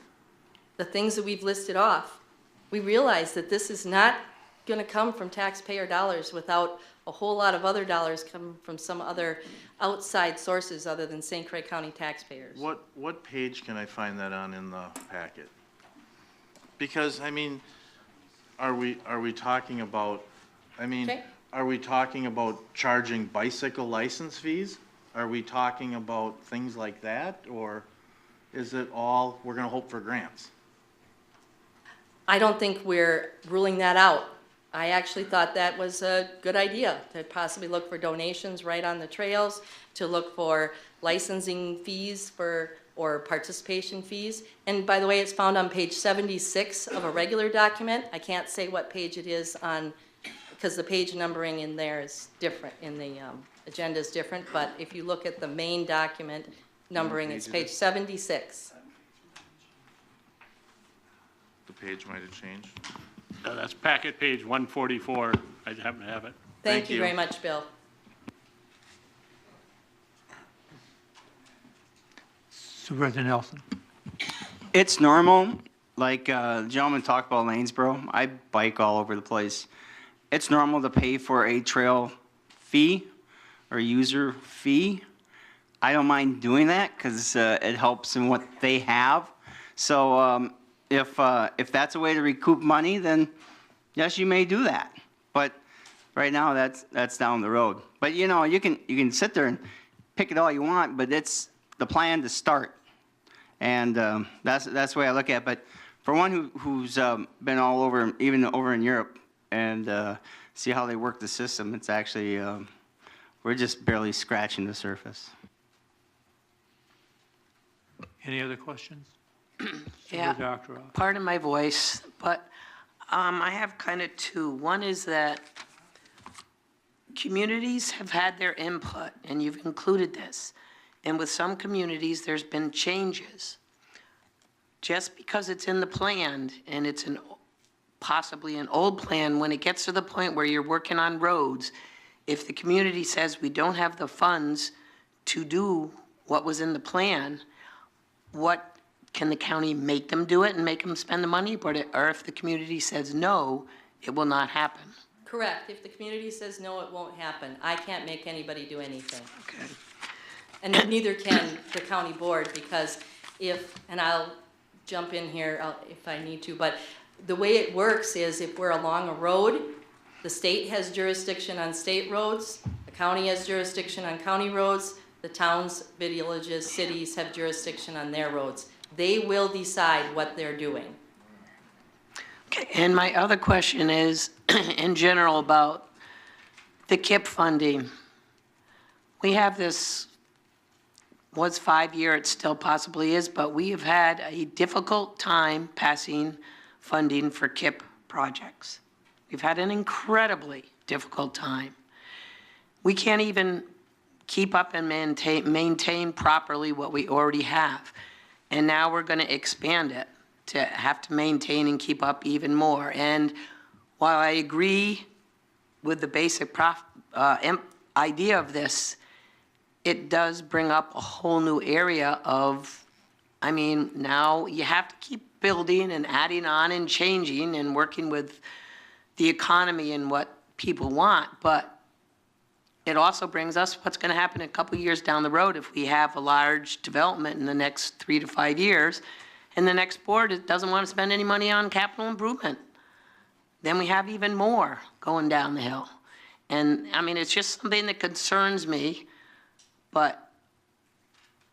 the things that we've listed off, we realize that this is not going to come from taxpayer dollars without a whole lot of other dollars coming from some other outside sources other than St. Croix County taxpayers. What page can I find that on in the packet? Because, I mean, are we talking about, Okay. are we talking about charging bicycle license fees? Are we talking about things like that? Or is it all, we're gonna hope for grants? I don't think we're ruling that out. I actually thought that was a good idea, to possibly look for donations right on the trails, to look for licensing fees or participation fees. And by the way, it's found on page 76 of a regular document. I can't say what page it is on, because the page numbering in there is different, in the agenda is different, but if you look at the main document numbering, it's page 76. The page might have changed. That's packet page 144. I happen to have it. Thank you very much, Bill. Supervisor Nelson. It's normal, like the gentleman talked about Lanesboro. I bike all over the place. It's normal to pay for a trail fee or user fee. I don't mind doing that because it helps in what they have. So if that's a way to recoup money, then yes, you may do that. But right now, that's down the road. But you know, you can sit there and pick it all you want, but it's the plan to start. And that's the way I look at it. But for one who's been all over, even over in Europe, and see how they work the system, it's actually, we're just barely scratching the surface. Any other questions? Yeah, Supervisor Akhtarov. pardon my voice, but I have kind of two. One is that communities have had their input, and you've included this. And with some communities, there's been changes. Just because it's in the plan, and it's possibly an old plan, when it gets to the point where you're working on roads, if the community says we don't have the funds to do what was in the plan, what, can the county make them do it and make them spend the money? Or if the community says no, it will not happen? Correct. If the community says no, it won't happen. I can't make anybody do anything. Okay. And neither can the county board, because if, and I'll jump in here if I need to, but the way it works is if we're along a road, the state has jurisdiction on state roads, the county has jurisdiction on county roads, the towns, villages, cities have jurisdiction on their roads. They will decide what they're doing. Okay, and my other question is, in general, about the KIP funding. We have this, was 5-year, it still possibly is, but we have had a difficult time passing funding for KIP projects. We've had an incredibly difficult time. We can't even keep up and maintain properly what we already have. And now we're going to expand it to have to maintain and keep up even more. And while I agree with the basic idea of this, it does bring up a whole new area of, I mean, now you have to keep building and adding on and changing and working with the economy and what people want, but it also brings us what's going to happen a couple years down the road if we have a large development in the next 3 to 5 years, and the next board doesn't want to spend any money on capital improvement. Then we have even more going down the hill. And I mean, it's just something that concerns me, but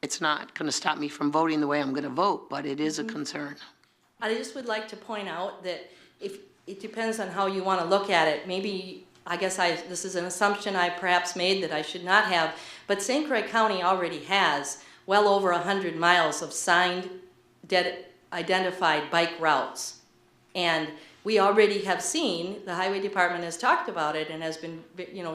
it's not going to stop me from voting the way I'm going to vote, but it is a concern. I just would like to point out that if it depends on how you want to look at it. Maybe, I guess this is an assumption I perhaps made that I should not have, but St. Croix County already has well over 100 miles of signed, identified bike routes. And we already have seen, the Highway Department has talked about it and has been,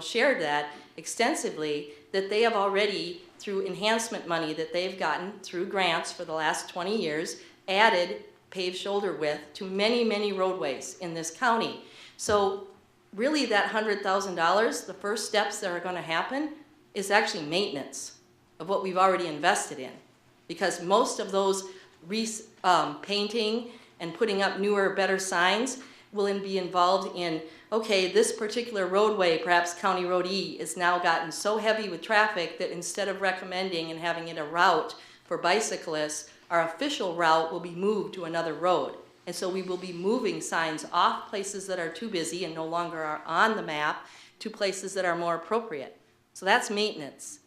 shared that extensively, that they have already, through enhancement money that they've gotten through grants for the last 20 years, added paved shoulder width to many, many roadways in this county. So really that $100,000, the first steps that are going to happen is actually maintenance of what we've already invested in. Because most of those painting and putting up newer, better signs will then be involved in, okay, this particular roadway, perhaps County Road E, is now gotten so heavy with traffic that instead of recommending and having it a route for bicyclists, our official route will be moved to another road. And so we will be moving signs off places that are too busy and no longer are on the map to places that are more appropriate. So that's maintenance.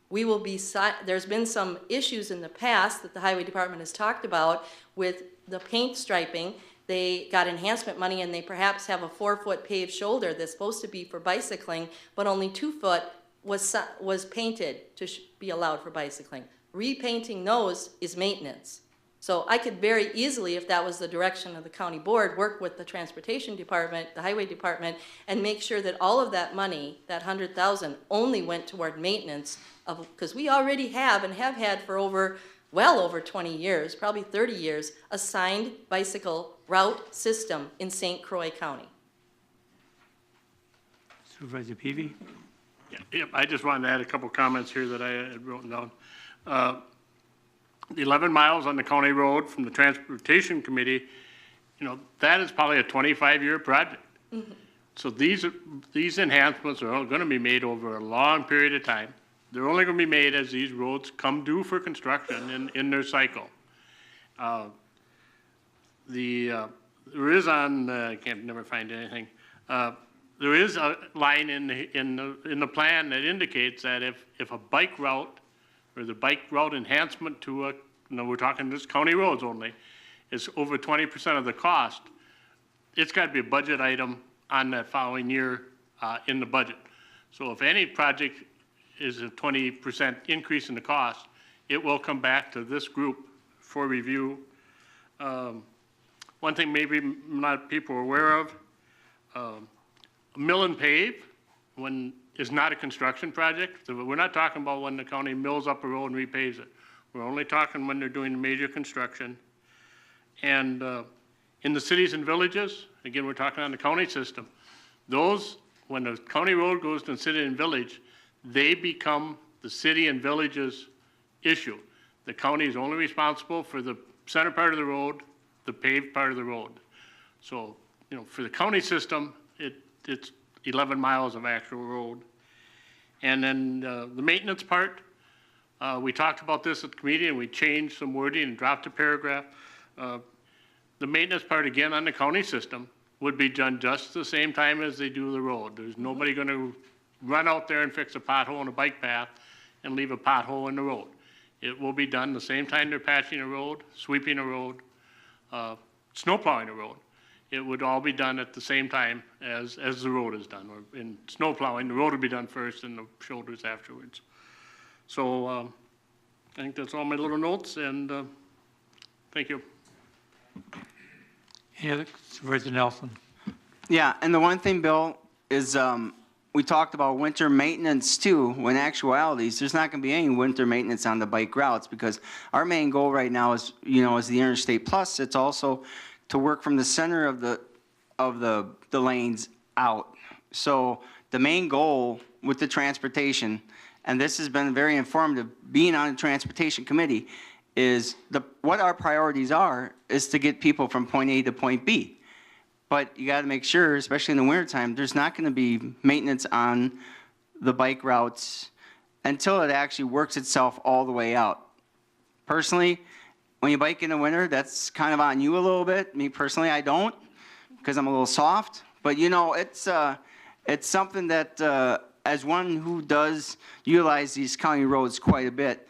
We will be, there's been some issues in the past that the Highway Department has talked about with the paint striping. They got enhancement money and they perhaps have a 4-foot paved shoulder that's supposed to be for bicycling, but only 2 foot was painted to be allowed for bicycling. Repainting those is maintenance. So I could very easily, if that was the direction of the county board, work with the transportation department, the highway department, and make sure that all of that money, that 100,000, only went toward maintenance of, because we already have and have had for well over 20 years, probably 30 years, a signed bicycle route system in St. Croix County. Supervisor Peavy? Yep, I just wanted to add a couple comments here that I had written down. The 11 miles on the county road from the Transportation Committee, that is probably a 25-year project. Mm-hmm. So these enhancements are going to be made over a long period of time. They're only going to be made as these roads come due for construction in their cycle. There is on, I can't never find anything. There is a line in the plan that indicates that if a bike route or the bike route enhancement to we're talking just county roads only, is over 20% of the cost, it's got to be a budget item on that following year in the budget. So if any project is a 20% increase in the cost, it will come back to this group for review. One thing maybe not people are aware of, mill and pave is not a construction project. So we're not talking about when the county mills up a road and repaves it. We're only talking when they're doing major construction. And in the cities and villages, again, we're talking on the county system, when the county road goes to the city and village, they become the city and village's issue. The county is only responsible for the center part of the road, the paved part of the road. So, for the county system, it's 11 miles of actual road. And then the maintenance part, we talked about this at the committee and we changed some wording and dropped a paragraph. The maintenance part, again, on the county system would be done just the same time as they do the road. There's nobody going to run out there and fix a pothole in a bike path and leave a pothole in the road. It will be done the same time they're patching a road, sweeping a road, snow plowing a road. It would all be done at the same time as the road is done. Or in snow plowing, the road would be done first and the shoulders afterwards. So I think that's all my little notes, and thank you. Any other? Supervisor Nelson? Yeah, and the one thing, Bill, is we talked about winter maintenance too. When actuality, there's not going to be any winter maintenance on the bike routes because our main goal right now is, is the Interstate Plus. It's also to work from the center of the lanes out. So the main goal with the transportation, and this has been very informative, being on the transportation committee, is what our priorities are is to get people from point A to point B. But you got to make sure, especially in the wintertime, there's not going to be maintenance on the bike routes until it actually works itself all the way out. Personally, when you bike in the winter, that's kind of on you a little bit. Me personally, I don't, because I'm a little soft. But it's something that, as one who does utilize these county roads quite a bit,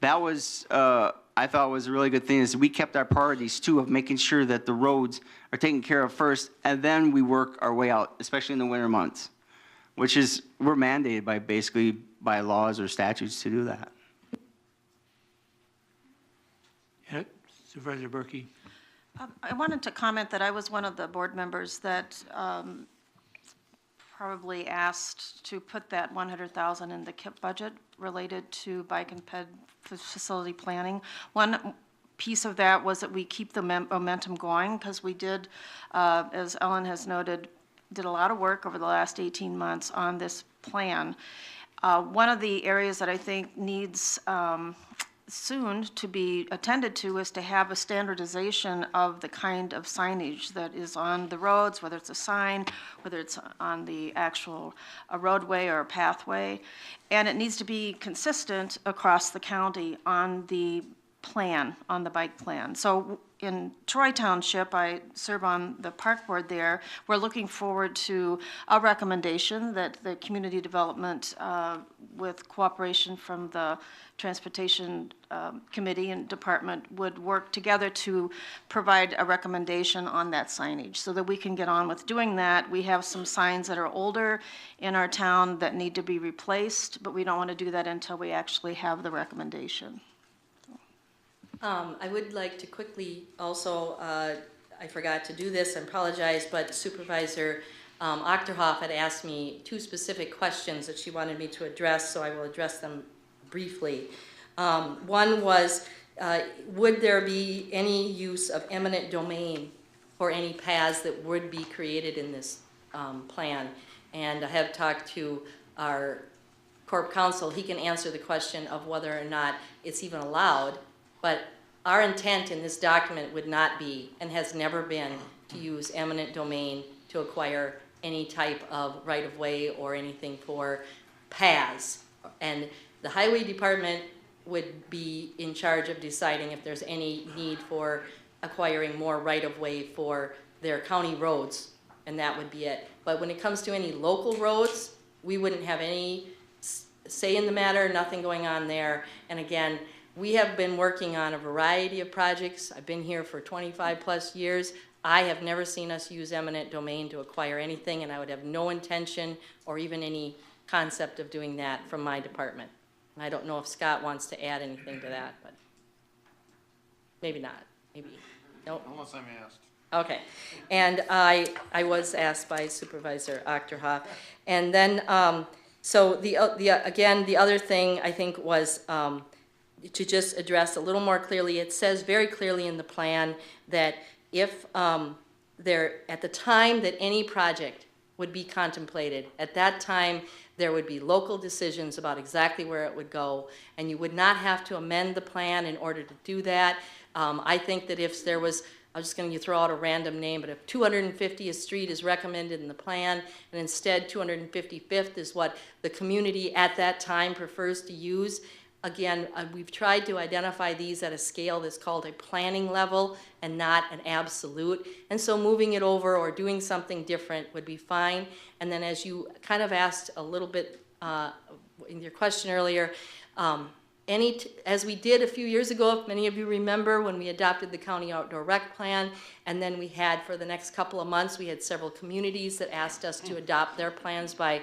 that was, I thought was a really good thing, is we kept our priorities too of making sure that the roads are taken care of first, and then we work our way out, especially in the winter months, which is, we're mandated by laws or statutes to do that. Yeah, Supervisor Berkey? I wanted to comment that I was one of the board members that probably asked to put that 100,000 in the KIP budget related to bike and ped facility planning. One piece of that was that we keep the momentum going, because we did, as Ellen has noted, did a lot of work over the last 18 months on this plan. One of the areas that I think needs soon to be attended to is to have a standardization of the kind of signage that is on the roads, whether it's a sign, whether it's on the actual roadway or a pathway. And it needs to be consistent across the county on the plan, on the bike plan. So in Troy Township, I serve on the park board there. We're looking forward to a recommendation that the community development, with cooperation from the transportation committee and department, would work together to provide a recommendation on that signage so that we can get on with doing that. We have some signs that are older in our town that need to be replaced, but we don't want to do that until we actually have the recommendation. I would like to quickly also, I forgot to do this, I apologize, but Supervisor Achterhoff had asked me 2 specific questions that she wanted me to address, so I will address them briefly. One was, would there be any use of eminent domain for any paths that would be created in this plan? And I have talked to our Corp Counsel. He can answer the question of whether or not it's even allowed. But our intent in this document would not be, and has never been, to use eminent domain to acquire any type of right-of-way or anything for paths. And the Highway Department would be in charge of deciding if there's any need for acquiring more right-of-way for their county roads, and that would be it. But when it comes to any local roads, we wouldn't have any say in the matter, nothing going on there. And again, we have been working on a variety of projects. I've been here for 25 plus years. I have never seen us use eminent domain to acquire anything, and I would have no intention or even any concept of doing that from my department. And I don't know if Scott wants to add anything to that, but maybe not, maybe, nope. Unless I'm asked. Okay, and I was asked by Supervisor Achterhoff. And then, so again, the other thing I think was, to just address a little more clearly, it says very clearly in the plan that if at the time that any project would be contemplated, at that time there would be local decisions about exactly where it would go, and you would not have to amend the plan in order to do that. I think that if there was, I'm just going to throw out a random name, but if 250th Street is recommended in the plan, and instead 255th is what the community at that time prefers to use, again, we've tried to identify these at a scale that's called a planning level and not an absolute. And so moving it over or doing something different would be fine. And then as you kind of asked a little bit in your question earlier, as we did a few years ago, if many of you remember, when we adopted the county outdoor rec plan, and then we had for the next couple of months, we had several communities that asked us to adopt their plans by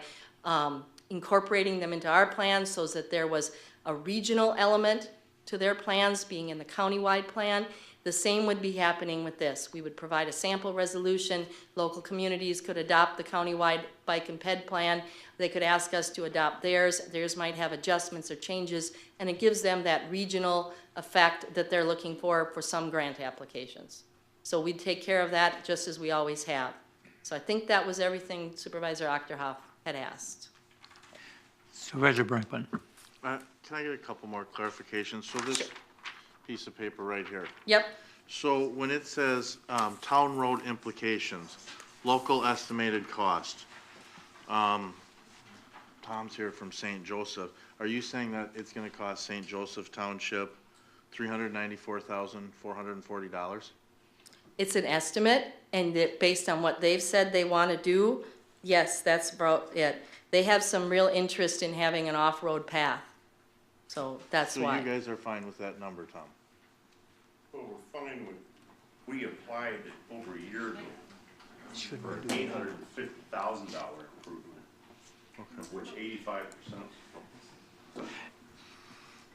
incorporating them into our plans so that there was a regional element to their plans being in the countywide plan. The same would be happening with this. We would provide a sample resolution. Local communities could adopt the countywide bike and ped plan. They could ask us to adopt theirs. Theirs might have adjustments or changes, and it gives them that regional effect that they're looking for some grant applications. So we'd take care of that just as we always have. So I think that was everything Supervisor Achterhoff had asked. Supervisor Brinkman. Can I get a couple more clarifications? So this piece of paper right here. Yep. So when it says town road implications, local estimated cost, Tom's here from St. Joseph. Are you saying that it's going to cost St. Joseph Township $394,440? It's an estimate, and based on what they've said they want to do, yes, that's about it. They have some real interest in having an off-road path. So that's why. So you guys are fine with that number, Tom? Well, we're fine with, we applied over a year ago for an $850,000 improvement, of which 85%.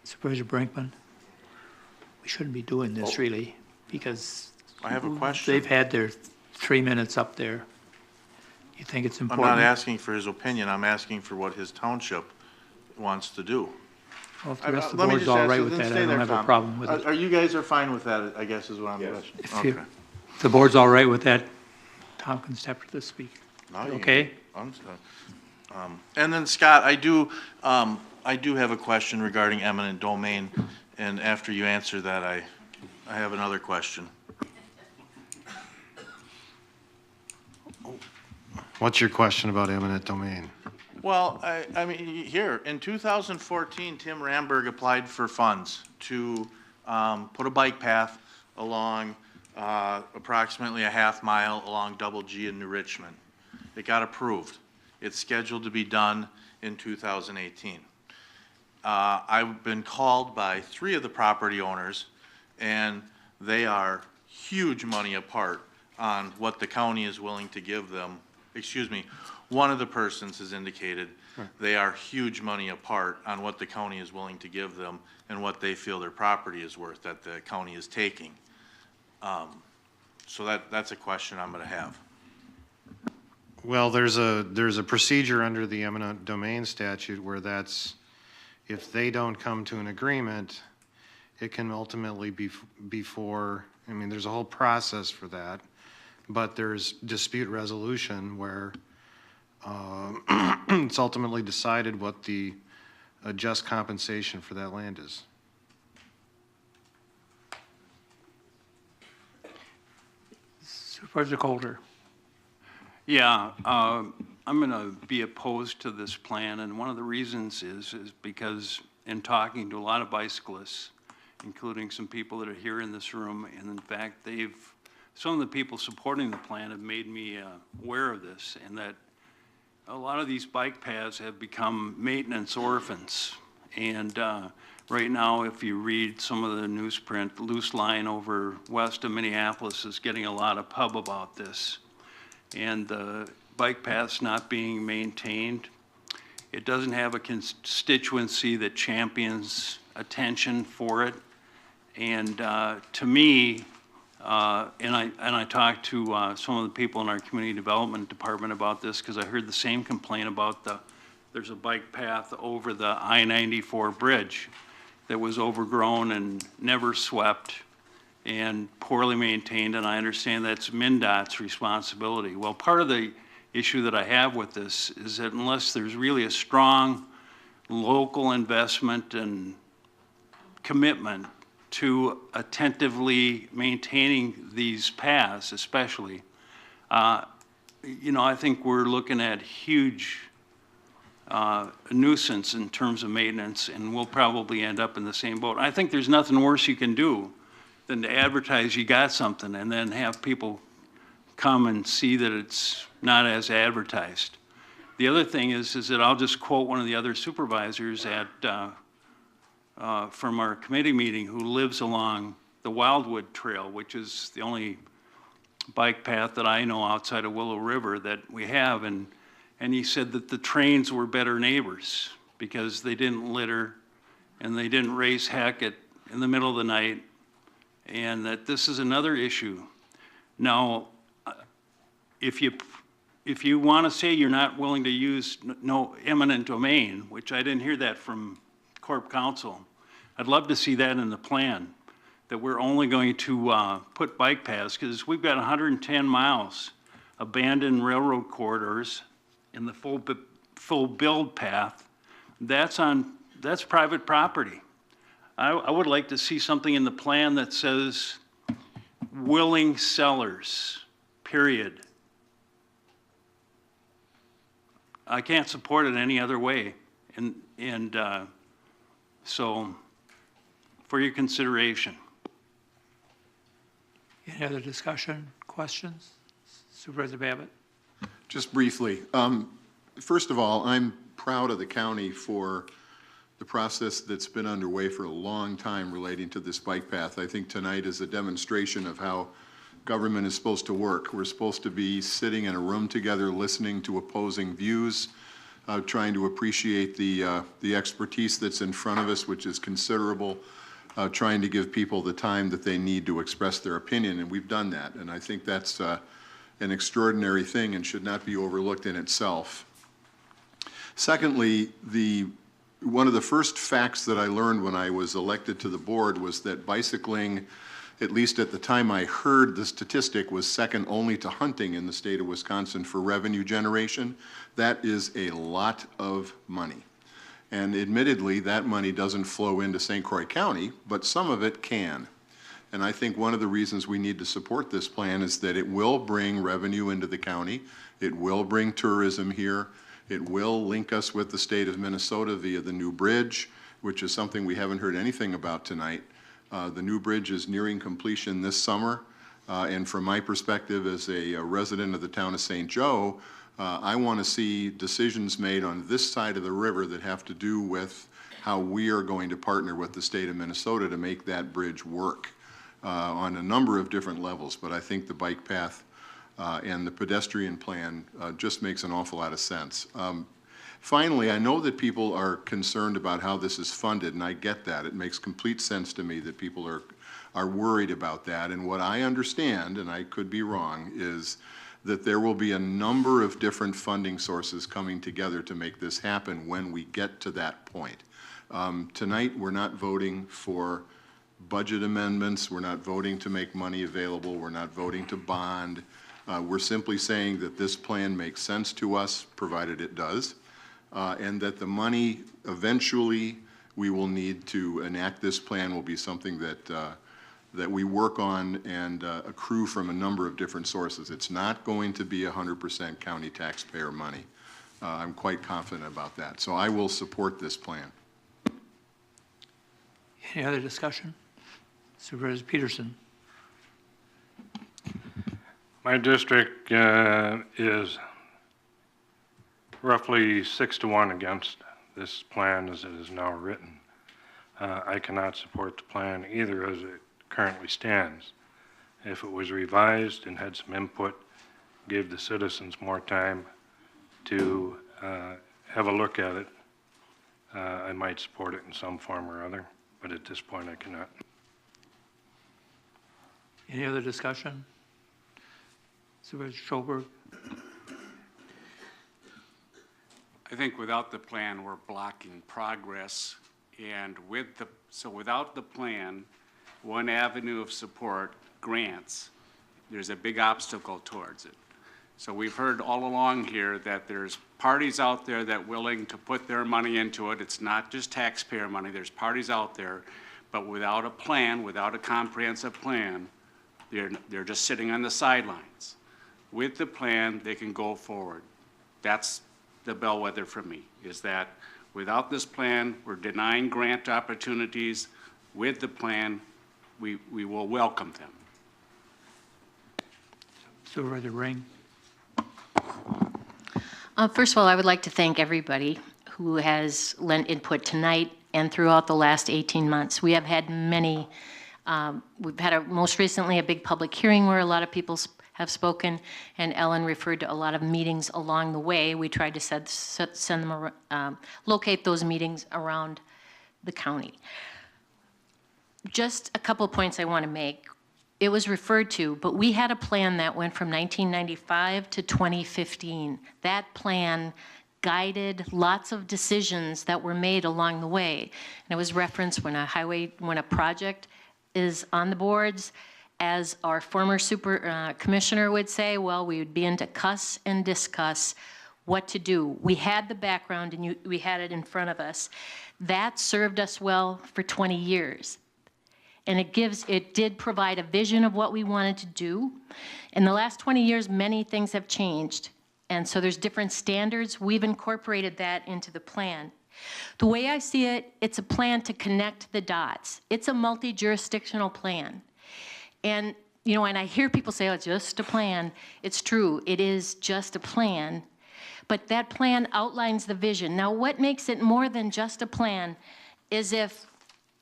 Supervisor Brinkman, we shouldn't be doing this really, because I have a question. They've had their 3 minutes up there. You think it's I'm important? not asking for his opinion. I'm asking for what his township wants to do. Well, if the rest of the board's all right with that, I don't have a problem with it. Are you guys are fine with that, I guess is what I'm Yes. questioning. If the board's all right with that, Tom can step to the speak. No, you- Okay? And then Scott, I do have a question regarding eminent domain. And after you answer that, I have another question. What's your question about eminent domain? Well, I mean, here, in 2014, Tim Ramberg applied for funds to put a bike path along approximately a half mile along Double G in New Richmond. It got approved. It's scheduled to be done in 2018. I've been called by 3 of the property owners, and they are huge money apart on what the county is willing to give them. Excuse me, one of the persons has indicated they are huge money apart on what the county is willing to give them and what they feel their property is worth that the county is taking. So that's a question I'm going to have. Well, there's a procedure under the eminent domain statute where that's, if they don't come to an agreement, it can ultimately be before, I mean, there's a whole process for that, but there's dispute resolution where it's ultimately decided what the just compensation for that land is. Supervisor Coulter. Yeah, I'm going to be opposed to this plan, and one of the reasons is because in talking to a lot of bicyclists, including some people that are here in this room, and in fact, some of the people supporting the plan have made me aware of this, and that a lot of these bike paths have become maintenance orphans. And right now, if you read some of the newsprint, Loose Line over west of Minneapolis is getting a lot of pub about this. And the bike path's not being maintained. It doesn't have a constituency that champions attention for it. And to me, and I talked to some of the people in our community development department about this because I heard the same complaint about there's a bike path over the I-94 bridge that was overgrown and never swept and poorly maintained, and I understand that's MnDOT's responsibility. Well, part of the issue that I have with this is that unless there's really a strong local investment and commitment to attentively maintaining these paths especially, you know, I think we're looking at huge nuisance in terms of maintenance, and we'll probably end up in the same boat. I think there's nothing worse you can do than to advertise you got something and then have people come and see that it's not as advertised. The other thing is that I'll just quote one of the other supervisors from our committee meeting who lives along the Wildwood Trail, which is the only bike path that I know outside of Willow River that we have, and he said that the trains were better neighbors because they didn't litter and they didn't raise heck in the middle of the night, and that this is another issue. Now, if you want to say you're not willing to use no eminent domain, which I didn't hear that from Corp Council, I'd love to see that in the plan, that we're only going to put bike paths, because we've got 110 miles abandoned railroad corridors in the full build path. That's private property. I would like to see something in the plan that says willing sellers, period. I can't support it any other way. And so, for your consideration. Any other discussion, questions? Supervisor Babbitt? Just briefly. First of all, I'm proud of the county for the process that's been underway for a long time relating to this bike path. I think tonight is a demonstration of how government is supposed to work. We're supposed to be sitting in a room together, listening to opposing views, trying to appreciate the expertise that's in front of us, which is considerable, trying to give people the time that they need to express their opinion, and we've done that. And I think that's an extraordinary thing and should not be overlooked in itself. Secondly, one of the first facts that I learned when I was elected to the board was that bicycling, at least at the time I heard the statistic, was second only to hunting in the state of Wisconsin for revenue generation. That is a lot of money. And admittedly, that money doesn't flow into St. Croix County, but some of it can. And I think one of the reasons we need to support this plan is that it will bring revenue into the county. It will bring tourism here. It will link us with the state of Minnesota via the new bridge, which is something we haven't heard anything about tonight. The new bridge is nearing completion this summer. And from my perspective as a resident of the town of St. Joe, I want to see decisions made on this side of the river that have to do with how we are going to partner with the state of Minnesota to make that bridge work on a number of different levels. But I think the bike path and the pedestrian plan just makes an awful lot of sense. Finally, I know that people are concerned about how this is funded, and I get that. It makes complete sense to me that people are worried about that. And what I understand, and I could be wrong, is that there will be a number of different funding sources coming together to make this happen when we get to that point. Tonight, we're not voting for budget amendments. We're not voting to make money available. We're not voting to bond. We're simply saying that this plan makes sense to us, provided it does, and that the money eventually we will need to enact this plan will be something that we work on and accrue from a number of different sources. It's not going to be 100% county taxpayer money. I'm quite confident about that. So I will support this plan. Any other discussion? Supervisor Peterson. My district is roughly 6-1 against this plan as it is now written. I cannot support the plan either as it currently stands. If it was revised and had some input, gave the citizens more time to have a look at it, I might support it in some form or other, but at this point I cannot. Any other discussion? Supervisor Schoberg. I think without the plan, we're blocking progress. And without the plan, one avenue of support, grants, there's a big obstacle towards it. So we've heard all along here that there's parties out there that are willing to put their money into it. It's not just taxpayer money. There's parties out there. But without a plan, without a comprehensive plan, they're just sitting on the sidelines. With the plan, they can go forward. That's the bellwether for me, is that without this plan, we're denying grant opportunities. With the plan, we will welcome them. Supervisor Ring. First of all, I would like to thank everybody who has lent input tonight and throughout the last 18 months. We have had many, we've had most recently a big public hearing where a lot of people have spoken, and Ellen referred to a lot of meetings along the way. We tried to send them, locate those meetings around the county. Just a couple of points I want to make. It was referred to, but we had a plan that went from 1995 to 2015. That plan guided lots of decisions that were made along the way. And it was referenced when a project is on the boards, as our former commissioner would say, well, we would begin to cuss and discuss what to do. We had the background and we had it in front of us. That served us well for 20 years. And it did provide a vision of what we wanted to do. In the last 20 years, many things have changed. And so there's different standards. We've incorporated that into the plan. The way I see it, it's a plan to connect the dots. It's a multi-jurisdictional plan. And, and I hear people say, oh, it's just a plan. It's true, it is just a plan. But that plan outlines the vision. Now, what makes it more than just a plan is if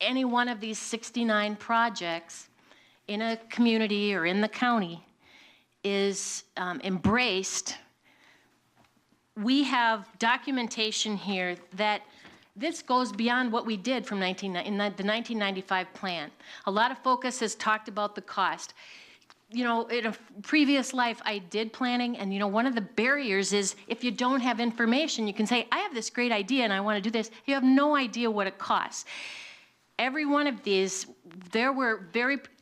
any one of these 69 projects in a community or in the county is embraced. We have documentation here that this goes beyond what we did from the 1995 plan. A lot of focus has talked about the cost. In a previous life, I did planning, and one of the barriers is if you don't have information, you can say, I have this great idea and I want to do this. You have no idea what it costs. Every one of these, there were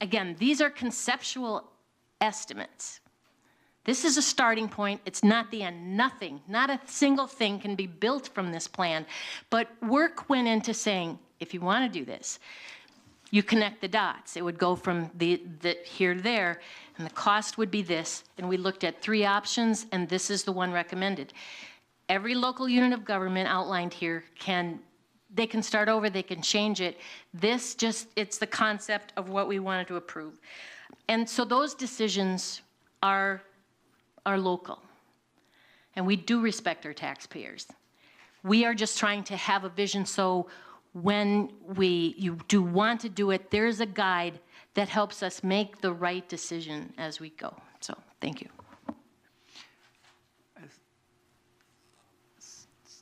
again, these are conceptual estimates. This is a starting point. It's not the end. Nothing, not a single thing can be built from this plan. But work went into saying, if you want to do this, you connect the dots. It would go from the here to there, and the cost would be this. And we looked at 3 options, and this is the one recommended. Every local unit of government outlined here they can start over, they can change it. This just, it's the concept of what we wanted to approve. And so those decisions are local. And we do respect our taxpayers. We are just trying to have a vision so when you do want to do it, there's a guide that helps us make the right decision as we go. So, thank you.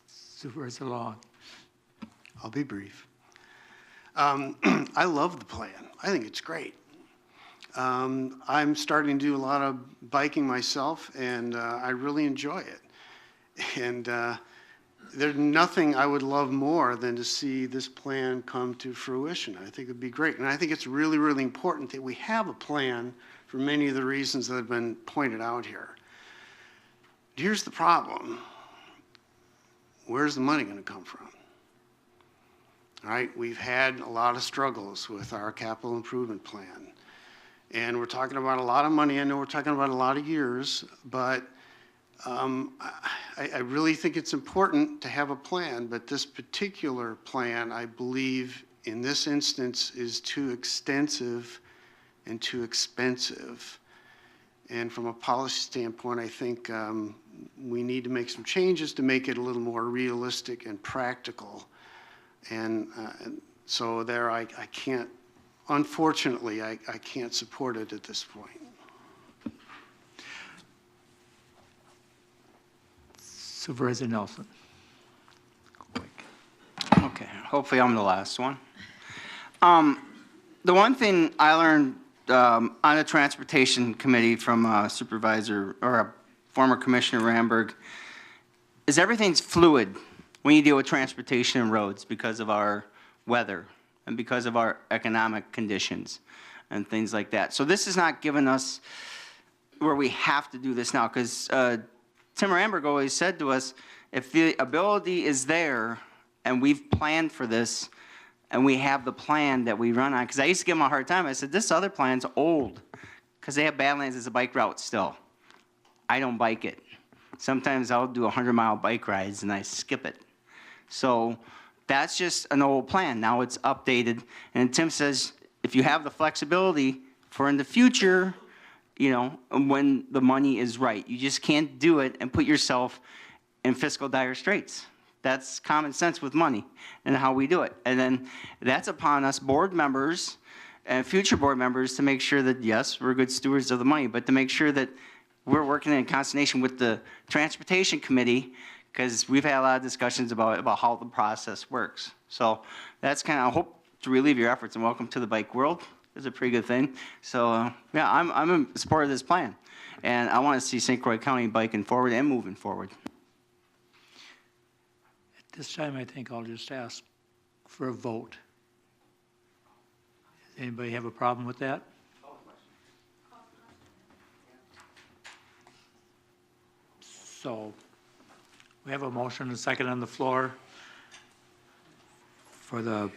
Supervisor Long. I'll be brief. I love the plan. I think it's great. I'm starting to do a lot of biking myself, and I really enjoy it. And there's nothing I would love more than to see this plan come to fruition. I think it'd be great. And I think it's really, really important that we have a plan for many of the reasons that have been pointed out here. Here's the problem. Where's the money going to come from? All right, we've had a lot of struggles with our capital improvement plan. And we're talking about a lot of money. I know we're talking about a lot of years, but I really think it's important to have a plan. But this particular plan, I believe, in this instance, is too extensive and too expensive. And from a policy standpoint, I think we need to make some changes to make it a little more realistic and practical. And so there, I can't, unfortunately, I can't support it at this point. Supervisor Nelson. Okay, hopefully I'm the last one. The one thing I learned on the Transportation Committee from a supervisor or a former Commissioner Ramberg is everything's fluid when you deal with transportation and roads because of our weather and because of our economic conditions and things like that. So this is not giving us where we have to do this now, because Tim Ramberg always said to us, if the ability is there and we've planned for this and we have the plan that we run on, because I used to give him a hard time. I said, this other plan's old because they have Badlands as a bike route still. I don't bike it. Sometimes I'll do 100-mile bike rides and I skip it. So that's just an old plan. Now it's updated. And Tim says, if you have the flexibility for in the future, you know, when the money is right, you just can't do it and put yourself in fiscal dire straits. That's common sense with money and how we do it. And then that's upon us board members and future board members to make sure that, yes, we're good stewards of the money, but to make sure that we're working in consultation with the Transportation Committee, because we've had a lot of discussions about how the process works. So that's kind of, I hope to relieve your efforts, and welcome to the bike world. It's a pretty good thing. So yeah, I'm in support of this plan, and I want to see St. Croix County biking forward and moving forward. At this time, I think I'll just ask for a vote. Does anybody have a problem with that? So we have a motion and a second on the floor for the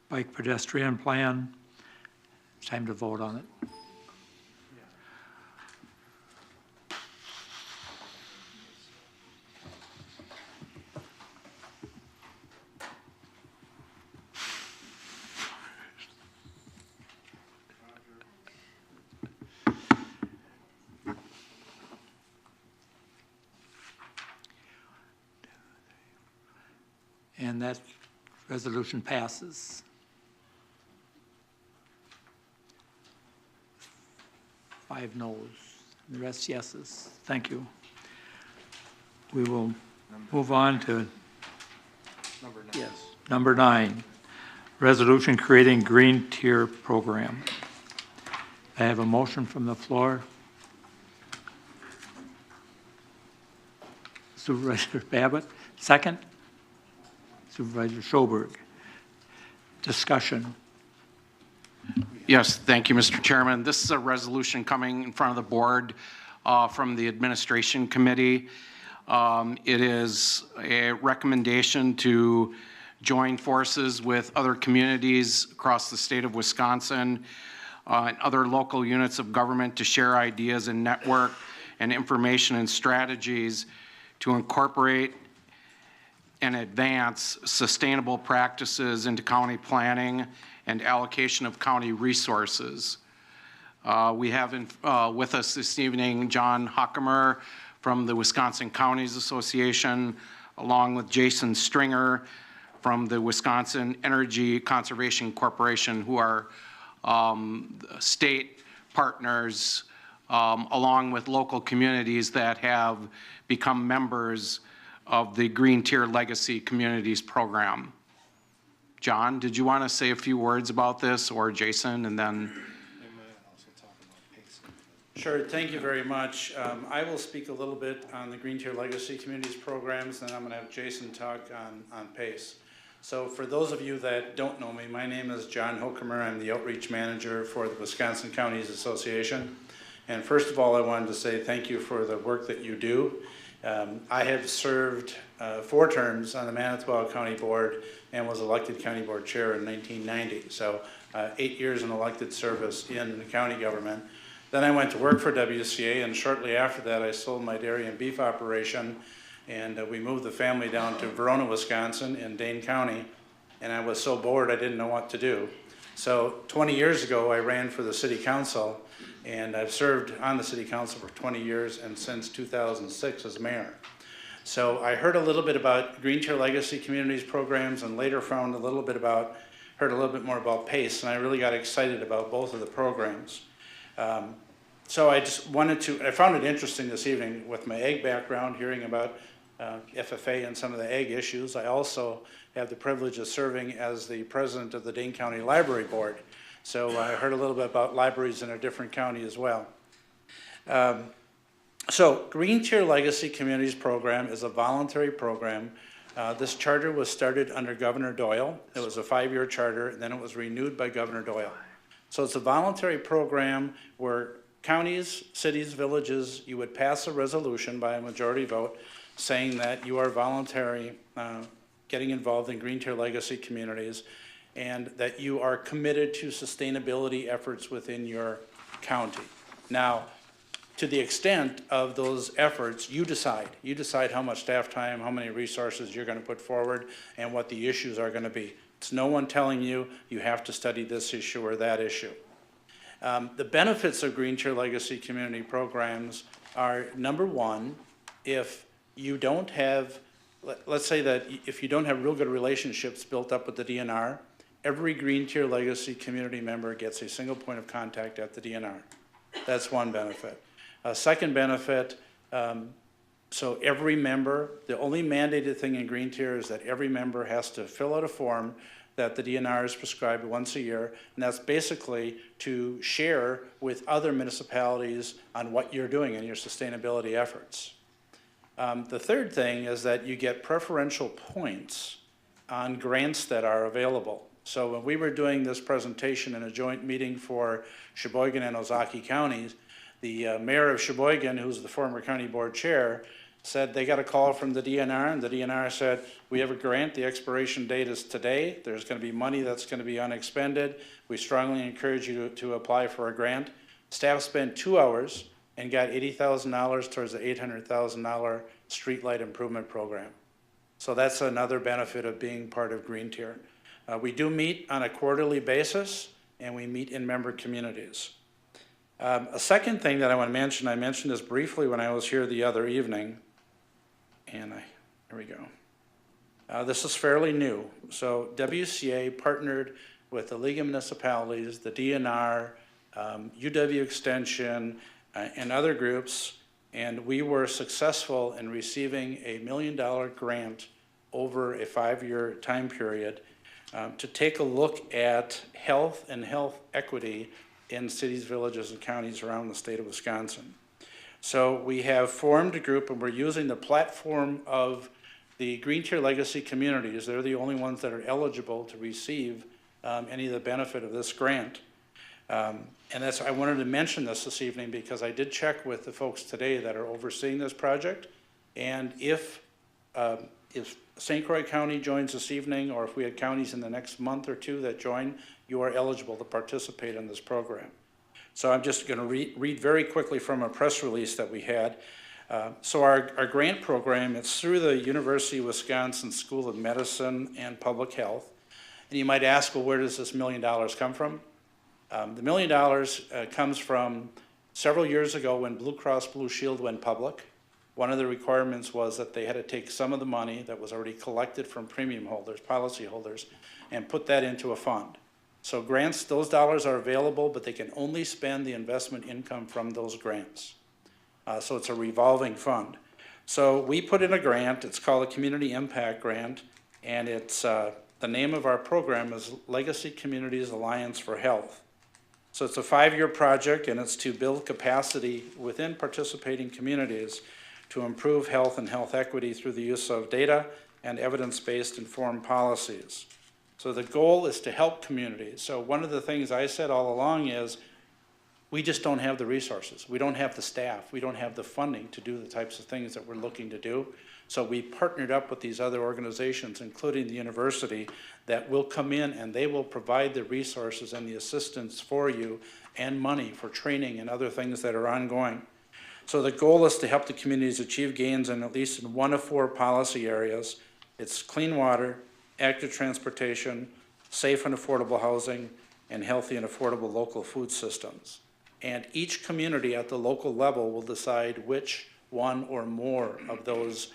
bike pedestrian plan. It's time to vote on it. And that resolution passes. 5 noes, the rest yeses. Thank you. We will move on to number 9, resolution creating green tier program. I have a motion from the floor. Supervisor Babbitt, second. Supervisor Schoberg. Discussion. Yes, thank you, Mr. Chairman. This is a resolution coming in front of the board from the administration committee. It is a recommendation to join forces with other communities across the state of Wisconsin and other local units of government to share ideas and network and information and strategies to incorporate and advance sustainable practices into county planning and allocation of county resources. We have with us this evening John Huckamer from the Wisconsin Counties Association, along with Jason Stringer from the Wisconsin Energy Conservation Corporation, who are state partners, along with local communities that have become members of the Green Tier Legacy Communities Program. John, did you want to say a few words about this, or Jason, and then? Sure, thank you very much. I will speak a little bit on the Green Tier Legacy Communities Programs, then I'm going to have Jason talk on PACE. So for those of you that don't know me, my name is John Huckamer. I'm the Outreach Manager for the Wisconsin Counties Association. And first of all, I wanted to say thank you for the work that you do. I have served 4 terms on the Manitowoc County Board and was elected County Board Chair in 1990. So 8 years in elected service in the county government. Then I went to work for WCA, and shortly after that I sold my dairy and beef operation, and we moved the family down to Verona, Wisconsin in Dane County, and I was so bored I didn't know what to do. So 20 years ago I ran for the city council, and I've served on the city council for 20 years and since 2006 as mayor. So I heard a little bit about Green Tier Legacy Communities programs, and later heard a little bit more about PACE, and I really got excited about both of the programs. So I found it interesting this evening with my ag background, hearing about FFA and some of the ag issues. I also have the privilege of serving as the president of the Dane County Library Board. So I heard a little bit about libraries in a different county as well. So Green Tier Legacy Communities Program is a voluntary program. This charter was started under Governor Doyle. It was a 5-year charter, and then it was renewed by Governor Doyle. So it's a voluntary program where counties, cities, villages, you would pass a resolution by a majority vote saying that you are voluntary getting involved in Green Tier Legacy communities, and that you are committed to sustainability efforts within your county. Now, to the extent of those efforts, you decide. You decide how much staff time, how many resources you're going to put forward, and what the issues are going to be. It's no one telling you you have to study this issue or that issue. The benefits of Green Tier Legacy Community Programs are, number one, if you don't have, let's say that if you don't have real good relationships built up with the DNR, every Green Tier Legacy community member gets a single point of contact at the DNR. That's one benefit. A second benefit, so every member, the only mandated thing in Green Tier is that every member has to fill out a form that the DNR is prescribed once a year, and that's basically to share with other municipalities on what you're doing in your sustainability efforts. The third thing is that you get preferential points on grants that are available. So when we were doing this presentation in a joint meeting for Sheboygan and Ozaki counties, the mayor of Sheboygan, who's the former county board chair, said they got a call from the DNR, and the DNR said, we have a grant, the expiration date is today, there's going to be money that's going to be unexpended, we strongly encourage you to apply for a grant. Staff spent 2 hours and got $80,000 towards the $800,000 streetlight improvement program. So that's another benefit of being part of Green Tier. We do meet on a quarterly basis, and we meet in member communities. A second thing that I want to mention, I mentioned this briefly when I was here the other evening, and here we go. This is fairly new. So WCA partnered with the League of Municipalities, the DNR, UW Extension, and other groups, and we were successful in receiving a $1 million grant over a 5-year time period to take a look at health and health equity in cities, villages, and counties around the state of Wisconsin. So we have formed a group, and we're using the platform of the Green Tier Legacy communities. They're the only ones that are eligible to receive any of the benefit of this grant. And that's, I wanted to mention this evening because I did check with the folks today that are overseeing this project. And if St. Croix County joins this evening, or if we had counties in the next month or two that join, you are eligible to participate in this program. So I'm just going to read very quickly from a press release that we had. So our grant program, it's through the University of Wisconsin School of Medicine and Public Health. And you might ask, well, where does this $1 million come from? The $1 million comes from several years ago when Blue Cross Blue Shield went public. One of the requirements was that they had to take some of the money that was already collected from premium holders, policy holders, and put that into a fund. So grants, those dollars are available, but they can only spend the investment income from those grants. So it's a revolving fund. So we put in a grant, it's called a Community Impact Grant, and it's, the name of our program is Legacy Communities Alliance for Health. So it's a 5-year project, and it's to build capacity within participating communities to improve health and health equity through the use of data and evidence-based informed policies. So the goal is to help communities. So one of the things I said all along is we just don't have the resources. We don't have the staff. We don't have the funding to do the types of things that we're looking to do. So we partnered up with these other organizations, including the university, that will come in and they will provide the resources and the assistance for you and money for training and other things that are ongoing. So the goal is to help the communities achieve gains in at least in 1 of 4 policy areas. It's clean water, active transportation, safe and affordable housing, and healthy and affordable local food systems. And each community at the local level will decide which one or more of those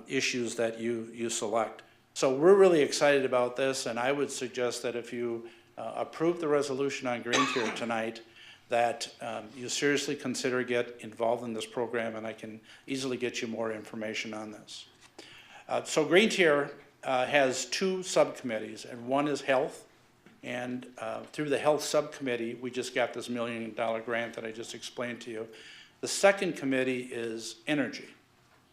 issues that you select. So we're really excited about this, and I would suggest that if you approve the resolution on Green Tier tonight, that you seriously consider get involved in this program, and I can easily get you more information on this. So Green Tier has 2 subcommittees, and one is health, and through the health subcommittee, we just got this $1 million grant that I just explained to you. The second committee is energy.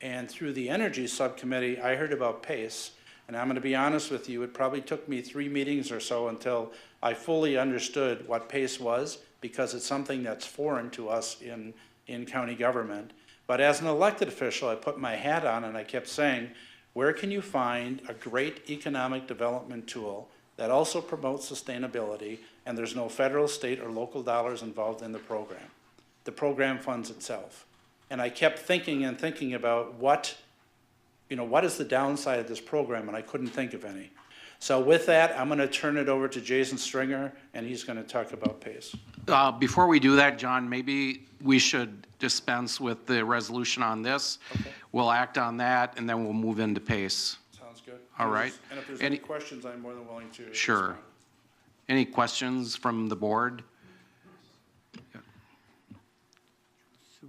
And through the energy subcommittee, I heard about PACE, and I'm going to be honest with you, it probably took me 3 meetings or so until I fully understood what PACE was, because it's something that's foreign to us in county government. But as an elected official, I put my hat on and I kept saying, where can you find a great economic development tool that also promotes sustainability and there's no federal, state, or local dollars involved in the program? The program funds itself. And I kept thinking and thinking about what is the downside of this program, and I couldn't think of any. So with that, I'm going to turn it over to Jason Stringer, and he's going to talk about PACE. Before we do that, John, maybe we should dispense with the resolution on this. Okay. We'll act on that, and then we'll move into PACE. Sounds good. All right. And if there's any questions, I'm more than willing to Sure. respond. Any questions from the board?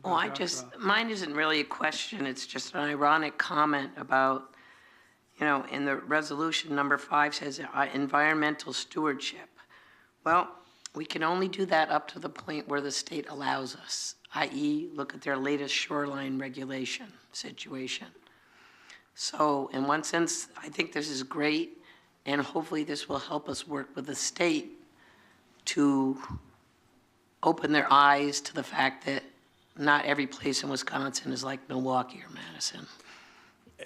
Oh, mine isn't really a question, it's just an ironic comment about, in the resolution, number 5 says environmental stewardship. Well, we can only do that up to the point where the state allows us, i.e. look at their latest shoreline regulation situation. So in one sense, I think this is great, and hopefully this will help us work with the state to open their eyes to the fact that not every place in Wisconsin is like Milwaukee or Madison.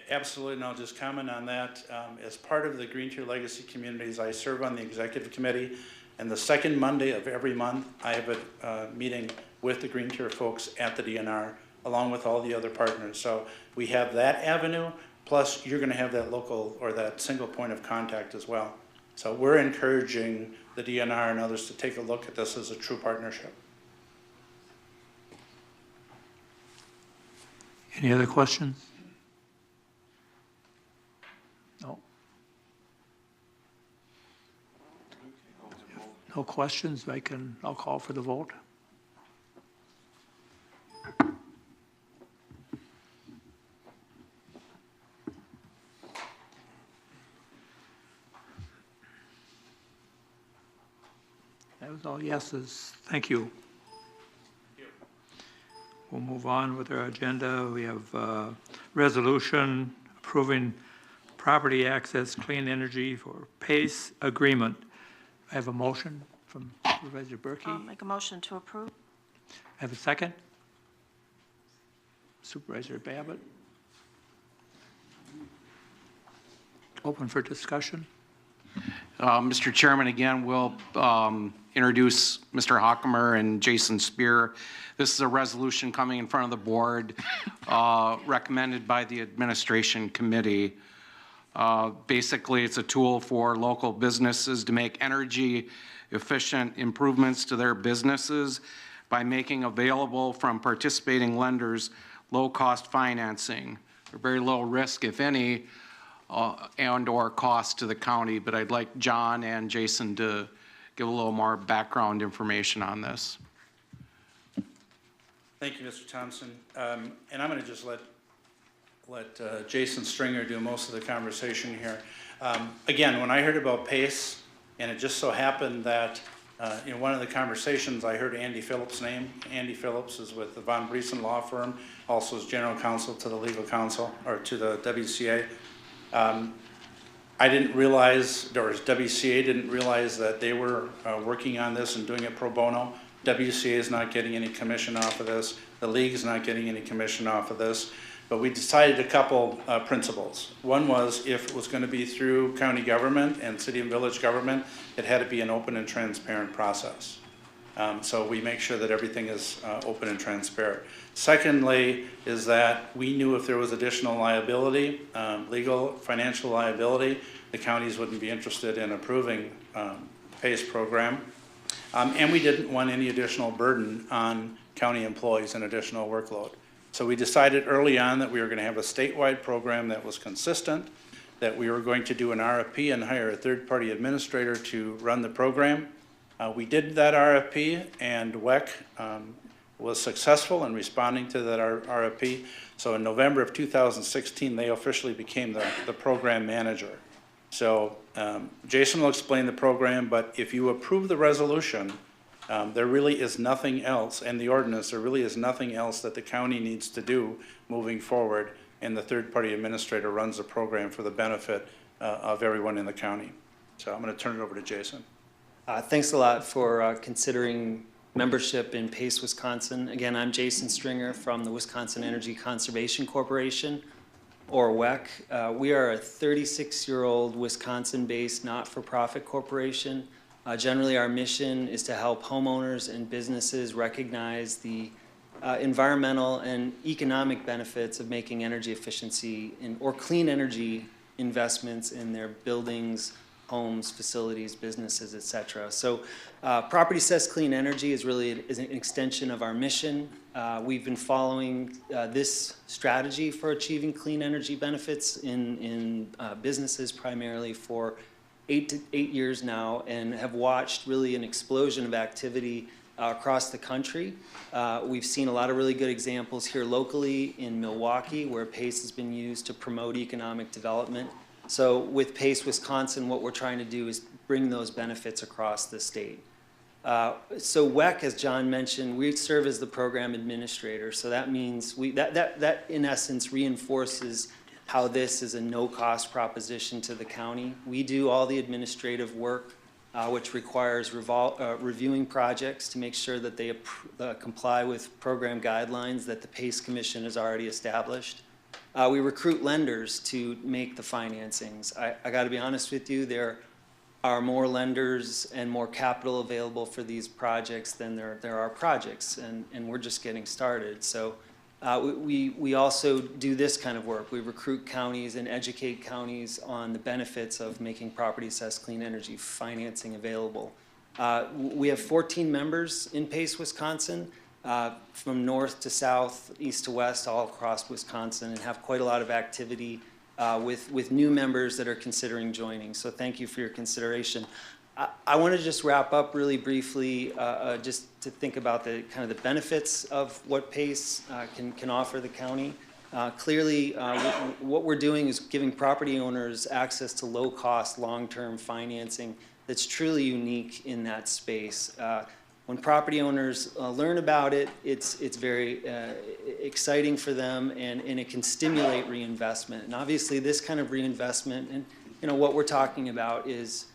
Absolutely, and I'll just comment on that. As part of the Green Tier Legacy Communities, I serve on the executive committee, and the second Monday of every month, I have a meeting with the Green Tier folks at the DNR, along with all the other partners. So we have that avenue, plus you're going to have that local or that single point of contact as well. So we're encouraging the DNR and others to take a look at this as a true partnership. Any other questions? No. No questions, I'll call for the vote. That was all yeses. Thank you. We'll move on with our agenda. We have resolution approving property access clean energy for PACE agreement. I have a motion from Supervisor Berkey. I'll make a motion to approve. Have a second? Supervisor Babbitt. Open for discussion. Mr. Chairman, again, we'll introduce Mr. Hockemer and Jason Spear. This is a resolution coming in front of the board recommended by the administration committee. Basically, it's a tool for local businesses to make energy efficient improvements to their businesses by making available from participating lenders low-cost financing, or very low risk, if any, and/or cost to the county. But I'd like John and Jason to give a little more background information on this. Thank you, Mr. Thompson. And I'm going to just let Jason Stringer do most of the conversation here. Again, when I heard about PACE, and it just so happened that in one of the conversations, I heard Andy Phillips' name. Andy Phillips is with the Von Briesen Law Firm, also is general counsel to the legal counsel, or to the WCA. I didn't realize, or WCA didn't realize that they were working on this and doing it pro bono. WCA is not getting any commission off of this. The league is not getting any commission off of this. But we decided a couple principles. One was if it was going to be through county government and city and village government, it had to be an open and transparent process. So we make sure that everything is open and transparent. Secondly, is that we knew if there was additional liability, legal, financial liability, the counties wouldn't be interested in approving PACE program. And we didn't want any additional burden on county employees and additional workload. So we decided early on that we were going to have a statewide program that was consistent, that we were going to do an RFP and hire a third-party administrator to run the program. We did that RFP, and WEC was successful in responding to that RFP. So in November of 2016, they officially became the program manager. So Jason will explain the program, but if you approve the resolution, there really is nothing else, and the ordinance, there really is nothing else that the county needs to do moving forward, and the third-party administrator runs the program for the benefit of everyone in the county. So I'm going to turn it over to Jason. Thanks a lot for considering membership in PACE Wisconsin. Again, I'm Jason Stringer from the Wisconsin Energy Conservation Corporation, or WEC. We are a 36-year-old Wisconsin-based not-for-profit corporation. Generally, our mission is to help homeowners and businesses recognize the environmental and economic benefits of making energy efficiency or clean energy investments in their buildings, homes, facilities, businesses, et cetera. So Property Says Clean Energy is really an extension of our mission. We've been following this strategy for achieving clean energy benefits in businesses primarily for 8 years now, and have watched really an explosion of activity across the country. We've seen a lot of really good examples here locally in Milwaukee, where PACE has been used to promote economic development. So with PACE Wisconsin, what we're trying to do is bring those benefits across the state. So WEC, as John mentioned, we serve as the program administrator. So that means that in essence reinforces how this is a no-cost proposition to the county. We do all the administrative work, which requires reviewing projects to make sure that they comply with program guidelines that the PACE Commission has already established. We recruit lenders to make the financings. I got to be honest with you, there are more lenders and more capital available for these projects than there are projects, and we're just getting started. So we also do this kind of work. We recruit counties and educate counties on the benefits of making Property Says Clean Energy financing available. We have 14 members in PACE Wisconsin, from north to south, east to west, all across Wisconsin, and have quite a lot of activity with new members that are considering joining. So thank you for your consideration. I want to just wrap up really briefly, just to think about the kind of the benefits of what PACE can offer the county. Clearly, what we're doing is giving property owners access to low-cost, long-term financing that's truly unique in that space. When property owners learn about it, it's very exciting for them, and it can stimulate reinvestment. And obviously, this kind of reinvestment, and what we're talking about is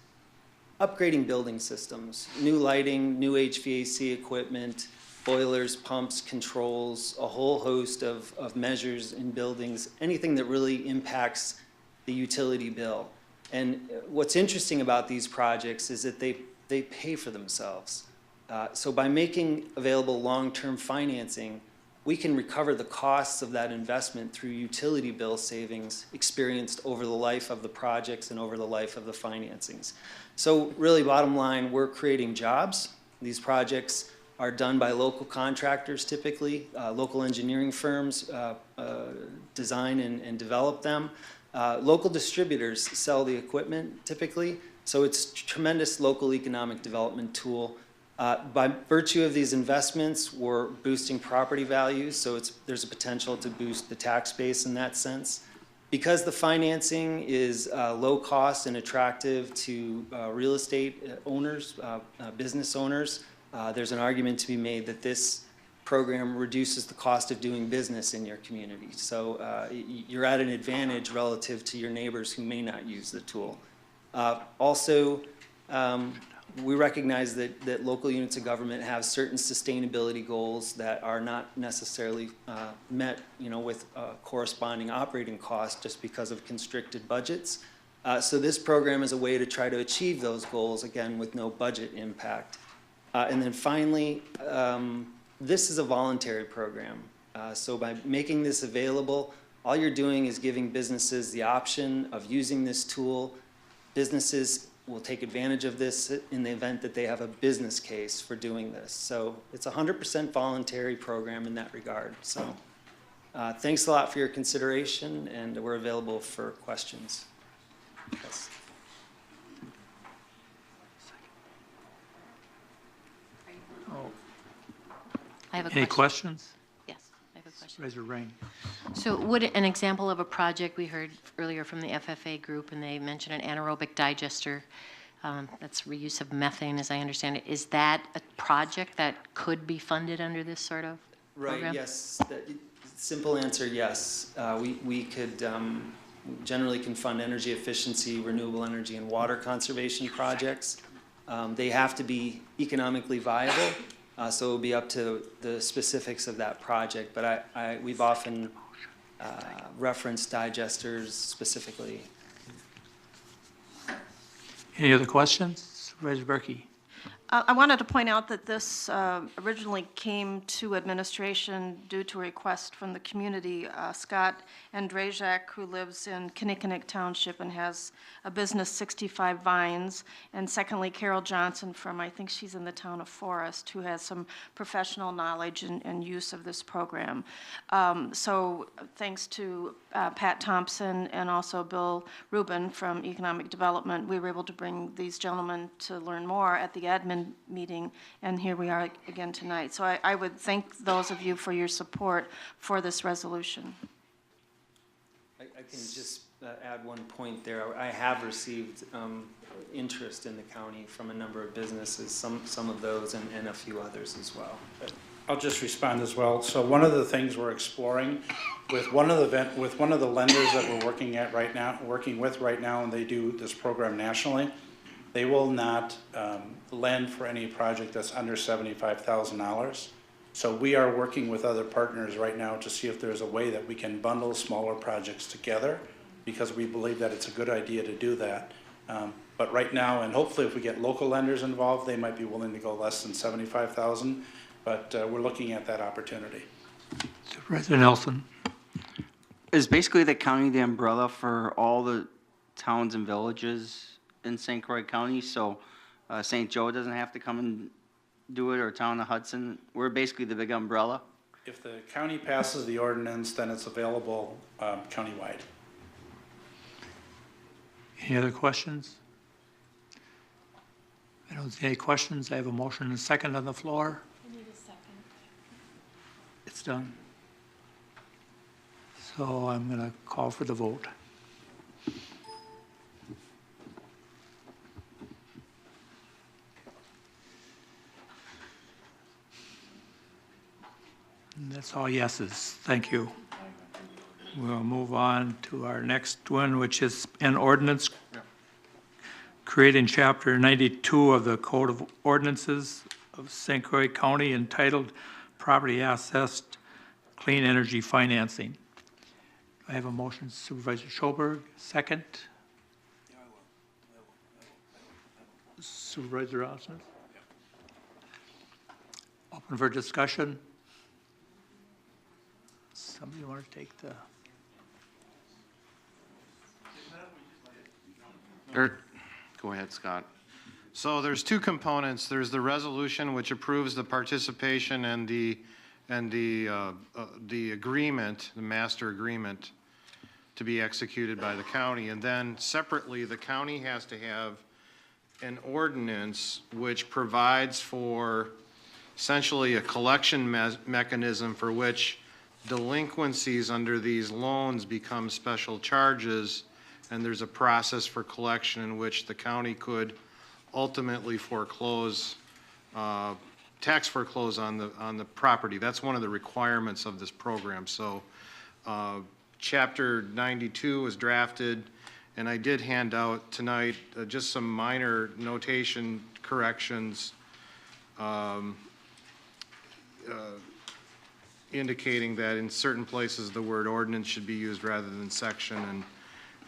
upgrading building systems, new lighting, new HVAC equipment, boilers, pumps, controls, a whole host of measures in buildings, anything that really impacts the utility bill. And what's interesting about these projects is that they pay for themselves. So by making available long-term financing, we can recover the costs of that investment through utility bill savings experienced over the life of the projects and over the life of the financings. So really, bottom line, we're creating jobs. These projects are done by local contractors typically, local engineering firms design and develop them. Local distributors sell the equipment typically, so it's a tremendous local economic development tool. By virtue of these investments, we're boosting property values, so there's a potential to boost the tax base in that sense. Because the financing is low cost and attractive to real estate owners, business owners, there's an argument to be made that this program reduces the cost of doing business in your community. So you're at an advantage relative to your neighbors who may not use the tool. Also, we recognize that local units of government have certain sustainability goals that are not necessarily met, with corresponding operating costs just because of constricted budgets. So this program is a way to try to achieve those goals, again, with no budget impact. And then finally, this is a voluntary program. So by making this available, all you're doing is giving businesses the option of using this tool. Businesses will take advantage of this in the event that they have a business case for doing this. So it's a 100% voluntary program in that regard. So thanks a lot for your consideration, and we're available for questions. Yes. I have a Any question. questions? Yes, I have a question. Raise your ring. So would an example of a project we heard earlier from the FFA group, and they mentioned an anaerobic digester, that's reuse of methane, as I understand it. Is that a project that could be funded under this sort of program? Right, yes. Simple answer, yes. We could generally can fund energy efficiency, renewable energy, and water conservation projects. They have to be economically viable. So it will be up to the specifics of that project, but we've often referenced digesters specifically. Any other questions? Supervisor Berkey. I wanted to point out that this originally came to administration due to a request from the community. Scott Andrzejak, who lives in Kinnickinnick Township and has a business 65 Vines, and secondly, Carol Johnson from, I think she's in the town of Forest, who has some professional knowledge and use of this program. So thanks to Pat Thompson and also Bill Rubin from Economic Development, we were able to bring these gentlemen to learn more at the admin meeting, and here we are again tonight. So I would thank those of you for your support for this resolution. I can just add one point there. I have received interest in the county from a number of businesses, some of those and a few others as well. I'll just respond as well. So one of the things we're exploring with one of the lenders that we're working with right now, and they do this program nationally, they will not lend for any project that's under $75,000. So we are working with other partners right now to see if there's a way that we can bundle smaller projects together, because we believe that it's a good idea to do that. But right now, and hopefully if we get local lenders involved, they might be willing to go less than $75,000, but we're looking at that opportunity. Supervisor Nelson. Is basically the county the umbrella for all the towns and villages in St. Croix County? So St. Joe doesn't have to come and do it, or town of Hudson? We're basically the big umbrella? If the county passes the ordinance, then it's available countywide. Any other questions? I don't see any questions. I have a motion and a second on the floor. I need a second. It's done. So I'm going to call for the vote. And that's all yeses. Thank you. We'll move on to our next one, which is an ordinance creating Chapter 92 of the Code of Ordinances of St. Croix County entitled Property Assessed Clean Energy Financing. I have a motion, Supervisor Schoberg, second. Supervisor Osnes. Open for discussion. Somebody want to take the? Go ahead, Scott. So there's two components. There's the resolution which approves the participation and the agreement, the master agreement to be executed by the county. And then separately, the county has to have an ordinance which provides for essentially a collection mechanism for which delinquencies under these loans become special charges, and there's a process for collection in which the county could ultimately foreclose, tax foreclose on the property. That's one of the requirements of this program. So Chapter 92 was drafted, and I did hand out tonight just some minor notation corrections indicating that in certain places the word ordinance should be used rather than section,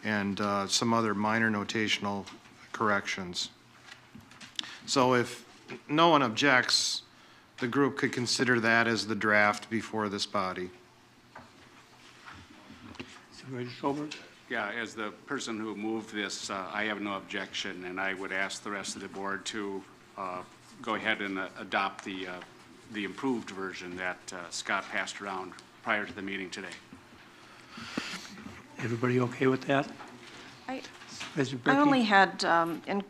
and some other minor notational corrections. So if no one objects, the group could consider that as the draft before this body. Supervisor Schoberg? Yeah, as the person who moved this, I have no objection, and I would ask the rest of the board to go ahead and adopt the improved version that Scott passed around prior to the meeting today. Everybody okay with that? I Supervisor Bricky? only had, and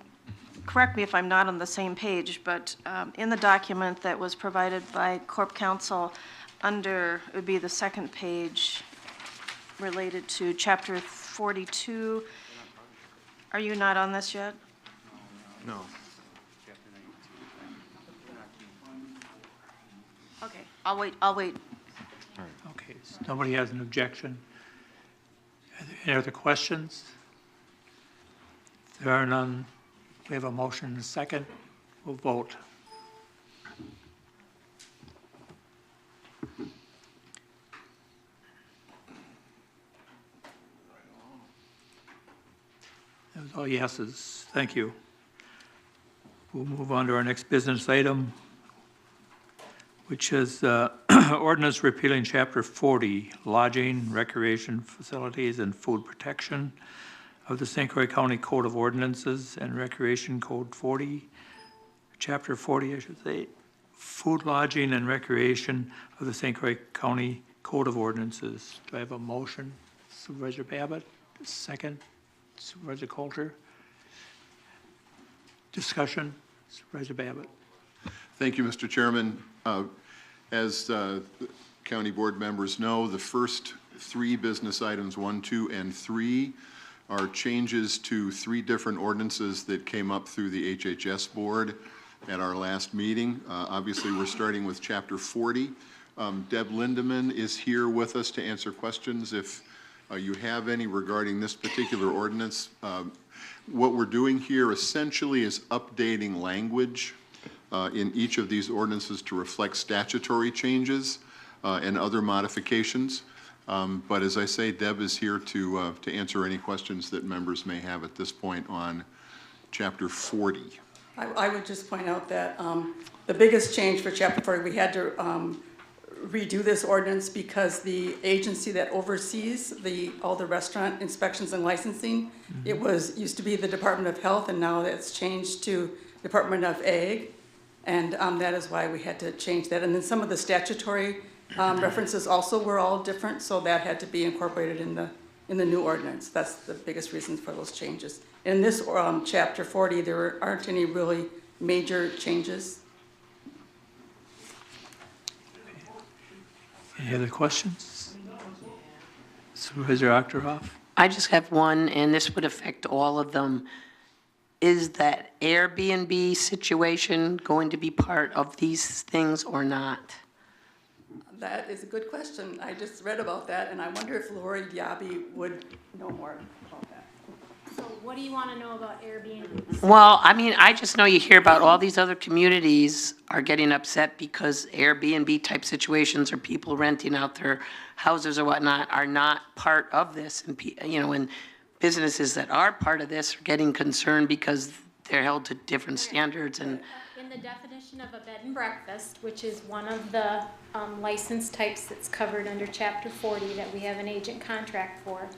correct me if I'm not on the same page, but in the document that was provided by Corp Counsel, under, it would be the second page related to Chapter 42. Are you not on this yet? No. Okay, I'll wait. Okay, so nobody has an objection. Any other questions? If there are none, we have a motion and a second. We'll vote. That was all yeses. Thank you. We'll move on to our next business item, which is ordinance repealing Chapter 40, Lodging, Recreation Facilities, and Food Protection of the St. Croix County Code of Ordinances and Recreation Code 40, Chapter 40, I should say, Food, Lodging, and Recreation of the St. Croix County Code of Ordinances. Do I have a motion? Supervisor Babbitt, second. Supervisor Coulter. Discussion, Supervisor Babbitt. Thank you, Mr. Chairman. As county board members know, the first three business items, 1, 2, and 3, are changes to 3 different ordinances that came up through the HHS board at our last meeting. Obviously, we're starting with Chapter 40. Deb Lindeman is here with us to answer questions if you have any regarding this particular ordinance. What we're doing here essentially is updating language in each of these ordinances to reflect statutory changes and other modifications. But as I say, Deb is here to answer any questions that members may have at this point on Chapter 40. I would just point out that the biggest change for Chapter 40, we had to redo this ordinance because the agency that oversees all the restaurant inspections and licensing, it used to be the Department of Health, and now it's changed to Department of Ag, and that is why we had to change that. And then some of the statutory references also were all different, so that had to be incorporated in the new ordinance. That's the biggest reason for those changes. In this Chapter 40, there aren't any really major changes. Any other questions? Supervisor Ochteroff? I just have one, and this would affect all of them. Is that Airbnb situation going to be part of these things or not? That is a good question. I just read about that, and I wonder if Lori Diaby would know more about that. So what do you want to know about Airbnb? Well, I mean, I just know you hear about all these other communities are getting upset because Airbnb type situations or people renting out their houses or whatnot are not part of this. And, and businesses that are part of this are getting concerned because they're held to different standards and. In the definition of a bed and breakfast, which is one of the license types that's covered under Chapter 40 that we have an agent contract for,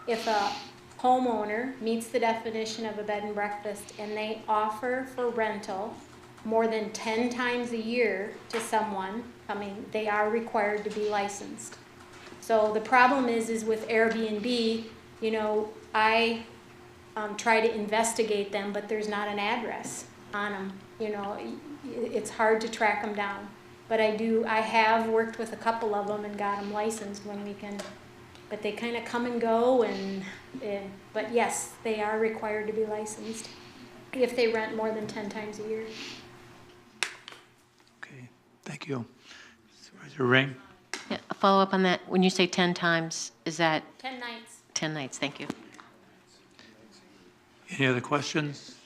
if a homeowner meets the definition of a bed and breakfast and they offer for rental more than 10 times a year to someone, I mean, they are required to be licensed. So the problem is with Airbnb, I try to investigate them, but there's not an address on them. It's hard to track them down. But I have worked with a couple of them and got them licensed when we can, but they kind of come and go but yes, they are required to be licensed if they rent more than 10 times a year. Okay, thank you. Supervisor Ring? Yeah, a follow-up on that. When you say 10 times, is that? 10 nights. 10 nights, thank you. Any other questions?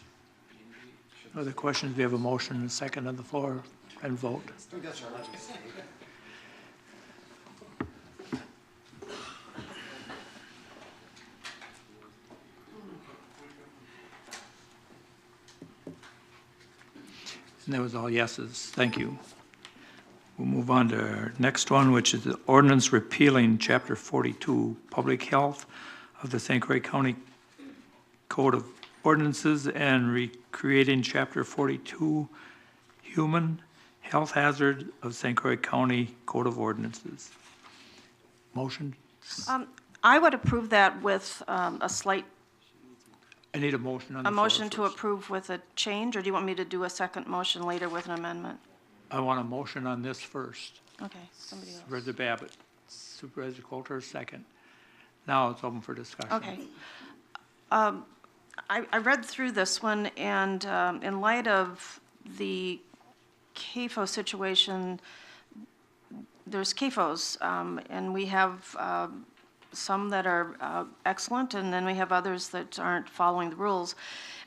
No other questions? We have a motion and a second on the floor and vote. And that was all yeses. Thank you. We'll move on to our next one, which is the ordinance repealing Chapter 42, Public Health of the St. Croix County Code of Ordinances and recreating Chapter 42, Human Health Hazard of St. Croix County Code of Ordinances. Motion? I would approve that with a slight, I need a motion on the a floor motion to first. approve with a change, or do you want me to do a second motion later with an amendment? I want a motion on this first. Okay, somebody else. Supervisor Babbitt, Supervisor Coulter, second. Now it's open for discussion. Okay. I read through this one, and in light of the CAFO situation, there's CAFOs, and we have some that are excellent, and then we have others that aren't following the rules.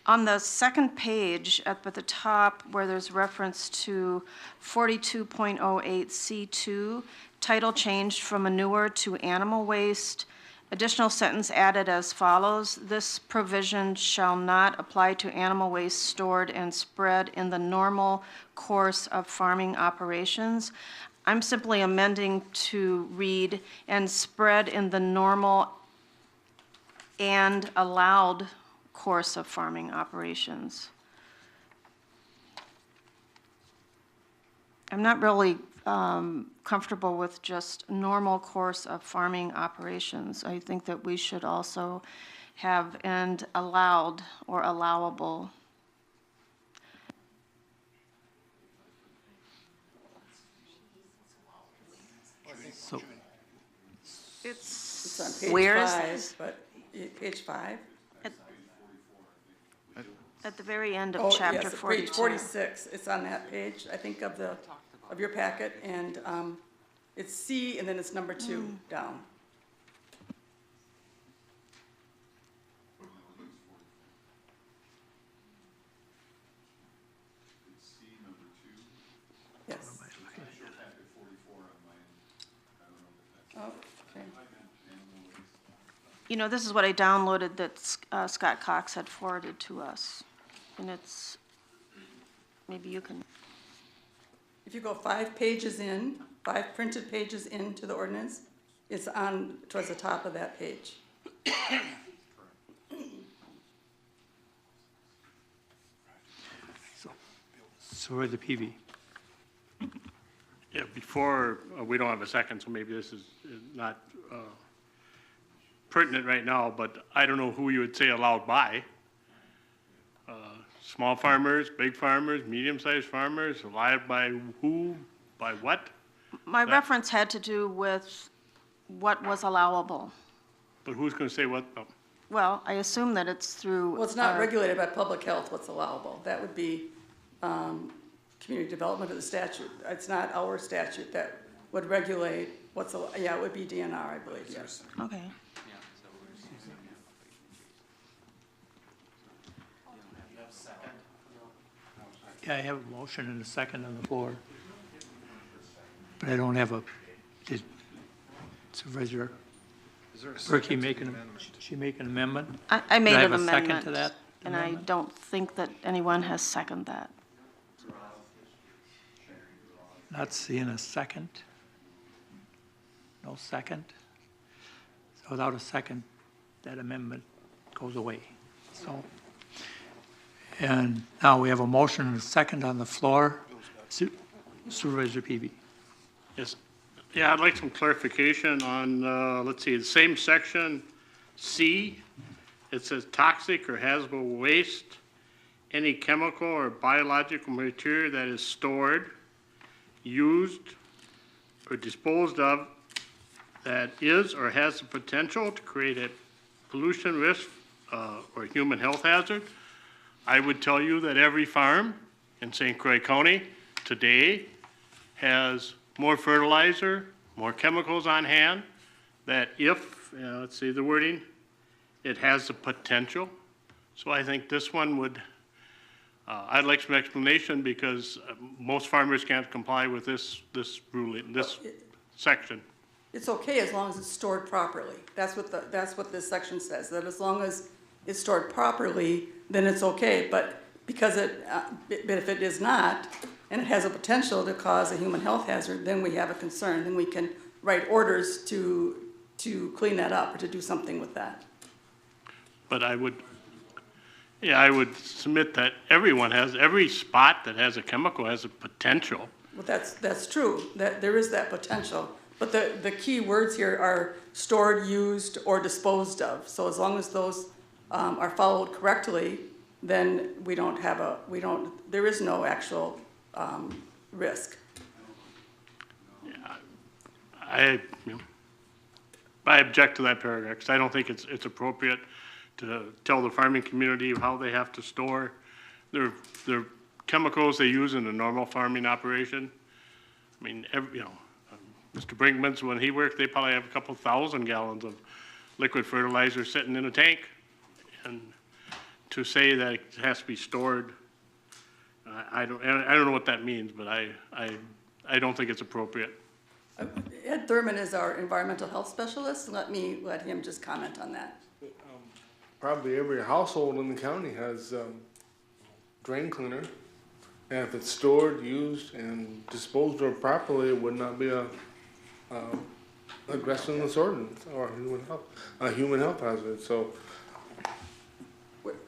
On the second page, up at the top, where there's reference to 42.08C2, title changed from manure to animal waste, additional sentence added as follows: this provision shall not apply to animal waste stored and spread in the normal course of farming operations. I'm simply amending to read, and spread in the normal and allowed course of farming operations. I'm not really comfortable with just normal course of farming operations. I think that we should also have and allowed or allowable. So, It's on page Where is 5, this? but page 5. At the very end Oh, of chapter yes, 42. Page 46, it's on that page, I think, of your packet, and it's C, and then it's number 2 down. Yes. Oh, okay. You know, this is what I downloaded that Scott Cox had forwarded to us. And it's, maybe you can, If you go 5 pages in, 5 printed pages into the ordinance, it's on, towards the top of that page. Supervisor Peavy. Yeah, before, we don't have a second, so maybe this is not pertinent right now, but I don't know who you would say allowed by. Small farmers, big farmers, medium-sized farmers, allowed by who, by what? my reference had to do with what was allowable. But who's gonna say what? Oh. Well, I assume that it's through. Well, it's not regulated by public health, what's allowable. That would be community development of the statute. It's not our statute that would regulate what's, yeah, it would be DNR, I believe, yes. Okay. Yeah, I have a motion and a second on the floor. But I don't have a, did Supervisor Berkey make an, she make an amendment? I made Do I an have a second amendment. to that And I amendment? don't think that anyone has seconded that. Not seeing a second. No second. So without a second, that amendment goes away. So, and now we have a motion and a second on the floor. Supervisor Peavy. Yes, yeah, I'd like some clarification on, let's see, the same section, C. It says toxic or hazardous waste, any chemical or biological material that is stored, used, or disposed of that is or has the potential to create a pollution risk or human health hazard. I would tell you that every farm in St. Croix County today has more fertilizer, more chemicals on hand, that if, let's see the wording, it has the potential. So I think this one would, I'd like some explanation because most farmers can't comply with this ruling, this section. It's okay as long as it's stored properly. That's what this section says, that as long as it's stored properly, then it's okay. But because but if it is not, and it has a potential to cause a human health hazard, then we have a concern. Then we can write orders to clean that up or to do something with that. But I would submit that every spot that has a chemical has a potential. Well, that's true, that there is that potential. But the key words here are stored, used, or disposed of. So as long as those are followed correctly, then there is no actual risk. Yeah, I object to that paragraph because I don't think it's appropriate to tell the farming community how they have to store their chemicals they use in a normal farming operation. I mean, Mr. Brinkman's, when he worked, they probably have a couple thousand gallons of liquid fertilizer sitting in a tank. And to say that it has to be stored, I don't know what that means, but I don't think it's appropriate. Ed Thurman is our environmental health specialist. Let him just comment on that. Probably every household in the county has drain cleaner. And if it's stored, used, and disposed of properly, it would not be a aggressive in this ordinance or a human health hazard. So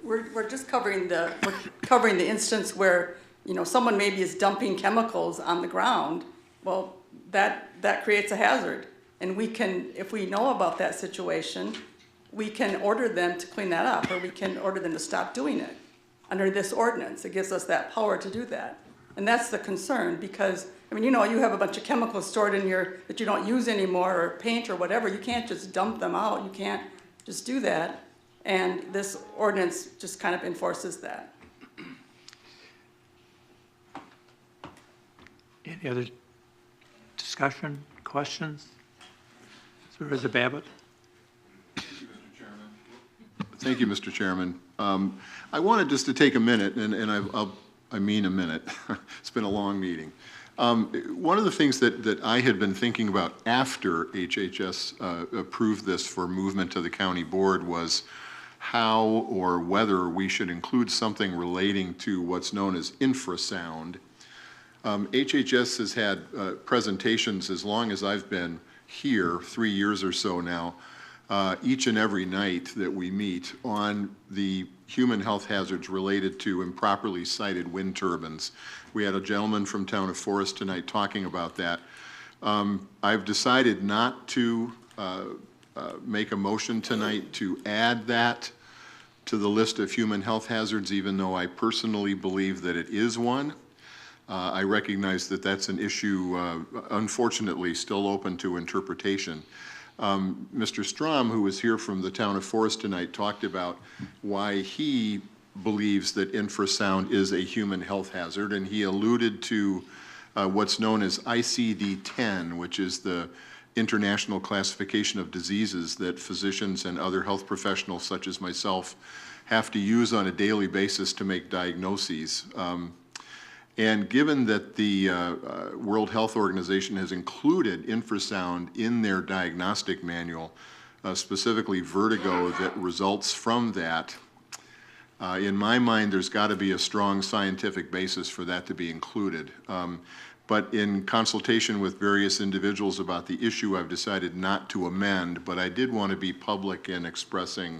we're just covering the instance where someone maybe is dumping chemicals on the ground. Well, that creates a hazard, and we can, if we know about that situation, we can order them to clean that up, or we can order them to stop doing it. Under this ordinance, it gives us that power to do that. And that's the concern, because, you have a bunch of chemicals stored in that you don't use anymore, or paint or whatever. You can't just dump them out. You can't just do that. And this ordinance just kind of enforces that. Any other discussion, questions? Supervisor Babbitt? Thank you, Mr. Chairman. I wanted just to take a minute, and I mean a minute. It's been a long meeting. One of the things that I had been thinking about after HHS approved this for movement to the county board was how or whether we should include something relating to what's known as infrasound. HHS has had presentations as long as I've been here, 3 years or so now, each and every night that we meet on the human health hazards related to improperly sited wind turbines. We had a gentleman from town of Forest tonight talking about that. I've decided not to make a motion tonight to add that to the list of human health hazards, even though I personally believe that it is one. I recognize that that's an issue, unfortunately, still open to interpretation. Mr. Strom, who was here from the town of Forest tonight, talked about why he believes that infrasound is a human health hazard, and he alluded to what's known as ICD-10, which is the international classification of diseases that physicians and other health professionals such as myself have to use on a daily basis to make diagnoses. And given that the World Health Organization has included infrasound in their diagnostic manual, specifically vertigo that results from that, in my mind, there's got to be a strong scientific basis for that to be included. But in consultation with various individuals about the issue, I've decided not to amend, but I did want to be public in expressing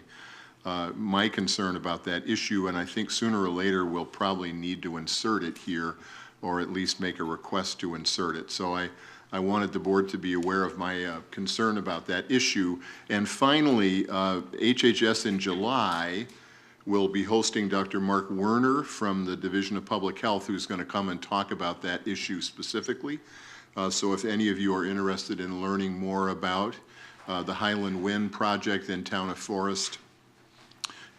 my concern about that issue, and I think sooner or later we'll probably need to insert it here, or at least make a request to insert it. So I wanted the board to be aware of my concern about that issue. And finally, HHS in July will be hosting Dr. Mark Werner from the Division of Public Health, who's going to come and talk about that issue specifically. So if any of you are interested in learning more about the Highland Wind project in Town of Forest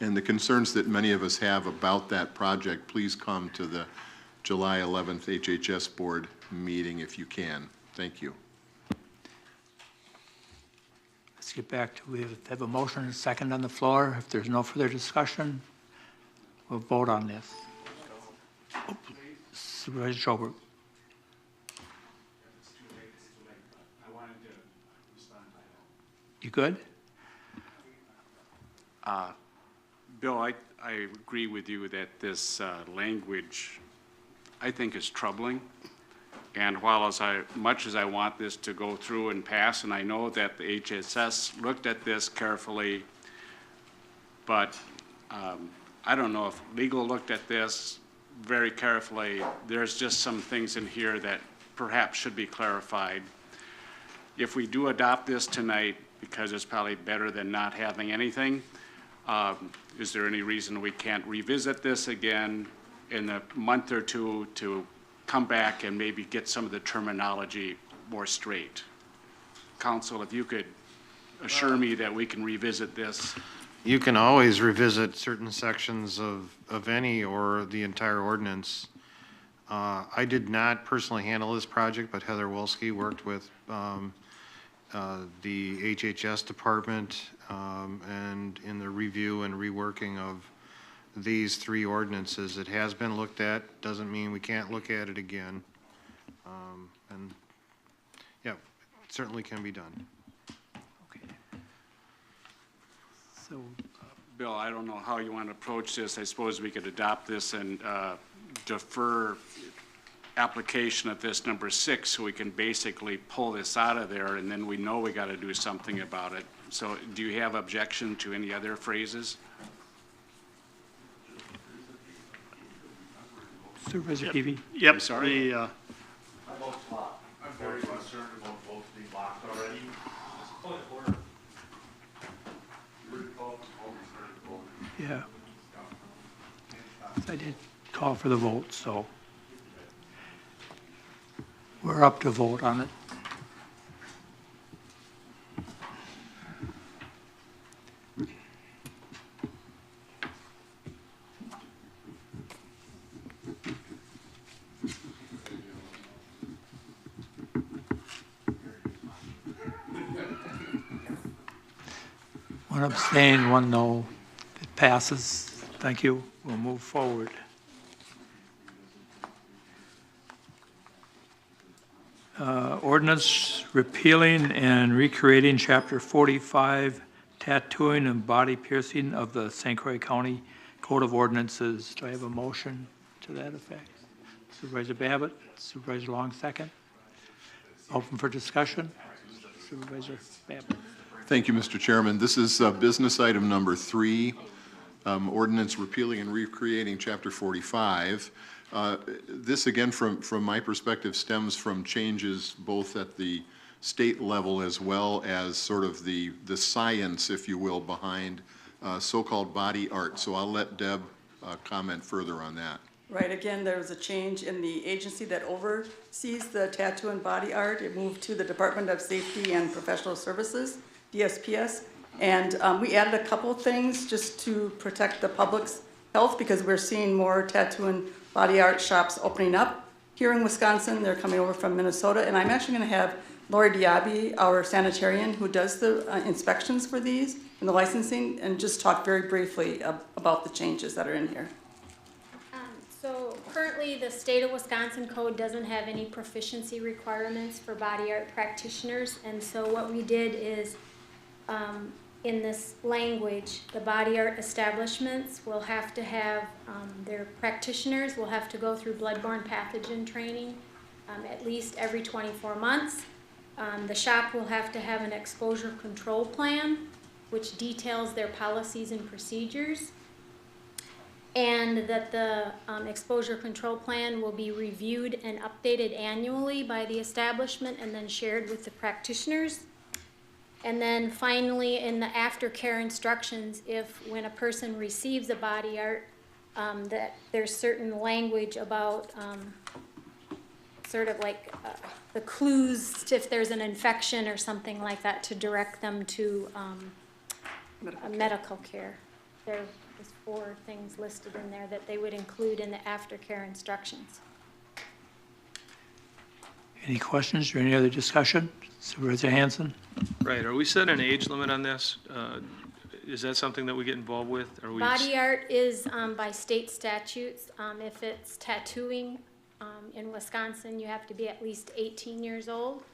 and the concerns that many of us have about that project, please come to the July 11th HHS board meeting if you can. Thank you. Let's get back to, we have a motion and a second on the floor. If there's no further discussion, we'll vote on this. Supervisor Schobert. You good? Bill, I agree with you that this language, I think, is troubling. And while much as I want this to go through and pass, and I know that the HSS looked at this carefully, but I don't know if legal looked at this very carefully. There's just some things in here that perhaps should be clarified. If we do adopt this tonight, because it's probably better than not having anything, is there any reason we can't revisit this again in a month or two to come back and maybe get some of the terminology more straight? Council, if you could assure me that we can revisit this. You can always revisit certain sections of any or the entire ordinance. I did not personally handle this project, but Heather Wolski worked with the HHS department and in the review and reworking of these three ordinances. It has been looked at, doesn't mean we can't look at it again. And yeah, it certainly can be done. Okay. So, Bill, I don't know how you want to approach this. I suppose we could adopt this and defer application of this number 6 so we can basically pull this out of there, and then we know we got to do something about it. So do you have objection to any other phrases? Supervisor Peavy? Yep. I'm sorry? I'm very concerned about votes being locked already. Point of order. Yeah. I did call for the vote, so we're up to vote on it. One abstain, one no. It passes. Thank you. We'll move forward. Ordinance repealing and recreating Chapter 45, tattooing and body piercing of the St. Croix County Code of Ordinances. Do I have a motion to that effect? Supervisor Babbitt, Supervisor Long, second. Open for discussion. Supervisor Babbitt. Thank you, Mr. Chairman. This is business item number 3, ordinance repealing and recreating Chapter 45. This, again, from my perspective, stems from changes both at the state level as well as sort of the science, if you will, behind so-called body art. So I'll let Deb comment further on that. Right, again, there was a change in the agency that oversees the tattoo and body art. It moved to the Department of Safety and Professional Services, DSPS. And we added a couple things just to protect the public's health, because we're seeing more tattoo and body art shops opening up here in Wisconsin. They're coming over from Minnesota. And I'm actually going to have Lori Diaby, our sanitarian who does the inspections for these and the licensing, and just talk very briefly about the changes that are in here. So currently, the state of Wisconsin code doesn't have any proficiency requirements for body art practitioners. And so what we did is, in this language, the body art establishments will have to have, their practitioners will have to go through bloodborne pathogen training at least every 24 months. The shop will have to have an exposure control plan, which details their policies and procedures. And that the exposure control plan will be reviewed and updated annually by the establishment and then shared with the practitioners. And then finally, in the aftercare instructions, if when a person receives a body art, that there's certain language about sort of like the clues if there's an infection or something like that to direct them to medical care. There's 4 things listed in there that they would include in the aftercare instructions. Any questions or any other discussion? Supervisor Hanson? Right, are we setting an age limit on this? Is that something that we get involved with? Are we? Body art is by state statutes. If it's tattooing in Wisconsin, you have to be at least 18 years old.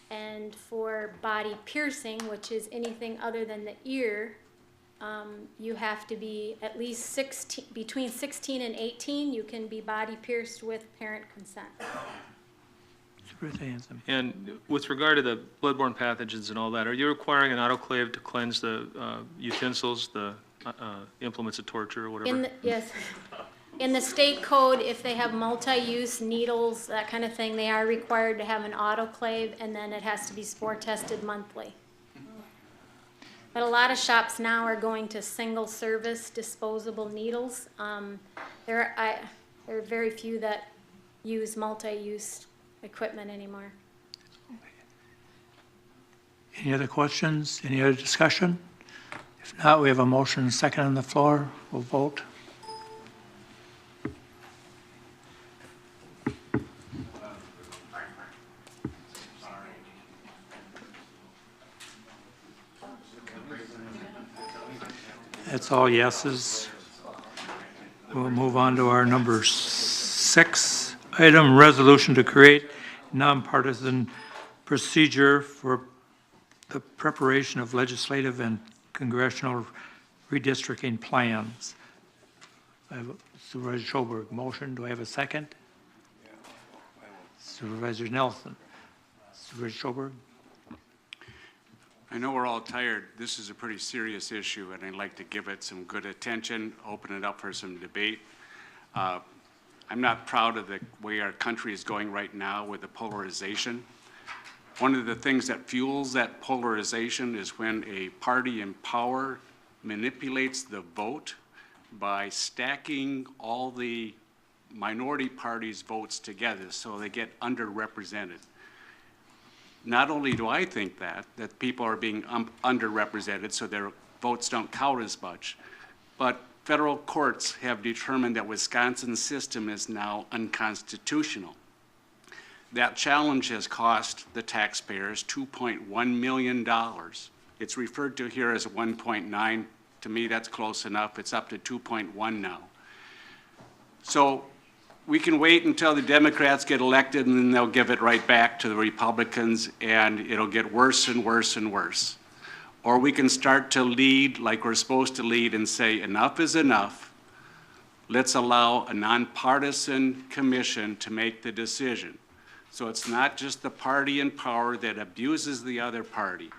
And for body piercing, which is anything other than the ear, you have to be at least between 16 and 18. You can be body pierced with parent consent. Supervisor Hanson? And with regard to the bloodborne pathogens and all that, are you requiring an autoclave to cleanse the utensils, the implements of torture or whatever? Yes. In the state code, if they have multi-use needles, that kind of thing, they are required to have an autoclave, and then it has to be spore tested monthly. But a lot of shops now are going to single-service disposable needles. There are very few that use multi-use equipment anymore. Any other questions? Any other discussion? If not, we have a motion and second on the floor. We'll vote. That's all yeses. We'll move on to our number 6 item, resolution to create nonpartisan procedure for the preparation of legislative and congressional redistricting plans. I have Supervisor Schoberg, motion. Do I have a second? Supervisor Nelson. Supervisor Schoberg. I know we're all tired. This is a pretty serious issue, and I'd like to give it some good attention, open it up for some debate. I'm not proud of the way our country is going right now with the polarization. One of the things that fuels that polarization is when a party in power manipulates the vote by stacking all the minority parties' votes together so they get underrepresented. Not only do I think that people are being underrepresented so their votes don't count as much, but federal courts have determined that Wisconsin's system is now unconstitutional. That challenge has cost the taxpayers $2.1 million. It's referred to here as 1.9. To me, that's close enough. It's up to 2.1 now. So we can wait until the Democrats get elected and then they'll give it right back to the Republicans and it'll get worse and worse and worse. Or we can start to lead like we're supposed to lead and say enough is enough. Let's allow a nonpartisan commission to make the decision. So it's not just the party in power that abuses the other party,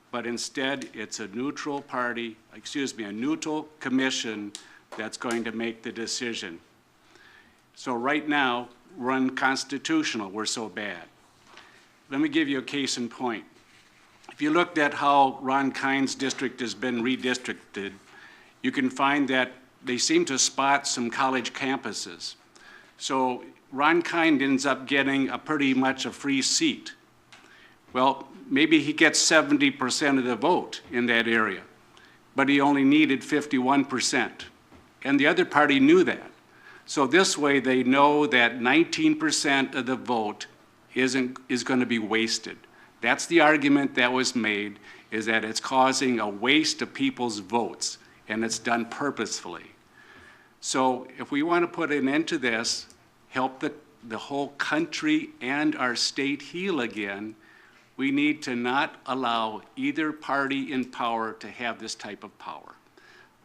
but instead it's a neutral party, a neutral commission that's going to make the decision. So right now, we're unconstitutional, we're so bad. Let me give you a case in point. If you looked at how Ron Kind's district has been redistricted, you can find that they seem to spot some college campuses. So Ron Kind ends up getting pretty much a free seat. Well, maybe he gets 70% of the vote in that area, but he only needed 51%. And the other party knew that. So this way they know that 19% of the vote is going to be wasted. That's the argument that was made, is that it's causing a waste of people's votes, and it's done purposefully. So if we want to put an end to this, help the whole country and our state heal again, we need to not allow either party in power to have this type of power.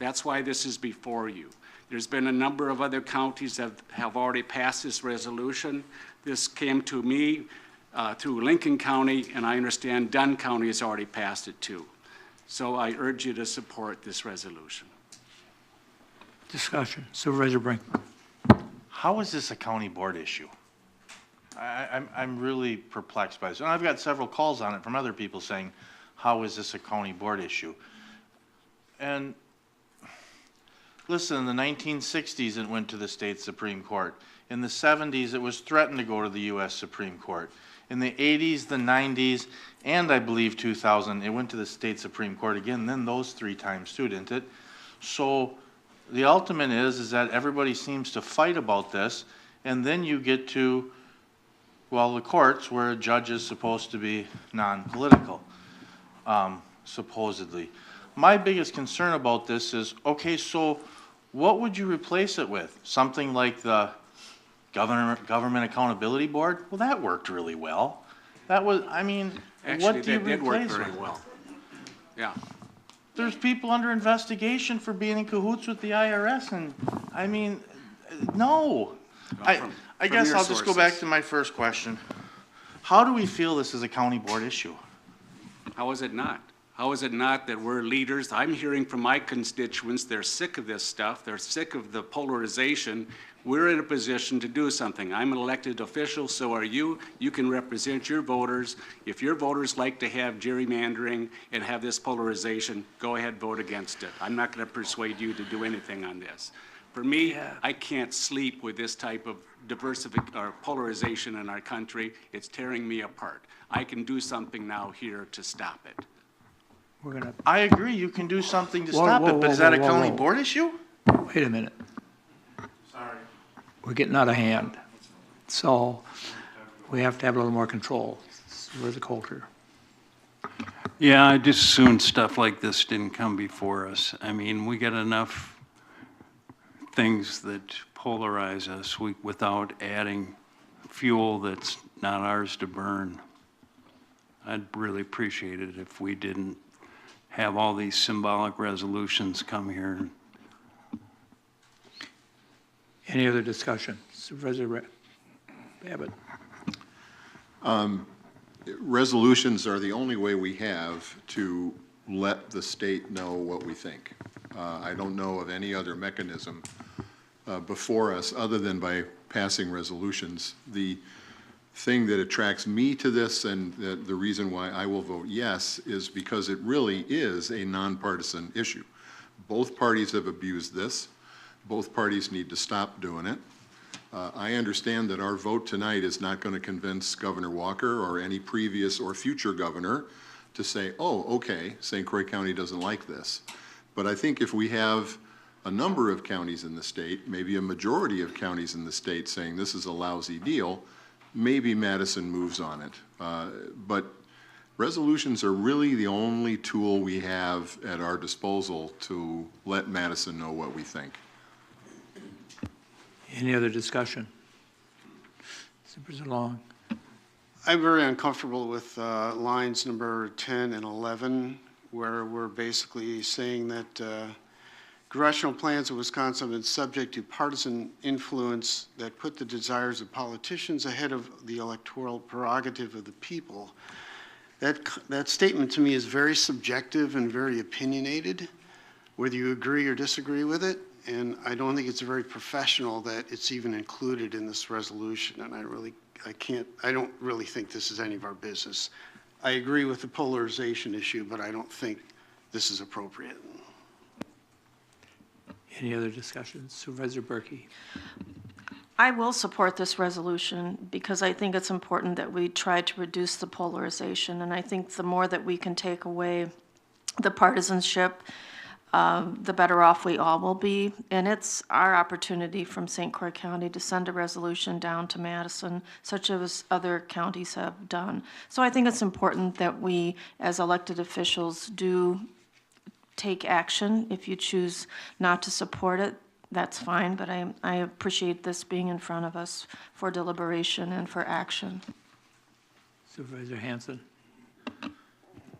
That's why this is before you. There's been a number of other counties that have already passed this resolution. This came to me through Lincoln County, and I understand Dunn County has already passed it too. So I urge you to support this resolution. Discussion. Supervisor Brinkman. How is this a county board issue? I'm really perplexed by this. And I've got several calls on it from other people saying, how is this a county board issue? And listen, in the 1960s, it went to the state Supreme Court. In the 70s, it was threatened to go to the U.S. Supreme Court. In the 80s, the 90s, and I believe 2000, it went to the state Supreme Court again, then those 3 times too, didn't it? So the ultimate is that everybody seems to fight about this, and then you get to, well, the courts where a judge is supposed to be non-political, supposedly. My biggest concern about this is, okay, so what would you replace it with? Something like the Government Accountability Board? Well, that worked really well. That was, I mean, Actually, what do you that did work replace very with? well. Yeah. There's people under investigation for being in cahoots with the IRS, and, I mean, no. I guess your I'll just go back sources. to my first question. How do we feel this is a county board issue? How is it not? How is it not that we're leaders? I'm hearing from my constituents, they're sick of this stuff. They're sick of the polarization. We're in a position to do something. I'm an elected official, so are you. You can represent your voters. If your voters like to have gerrymandering and have this polarization, go ahead, vote against it. I'm not going to persuade you to do anything on this. For me, I can't sleep with this type of or polarization in our country. It's tearing me apart. I can do something now here to stop it. We're gonna, I agree, you can do something to Whoa, stop whoa, it, but whoa, is that a whoa, county whoa. board issue? wait a minute. Sorry. We're getting out of hand. So we have to have a little more control. Where's the culture? Yeah, I just assumed stuff like this didn't come before us. I mean, we get enough things that polarize us without adding fuel that's not ours to burn. I'd really appreciate it if we didn't have all these symbolic resolutions come here. Any other discussion? Supervisor Babbitt. Resolutions are the only way we have to let the state know what we think. I don't know of any other mechanism before us other than by passing resolutions. The thing that attracts me to this and the reason why I will vote yes is because it really is a nonpartisan issue. Both parties have abused this. Both parties need to stop doing it. I understand that our vote tonight is not going to convince Governor Walker or any previous or future governor to say, oh, okay, St. Croix County doesn't like this. But I think if we have a number of counties in the state, maybe a majority of counties in the state saying this is a lousy deal, maybe Madison moves on it. But resolutions are really the only tool we have at our disposal to let Madison know what we think. Any other discussion? Supervisor Long. I'm very uncomfortable with lines number 10 and 11, where we're basically saying that congressional plans of Wisconsin have been subject to partisan influence that put the desires of politicians ahead of the electoral prerogative of the people. That statement to me is very subjective and very opinionated, whether you agree or disagree with it. And I don't think it's very professional that it's even included in this resolution. And I don't really think this is any of our business. I agree with the polarization issue, but I don't think this is appropriate. Any other discussions? Supervisor Berkey. I will support this resolution because I think it's important that we try to reduce the polarization. And I think the more that we can take away the partisanship, the better off we all will be. And it's our opportunity from St. Croix County to send a resolution down to Madison, such as other counties have done. So I think it's important that we, as elected officials, do take action. If you choose not to support it, that's fine, but I appreciate this being in front of us for deliberation and for action. Supervisor Hanson?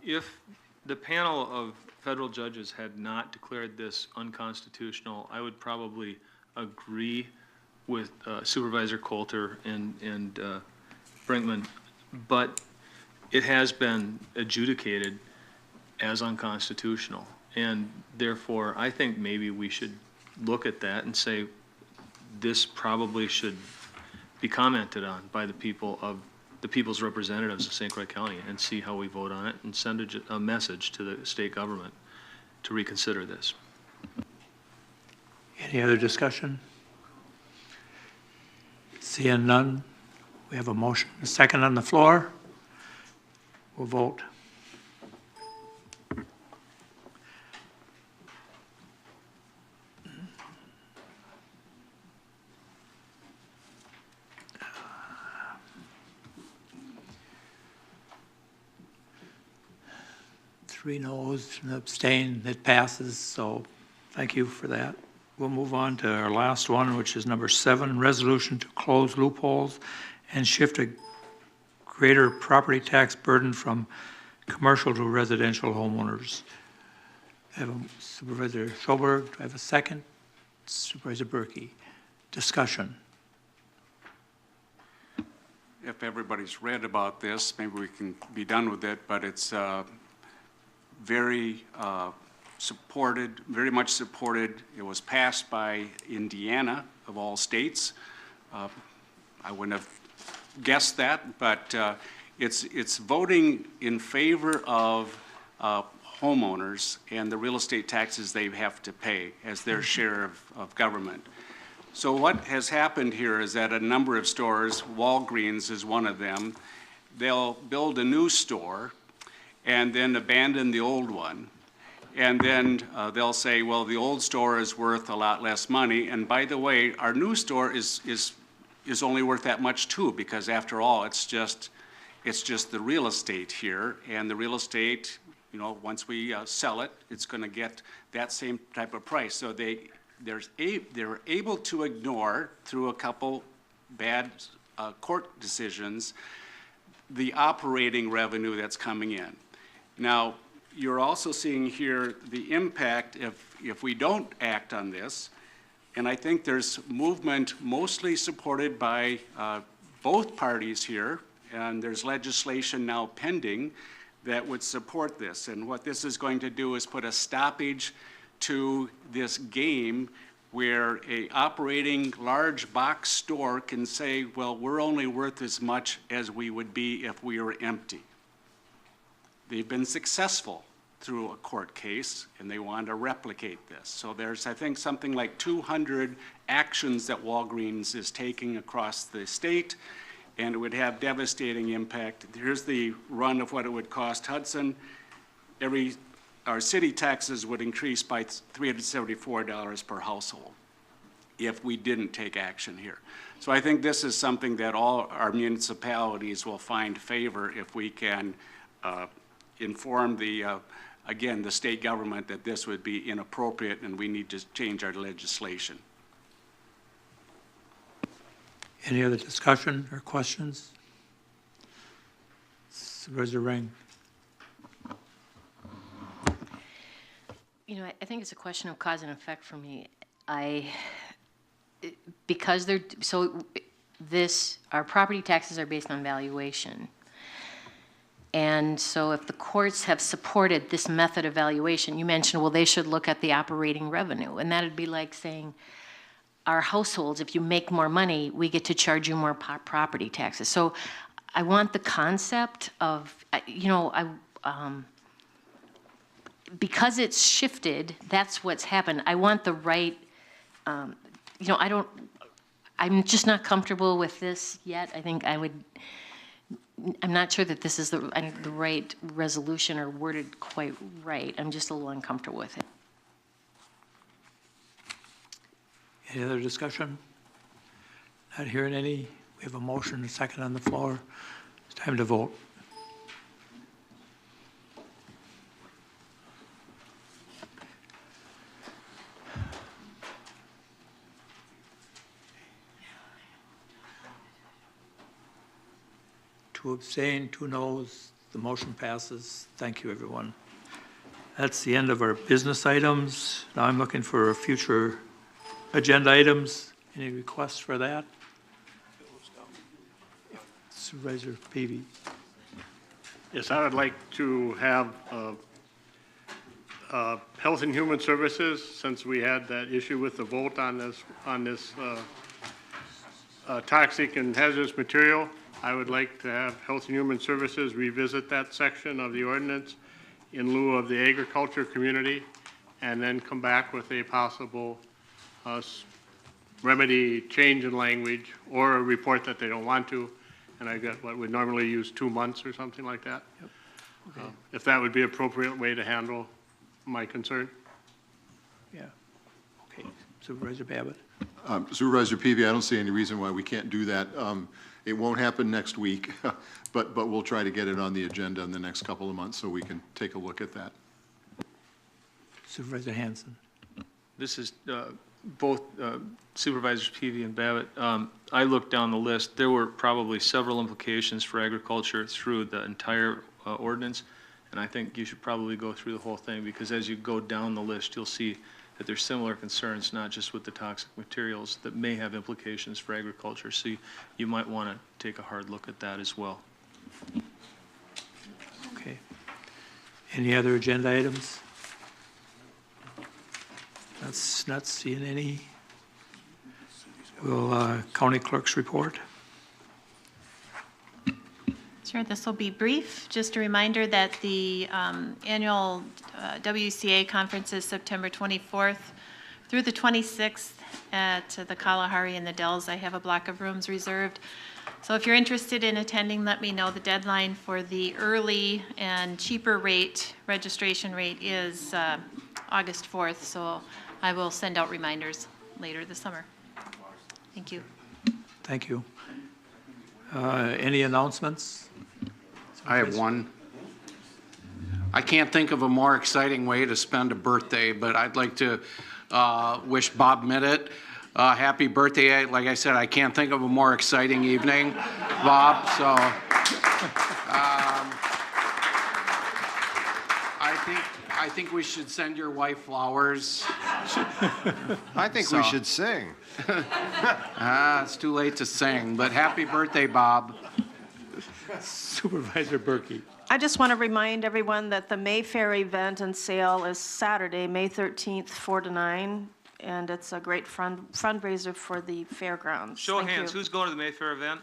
If the panel of federal judges had not declared this unconstitutional, I would probably agree with Supervisor Coulter and Brinkman, but it has been adjudicated as unconstitutional. And therefore, I think maybe we should look at that and say, this probably should be commented on by the people's representatives of St. Croix County, and see how we vote on it, and send a message to the state government to reconsider this. Any other discussion? Seeing none, we have a motion, a second on the floor. We'll vote. Three noes and abstain, it passes, so thank you for that. We'll move on to our last one, which is number 7, resolution to close loopholes and shift a greater property tax burden from commercial to residential homeowners. I have a Supervisor Schoberg, do I have a second? Supervisor Berkey. Discussion. If everybody's read about this, maybe we can be done with it, but it's very supported, very much supported. It was passed by Indiana, of all states. I wouldn't have guessed that, but it's voting in favor of homeowners and the real estate taxes they have to pay as their share of government. So what has happened here is that a number of stores, Walgreens is one of them, they'll build a new store and then abandon the old one. And then they'll say, well, the old store is worth a lot less money. And by the way, our new store is only worth that much too, because after all, it's just the real estate here. And the real estate, you know, once we sell it, it's going to get that same type of price. So they're able to ignore, through a couple bad court decisions, the operating revenue that's coming in. Now, you're also seeing here the impact if we don't act on this, and I think there's movement mostly supported by both parties here, and there's legislation now pending that would support this. And what this is going to do is put a stoppage to this game where a operating large box store can say, well, we're only worth as much as we would be if we were empty. They've been successful through a court case, and they want to replicate this. So there's, I think, something like 200 actions that Walgreens is taking across the state, and it would have devastating impact. Here's the run of what it would cost Hudson. Our city taxes would increase by $374 per household if we didn't take action here. So I think this is something that all our municipalities will find favor if we can inform again, the state government that this would be inappropriate and we need to change our legislation. Any other discussion or questions? Supervisor Ring. You know, I think it's a question of cause and effect for me. Because our property taxes are based on valuation. And so if the courts have supported this method of valuation, you mentioned, well, they should look at the operating revenue. And that'd be like saying, our households, if you make more money, we get to charge you more property taxes. So I want the concept of, because it's shifted, that's what's happened. I want the right, I'm just not comfortable with this yet. I think I'm not sure that this is the right resolution or worded quite right. I'm just a little uncomfortable with it. Any other discussion? Not hearing any. We have a motion, a second on the floor. It's time to vote. 2 abstain, 2 noes. The motion passes. Thank you, everyone. That's the end of our business items. Now I'm looking for future agenda items. Any requests for that? Supervisor Peavy. Yes, I would like to have Health and Human Services, since we had that issue with the vote on this toxic and hazardous material. I would like to have Health and Human Services revisit that section of the ordinance in lieu of the agriculture community, and then come back with a possible remedy change in language, or a report that they don't want to, and I got what would normally use 2 months or something like that. Yep. Okay. If that would be an appropriate way to handle my concern. Yeah. Okay. Supervisor Babbitt. Supervisor Peavy, I don't see any reason why we can't do that. It won't happen next week, but we'll try to get it on the agenda in the next couple of months so we can take a look at that. Supervisor Hanson. This is both Supervisors Peavy and Babbitt. I looked down the list. There were probably several implications for agriculture through the entire ordinance, and I think you should probably go through the whole thing, because as you go down the list, you'll see that there's similar concerns, not just with the toxic materials, that may have implications for agriculture. So you might want to take a hard look at that as well. Okay. Any other agenda items? That's not seeing any. Will county clerk's report? Sure, this will be brief. Just a reminder that the annual WCA conference is September 24th through the 26th at the Kalahari and the Dells. I have a block of rooms reserved. So if you're interested in attending, let me know. The deadline for the early and cheaper rate, registration rate, is August 4th. So I will send out reminders later this summer. Thank you. Thank you. Any announcements? I have one. I can't think of a more exciting way to spend a birthday, but I'd like to wish Bob Middett happy birthday. Like I said, I can't think of a more exciting evening, Bob. So I think we should send your wife flowers. I think we should sing. It's too late to sing, but happy birthday, Bob. Supervisor Berkey. I just want to remind everyone that the Mayfair event and sale is Saturday, May 13th, 4 to 9, and it's a great fundraiser for the fairgrounds. Show of Thank hands, you. who's going to the Mayfair event?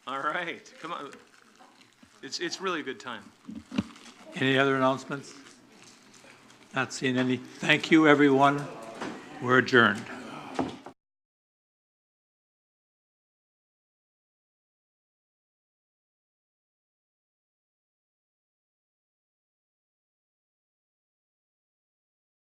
All right, come on. It's really a good time. Any other announcements? Not seeing any. Thank you, everyone. We're adjourned.